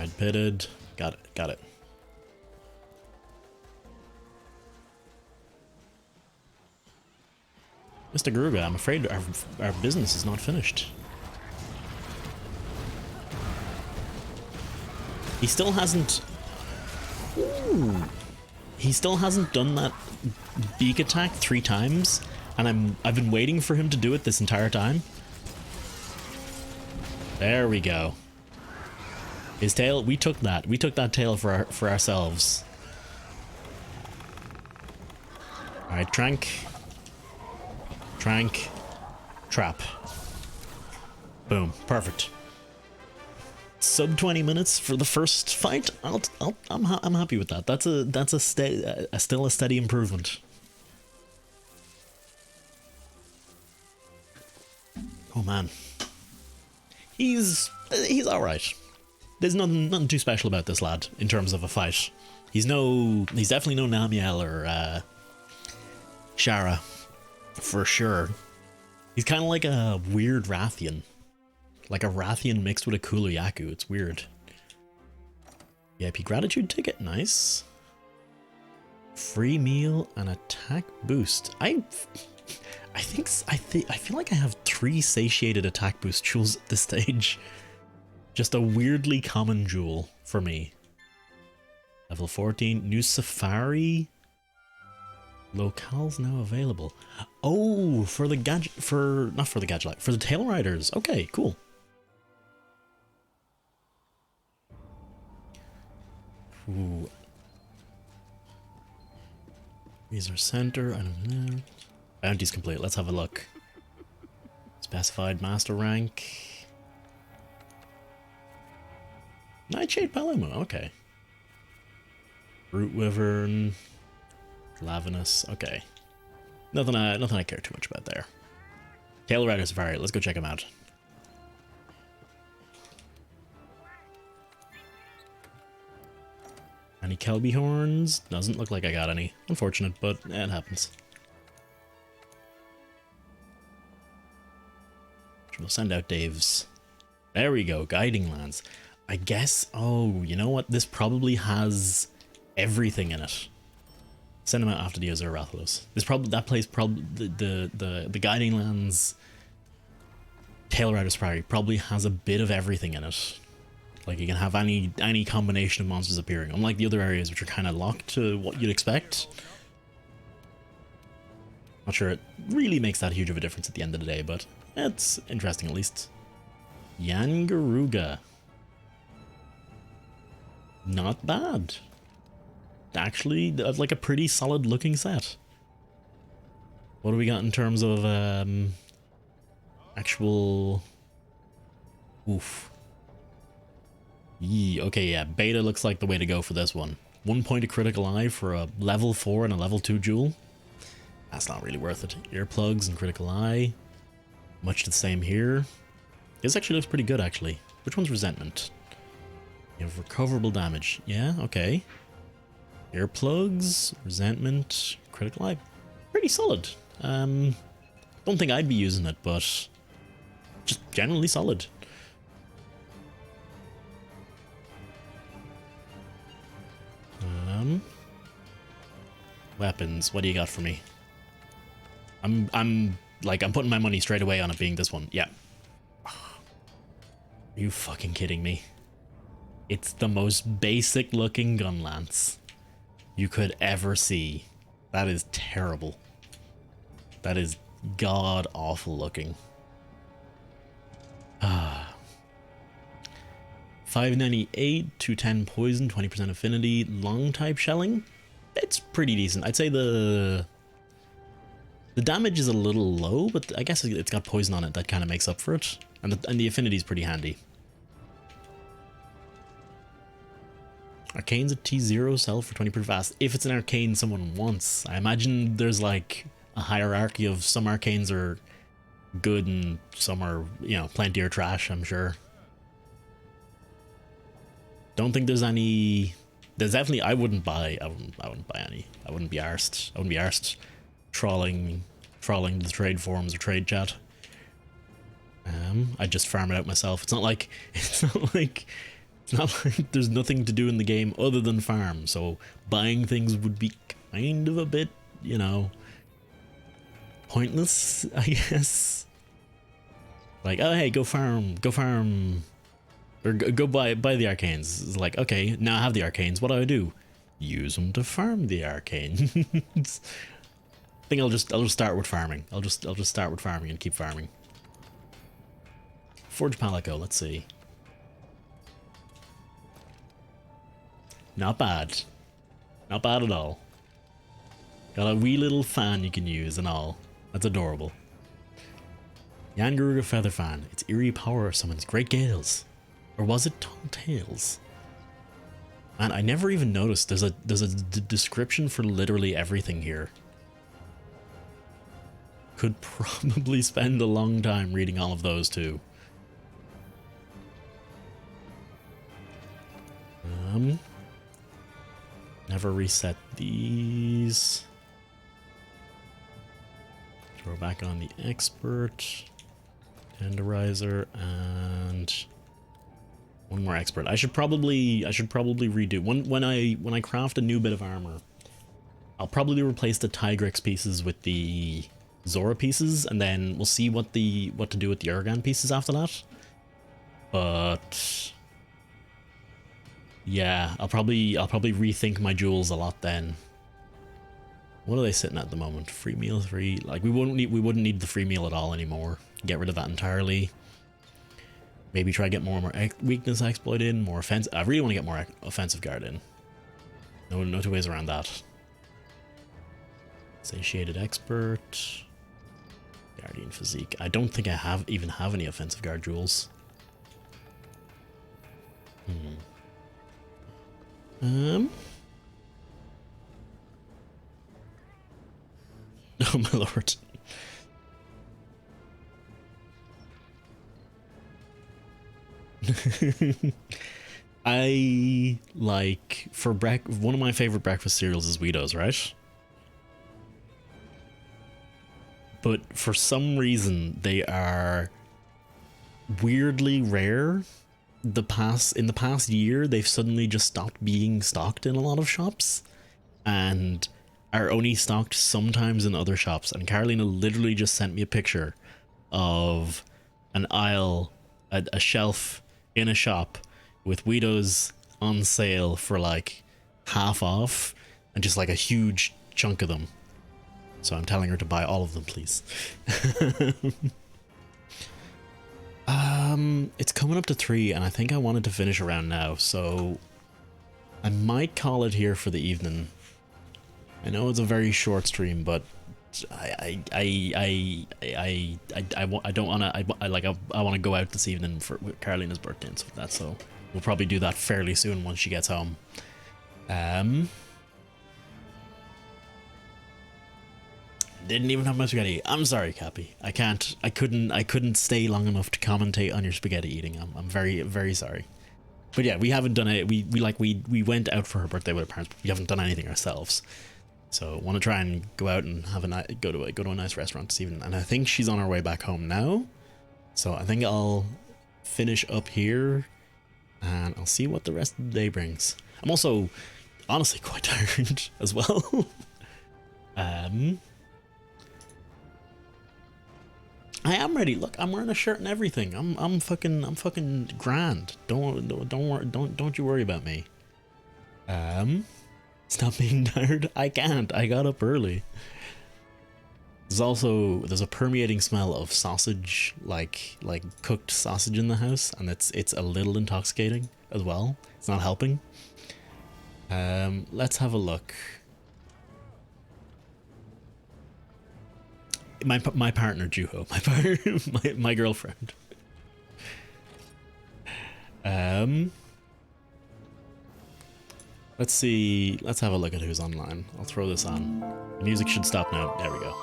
S1: Red pitted. Got it. Got it. Mr. Garuga, I'm afraid our business is not finished. He still hasn't... Ooh. He still hasn't done that beak attack 3 times, and I've been waiting for him to do it this entire time. There we go. His tail, we took that. We took that tail for ourselves. Alright, Trank. Trank. Trap. Boom. Perfect. Sub 20 minutes for the first fight. I'm happy with that. That's still a steady improvement. Oh man. He's alright. There's nothing too special about this lad in terms of a fight. He's definitely no Namiel or Shara, for sure. He's kind of like a weird Rathian. Like a Rathian mixed with a Kuluyaku. It's weird. VIP gratitude ticket, nice. Free meal and attack boost. I feel like I have 3 satiated attack boost jewels at this stage. Just a weirdly common jewel for me. Level 14, new safari. Locales now available. Oh, for the gadget, not for the gadget, for the tail riders. Okay, cool. Ooh. These are center. I don't know. Bounty's complete. Let's have a look. Specified master rank. Nightshade Paloma. Okay. Root Wyvern. Lavinus. Okay. Nothing I care too much about there. Tail Rider Safari. Let's go check him out. Any Kelby horns? Doesn't look like I got any. Unfortunate, but it happens. We'll send out Dave's. There we go. Guiding Lands. I guess. Oh, you know what? This probably has everything in it. Send him out after the Azure Rathalos. That place probably the Guiding Lands Tail Rider Safari probably has a bit of everything in it. Like you can have any combination of monsters appearing, unlike the other areas which are kind of locked to what you'd expect. Not sure it really makes that huge of a difference at the end of the day, but it's interesting at least. Yangaruga. Not bad. Actually, like a pretty solid looking set. What do we got in terms of actual... Oof. Yee, okay, yeah, beta looks like the way to go for this one. 1 point of critical eye for a level 4 and a level 2 jewel. That's not really worth it. Earplugs and critical eye. Much the same here. This actually looks pretty good, actually. Which one's resentment? You have recoverable damage. Yeah, okay. Earplugs, resentment, critical eye. Pretty solid. Don't think I'd be using it, but just generally solid. Weapons, what do you got for me? I'm putting my money straight away on it being this one. Yeah. Are you fucking kidding me? It's the most basic looking gun lance you could ever see. That is terrible. That is god awful looking. 598, 210 poison, 20% affinity, long type shelling. It's pretty decent. I'd say the damage is a little low, but I guess it's got poison on it that kind of makes up for it. And the affinity is pretty handy. Arcane's at T0, sell for 20% fast. If it's an arcane someone wants. I imagine there's like a hierarchy of some arcanes are good and some are, you know, plenty or trash, I'm sure. Don't think there's any... There's definitely... I wouldn't buy any. I wouldn't be arsed trawling the trade forums or trade chat. I'd just farm it out myself. It's not like It's not like there's nothing to do in the game other than farm, so buying things would be kind of a bit, you know, pointless, I guess. Like, oh hey, go farm, or go buy the arcanes. It's like, okay, now I have the arcanes, what do? Use them to farm the arcanes. I think I'll just start with farming. I'll just start with farming and keep farming. Forge Palico, let's see. Not bad. Not bad at all. Got a wee little fan you can use and all. That's adorable. Yangaruga Feather Fan. Its eerie power summons great gales. Or was it tall tales? Man, I never even noticed. There's a description for literally everything here. Could probably spend a long time reading all of those too. Never reset these. Throw back on the expert, tenderizer, and one more expert. I should probably redo when I craft a new bit of armor. I'll probably replace the Tigrex pieces with the Zora pieces, and then we'll see what to do with the Urgan pieces after that. But yeah, I'll probably rethink my jewels a lot then. What are they sitting at the moment? Free meal 3. Like we wouldn't need the free meal at all anymore. Get rid of that entirely. Maybe try to get more weakness exploit in, more offense. I really want to get more offensive guard in. No two ways around that. Satiated expert. Guardian physique. I don't think I even have any offensive guard jewels. Oh my lord. I like one of my favorite breakfast cereals is Weedos, right? But for some reason they are weirdly rare. In the past year, they've suddenly just stopped being stocked in a lot of shops, and are only stocked sometimes in other shops. And Carolina literally just sent me a picture of an aisle, a shelf in a shop with Weedos on sale for like half off, and just like a huge chunk of them. So I'm telling her to buy all of them, please. It's coming up to 3, and I think I wanted to finish around now, so I might call it here for the evening. I know it's a very short stream, but I don't wanna. I want to go out this evening for Carolina's birthday and stuff like that. So we'll probably do that fairly soon once she gets home. Didn't even have my spaghetti. I'm sorry, Cappy. I couldn't stay long enough to commentate on your spaghetti eating. I'm very, very sorry. But yeah, we haven't done it. We went out for her birthday with her parents, but we haven't done anything ourselves. So want to try and go out and have go to a nice restaurant this evening. And I think she's on her way back home now. So I think I'll finish up here, and I'll see what the rest of the day brings. I'm also honestly quite tired as well. I am ready. Look, I'm wearing a shirt and everything. I'm fucking grand. Don't you worry about me. Stop being tired. I can't. I got up early. There's a permeating smell of sausage, like cooked sausage in the house, and it's a little intoxicating as well. It's not helping. Let's have a look. My partner Juho, my girlfriend. Let's see. Let's have a look at who's online. I'll throw this on. The music should stop now. There we go.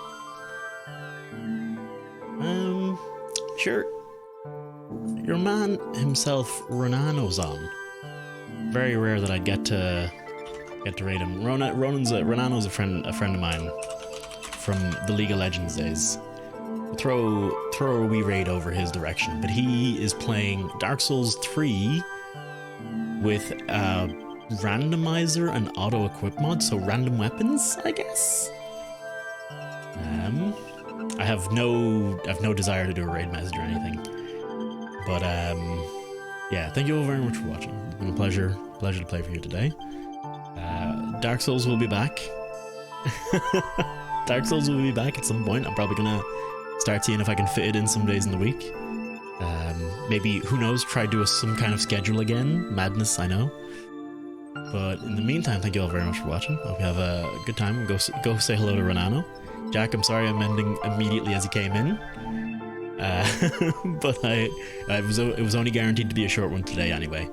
S1: Sure. Your man himself, Ronano's on. Very rare that I'd get to raid him. Ronano's a friend of mine from the League of Legends days. Throw a wee raid over his direction, but he is playing Dark Souls 3 with a randomizer and auto equip mod, so random weapons, I guess. I have no desire to do a raid message or anything, but yeah, thank you all very much for watching. It's been a pleasure to play for you today. Dark Souls will be back. Dark Souls will be back at some point. I'm probably gonna start seeing if I can fit it in some days in the week. Maybe, who knows, try do some kind of schedule again. Madness, I know. But in the meantime, thank you all very much for watching. Hope you have a good time. Go say hello to Renano. Jack, I'm sorry I'm ending immediately as he came in. But it was only guaranteed to be a short one today anyway.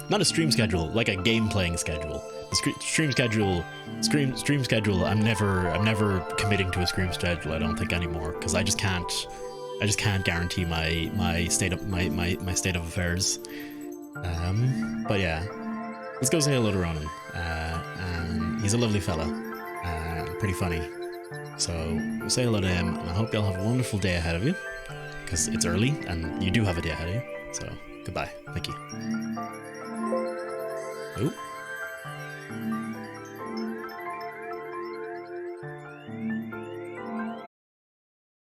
S1: Not a stream schedule, like a game playing schedule. The stream schedule. I'm never committing to a stream schedule. I don't think anymore, because I just can't guarantee my state of affairs. But yeah, let's go say hello to Ronan. And he's a lovely fella, pretty funny. So we'll say hello to him, and I hope y'all have a wonderful day ahead of you, because it's early and you do have a day ahead of you. So goodbye. Thank you. Ooh.